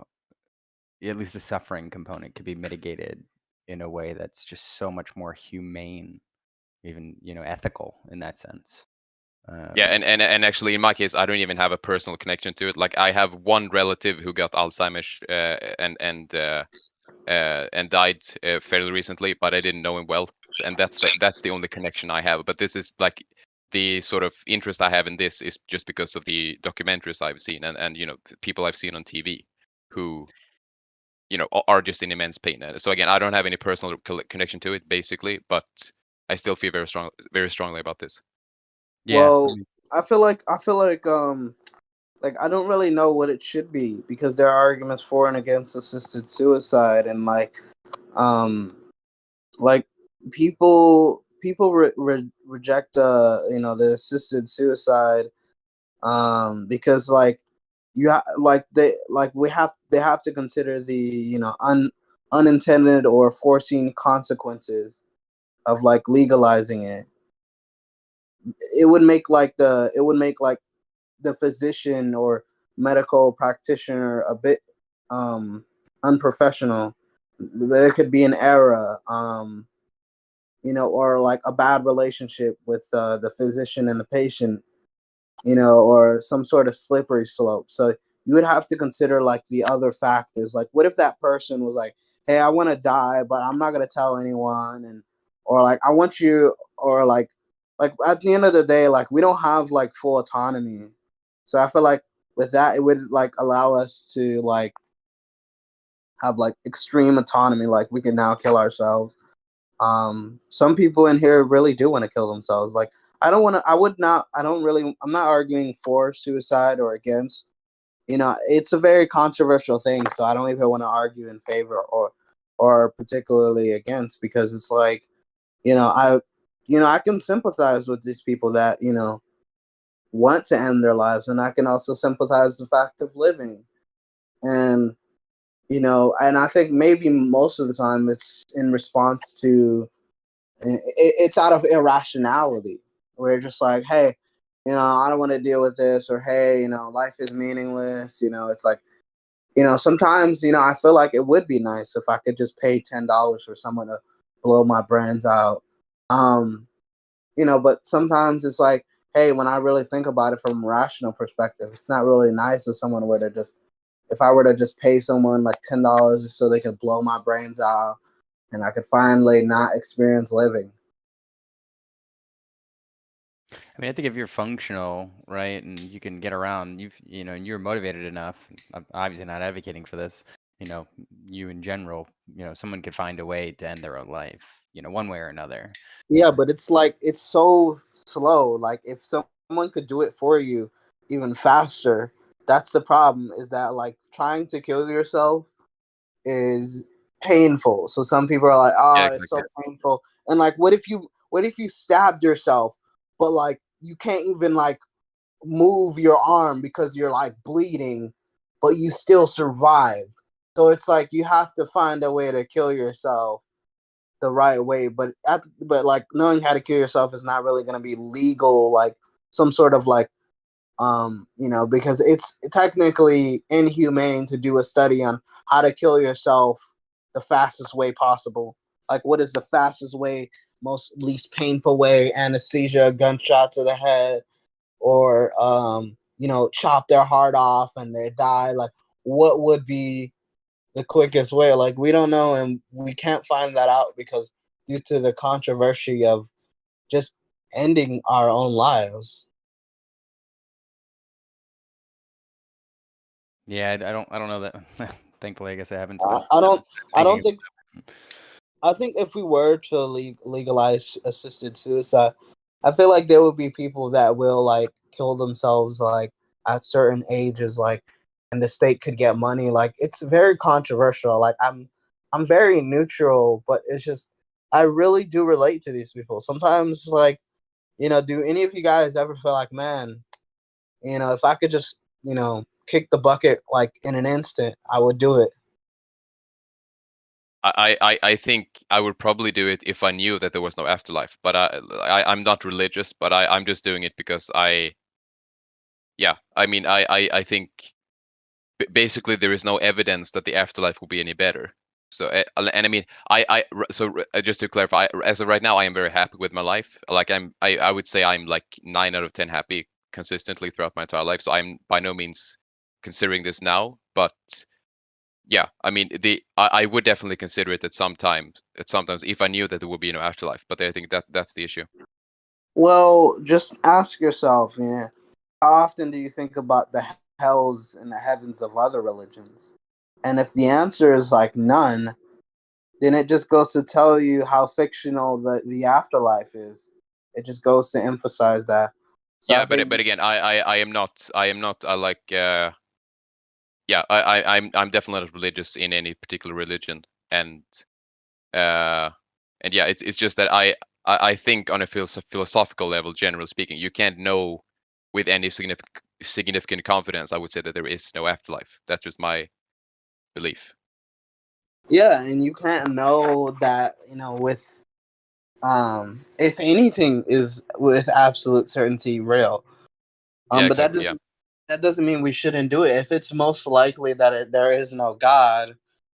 at least the suffering component could be mitigated in a way that's just so much more humane, even, ethical in that sense. Yeah, and actually, in my case, I don't even have a personal connection to it. Like, I have one relative who got Alzheimer's and died fairly recently, but I didn't know him well, and that's the only connection I have. But this is like the sort of interest I have in this is just because of the documentaries I've seen and people I've seen on TV who are just in immense pain. And so again, I don't have any personal connection to it, basically, but I still feel very strongly about this. Yeah. Well, I feel like I don't really know what it should be because there are arguments for and against assisted suicide and like people reject the assisted suicide because like they have to consider the unintended or foreseen consequences of like legalizing it. It would make like the physician or medical practitioner a bit unprofessional. There could be an error, or like a bad relationship with the physician and the patient, or some sort of slippery slope. So you would have to consider like the other factors. Like, what if that person was like, "Hey, I want to die, but I'm not gonna tell anyone," and or like, "I want you," or like at the end of the day, like we don't have like full autonomy. So I feel like with that, it would like allow us to like have like extreme autonomy. Like we can now kill ourselves. Some people in here really do want to kill themselves. Like I don't want to. I would not. I don't really. I'm not arguing for suicide or against. It's a very controversial thing, so I don't even want to argue in favor or particularly against because it's like, I can sympathize with these people that want to end their lives, and I can also sympathize the fact of living. And you know, and I think maybe most of the time it's in response to it's out of irrationality. We're just like, hey, you know, I don't want to deal with this, or hey, you know, life is meaningless. You know, it's like, you know, sometimes, you know, I feel like it would be nice if I could just pay $10 for someone to blow my brains out. You know, but sometimes it's like, hey, when I really think about it from a rational perspective, it's not really nice if someone were to just, if I were to just pay someone like $10 just so they could blow my brains out and I could finally not experience living. I mean, I think if you're functional, right, and you can get around, you know, and you're motivated enough, I'm obviously not advocating for this, you know, you in general, you know, someone could find a way to end their own life, you know, one way or another. Yeah, but it's like it's so slow. Like if someone could do it for you even faster, that's the problem. Is that like trying to kill yourself is painful. So some people are like, Yeah, "Oh, it's so exactly. painful." And like, what if you stabbed yourself, but like you can't even like move your arm because you're like bleeding, but you still survived. So it's like you have to find a way to kill yourself the right way. But like knowing how to kill yourself is not really going to be legal. Like some sort of like you know, because it's technically inhumane to do a study on how to kill yourself the fastest way possible. Like what is the fastest way, most least painful way? Anesthesia, gunshot to the head, or you know, chop their heart off and they die. Like what would be the quickest way? Like we don't know, and we can't find that out because due to the controversy of just ending our own lives. Yeah, I don't know that. Thankfully, I guess I haven't I don't. I thinking don't of. think. I think if we were to legalize assisted suicide, I feel like there would be people that will like kill themselves like at certain ages, like, and the state could get money. Like it's very controversial. Like I'm very neutral, but it's just I really do relate to these people. Sometimes, like, you know, do any of you guys ever feel like, man, you know, if I could just, you know, kick the bucket like in an instant, I would do it. I think I would probably do it if I knew that there was no afterlife. But I'm not religious, but I'm just doing it because yeah, I mean, I think basically there is no evidence that the afterlife will be any better. So and I mean, just to clarify, as of right now, I am very happy with my life. Like I would say I'm like 9 out of 10 happy consistently throughout my entire life. So I'm by no means considering this now, but yeah, I mean, I would definitely consider it at sometimes if I knew that there would be no afterlife. But I think that's the issue. Well, just ask yourself, you know, how often do you think about the hells and the heavens of other religions? And if the answer is like none, then it just goes to tell you how fictional the afterlife is. It just goes to emphasize that. So I Yeah, think, but again, I am not like yeah, I'm definitely not religious in any particular religion, uh and yeah, it's just that I think on a philosophical level, generally speaking, you can't know with any significant confidence. I would say that there is no afterlife. That's just my belief. yeah, and you can't know that, you know, with if anything is with absolute certainty real. Yeah, But exactly. Yeah. that doesn't mean we shouldn't do it. If it's most likely that there is no God,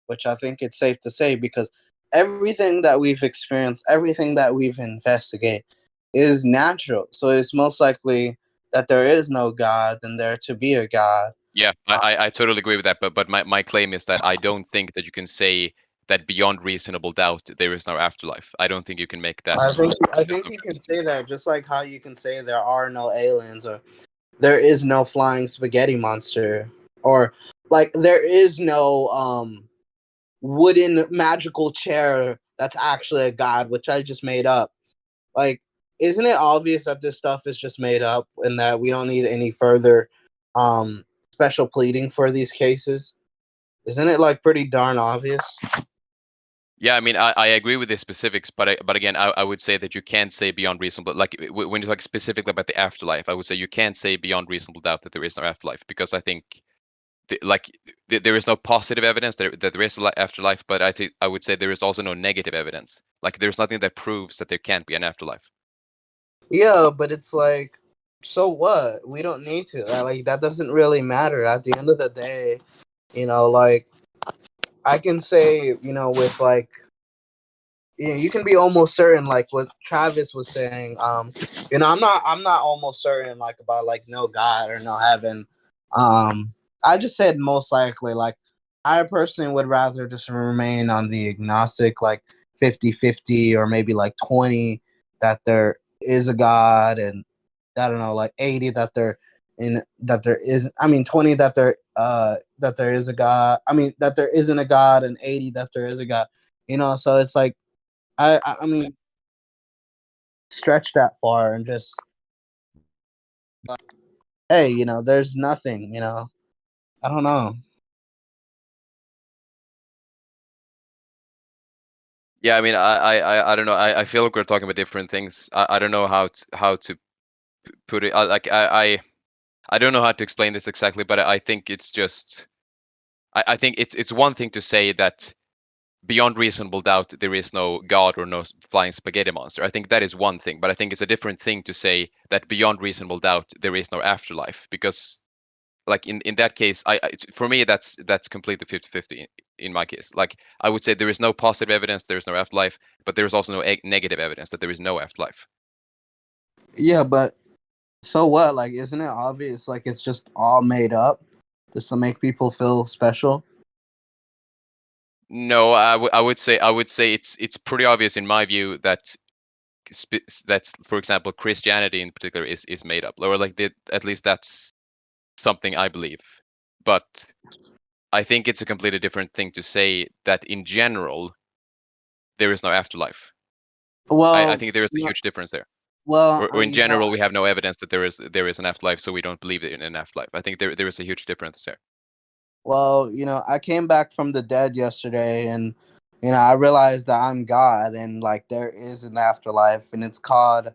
which I think it's safe to say, because everything that we've experienced, everything that we've investigated, is natural. So it's most likely that there is no God than there to be a God. Yeah, I, Uh, I I totally agree with that. But my claim is that I don't think that you can say that beyond reasonable doubt there is no afterlife. I don't think you can make that I think you can say that just like how you can say there are no aliens, or there is no flying spaghetti monster, or like there is no wooden magical chair that's actually a god, which I just made up. Like, isn't it obvious that this stuff is just made up and that we don't need any further special pleading for these cases? Isn't it like pretty darn obvious? Yeah, I mean, I agree with the specifics, but again, I would say that you can't say beyond reasonable, like when you talk specifically about the afterlife, I would say you can't say beyond reasonable doubt that there is no afterlife, because I think there is no positive evidence that there is an afterlife, but I would say there is also no negative evidence. Like there's nothing that proves that there can't be an afterlife. Yeah, but it's like, so what? We don't need to. Like that doesn't really matter. At the end of the day, like I can say, with like, you can be almost certain, like what Travis was saying. I'm not almost certain like about like no God or no heaven. I just said most likely. Like I personally would rather just remain on the agnostic, like 50-50, or maybe like 20 that there is a God, and I don't know, like 80 that there is. I mean 20 that there is a God. I mean that there isn't a God, and 80 that there is a God. So it's like I mean, stretch that far and just, hey, there's nothing, I don't know. Yeah, I mean, I don't know. I feel like we're talking about different things. I don't know how to put it. I don't know how to explain this exactly, but I think it's just I think it's one thing to say that beyond reasonable doubt there is no God or no flying spaghetti monster. I think that is one thing, but I think it's a different thing to say that beyond reasonable doubt there is no afterlife, because like in that case for me that's completely 50-50 in my case. Like I would say there is no positive evidence there is no afterlife, but there is also no negative evidence that there is no afterlife. Yeah, but so what? Like, isn't it obvious? Like, it's just all made up just to make people feel special. No, I would say it's pretty obvious in my view that that's, for example, Christianity in particular is made up, or like at least that's something I believe. But I think it's a completely different thing to say that in general there is no afterlife. I Well, think there is a huge difference there. well, Or in general, we have no evidence that there is an afterlife, so we don't believe in an afterlife. I think there is a huge difference there. well, I came back from the dead yesterday, and I realized that I'm God, and like there is an afterlife, and it's called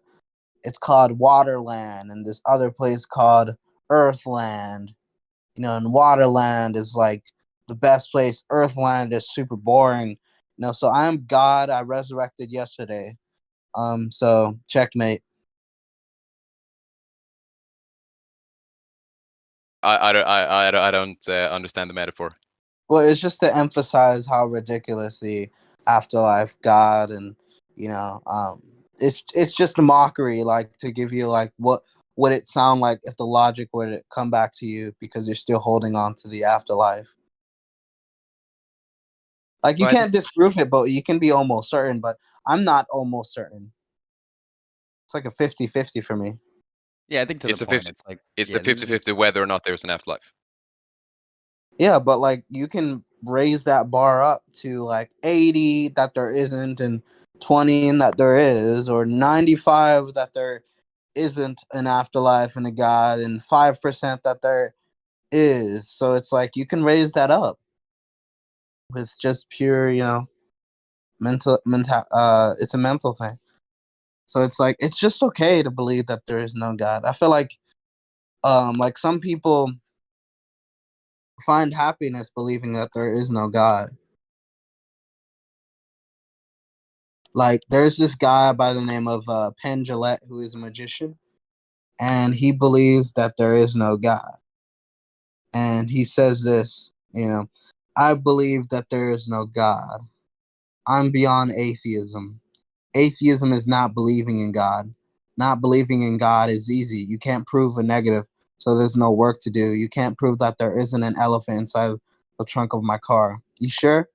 Waterland, and this other place called Earthland. And Waterland is like the best place. Earthland is super boring. So I'm God. I resurrected yesterday. So checkmate. I don't understand the metaphor. Well, it's just to emphasize how ridiculous the afterlife, God, and it's just a mockery, like to give you like what would it sound like if the logic would come back to you because you're still holding on to the afterlife. Like you Well, I can't think disprove it, but you can be almost certain. But I'm not almost certain. It's like a 50-50 for me. yeah, I think to the It's a point, 50 it's like it's a yeah, these are just 50-50 whether or not there's an afterlife. Yeah, but like you can raise that bar up to like 80 that there isn't, and 20 that there is, or 95 that there isn't an afterlife and a God, and 5% that there is. So it's like you can raise that up with just pure, mental it's a mental thing. So it's like it's just okay to believe that there is no God. I feel like some people find happiness believing that there is no God. Like there's this guy by the name of Penn Jillette who is a magician, and he believes that there is no God. And he says this, I believe that there is no God. I'm beyond atheism. Atheism is not believing in God. Not believing in God is easy. You can't prove a negative, so there's no work to do. You can't prove that there isn't an elephant inside the trunk of my car. You sure?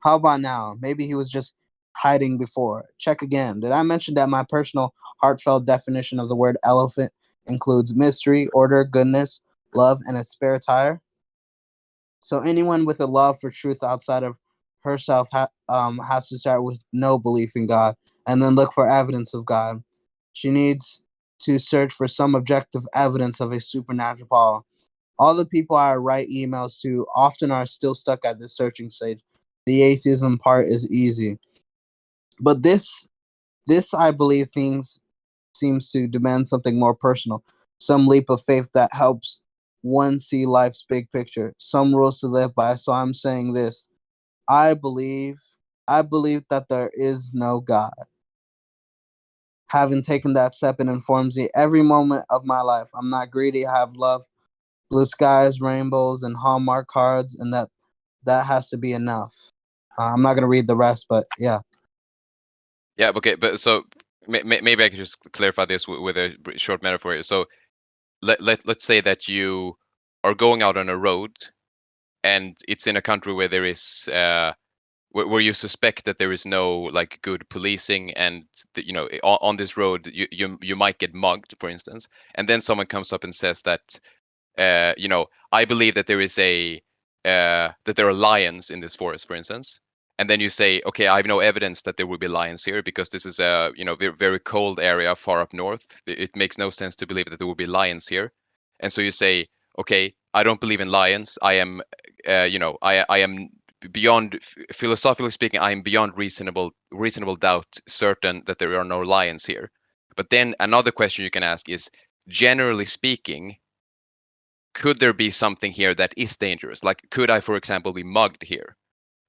How about now? Maybe he was just hiding before. Check again. Did I mention that my personal heartfelt definition of the word elephant includes mystery, order, goodness, love, and a spare tire? So anyone with a love for truth outside of herself has to start with no belief in God and then look for evidence of God. She needs to search for some objective evidence of a supernatural power. All the people I write emails to often are still stuck at this searching stage. The atheism part is easy. But this I believe things seems to demand something more personal, some leap of faith that helps one see life's big picture, some rules to live by. So I'm saying this. I believe that there is no God. Having taken that step, it informs me every moment of my life. I'm not greedy. I have love, blue skies, rainbows, and Hallmark cards, and that has to be enough. I'm not gonna read the rest, but yeah. Yeah. Okay. But so maybe I could just clarify this with a short metaphor. So let's say that you are going out on a road, and it's in a country where there is where you suspect that there is no like good policing, and you know, on this road you might get mugged, for instance, and then someone comes up and says that you know, I believe that there is that there are lions in this forest, for instance. And then you say, okay, I have no evidence that there will be lions here because this is a, you know, very, very cold area far up north. It makes no sense to believe that there will be lions here. And so you say, okay, I don't believe in lions. I am, you know, I am beyond, philosophically speaking, I am beyond reasonable doubt certain that there are no lions here. But then another question you can ask is, generally speaking, could there be something here that is dangerous? Like, could I, for example, be mugged here?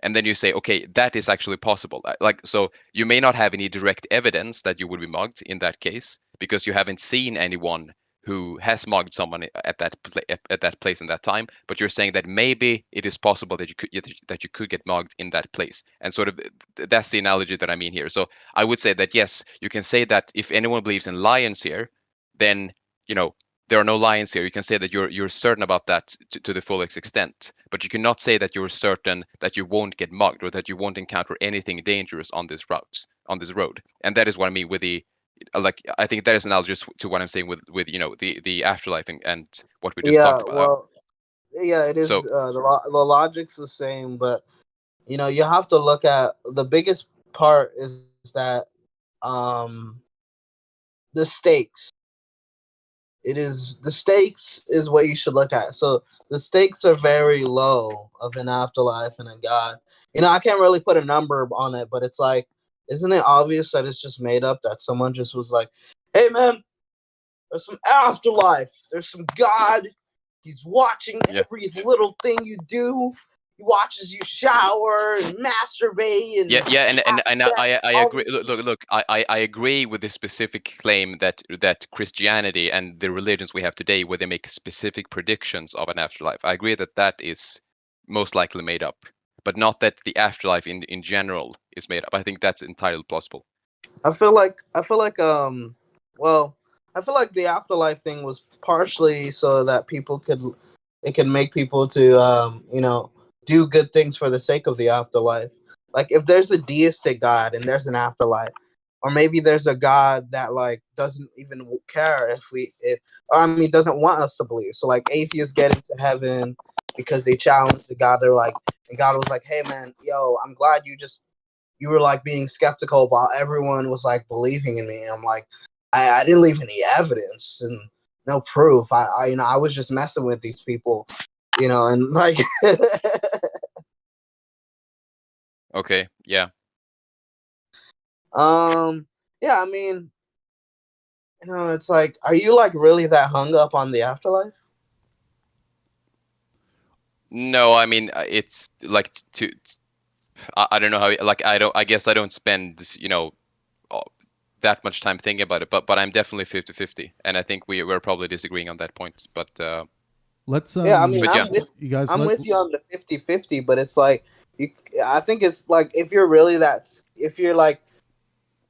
And then you say, okay, that is actually possible. Like, so you may not have any direct evidence that you would be mugged in that case because you haven't seen anyone who has mugged someone at that place in that time. But you're saying that maybe it is possible that you could get mugged in that place. And sort of that's the analogy that I mean here. So I would say that yes, you can say that if anyone believes in lions here, then you know, there are no lions here. You can say that you're certain about that to the fullest extent, but you cannot say that you're certain that you won't get mugged or that you won't encounter anything dangerous on this road. And that is what I mean with the, like, I think that is analogous to what I'm saying with you know, the afterlife and what we just Yeah, talked about. well, yeah, it is. So The logic's the same, but you know, you have to look at the biggest part is that um the stakes. It is the stakes is what you should look at. So the stakes are very low of an afterlife and a God. You know, I can't really put a number on it, but it's like, isn't it obvious that it's just made up, that someone just was like, hey man, there's some afterlife, there's some God, he's watching yeah. every little thing you do. He watches you shower and masturbate and Yeah, and I all agree. Look. I agree with the specific claim that Christianity and the religions we have today, where they make specific predictions of an afterlife. I agree that that is most likely made up, but not that the afterlife in general is made up. I think that's entirely plausible. well, I feel like the afterlife thing was partially so that it could make people to you know, do good things for the sake of the afterlife. Like if there's a deistic God and there's an afterlife, or maybe there's a God that like doesn't even care if I mean doesn't want us to believe. So like atheists get into heaven because they challenge the God. They're like, and God was like, hey man, yo, I'm glad you were like being skeptical while everyone was like believing in me. And I'm like, I didn't leave any evidence and no proof. I you know, I was just messing with these people, you know, and like Okay. Yeah. yeah, I mean, you know, it's like, are you like really that hung up on the afterlife? No, I mean it's like I don't know how, like, I guess I don't spend, you know, uh, that much time thinking about it, but I'm definitely 50-50, and I think we're probably disagreeing on that point. But Let's Yeah, I mean, but yeah, you guys I'm with you on the 50-50, but it's like you, I think it's like if you're really if you're like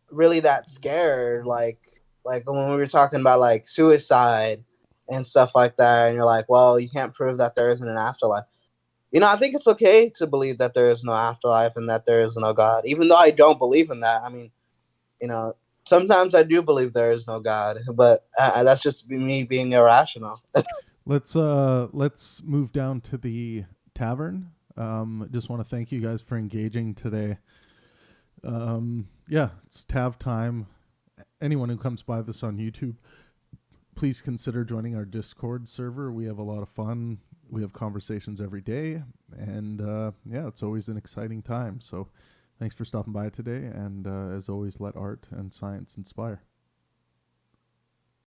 really that scared, like when we were talking about like suicide and stuff like that, and you're like, well, you can't prove that there isn't an afterlife. You know, I think it's okay to believe that there is no afterlife and that there is no God, even though I don't believe in that. I mean, you know, sometimes I do believe there is no God, but that's just me being irrational. let's move down to the tavern. Just want to thank you guys for engaging today. Yeah, it's Tav time. Anyone who comes by this on YouTube, please consider joining our Discord server. We have a lot of fun. We have conversations every day, and yeah, it's always an exciting time. So thanks for stopping by today, and as always, let art and science inspire.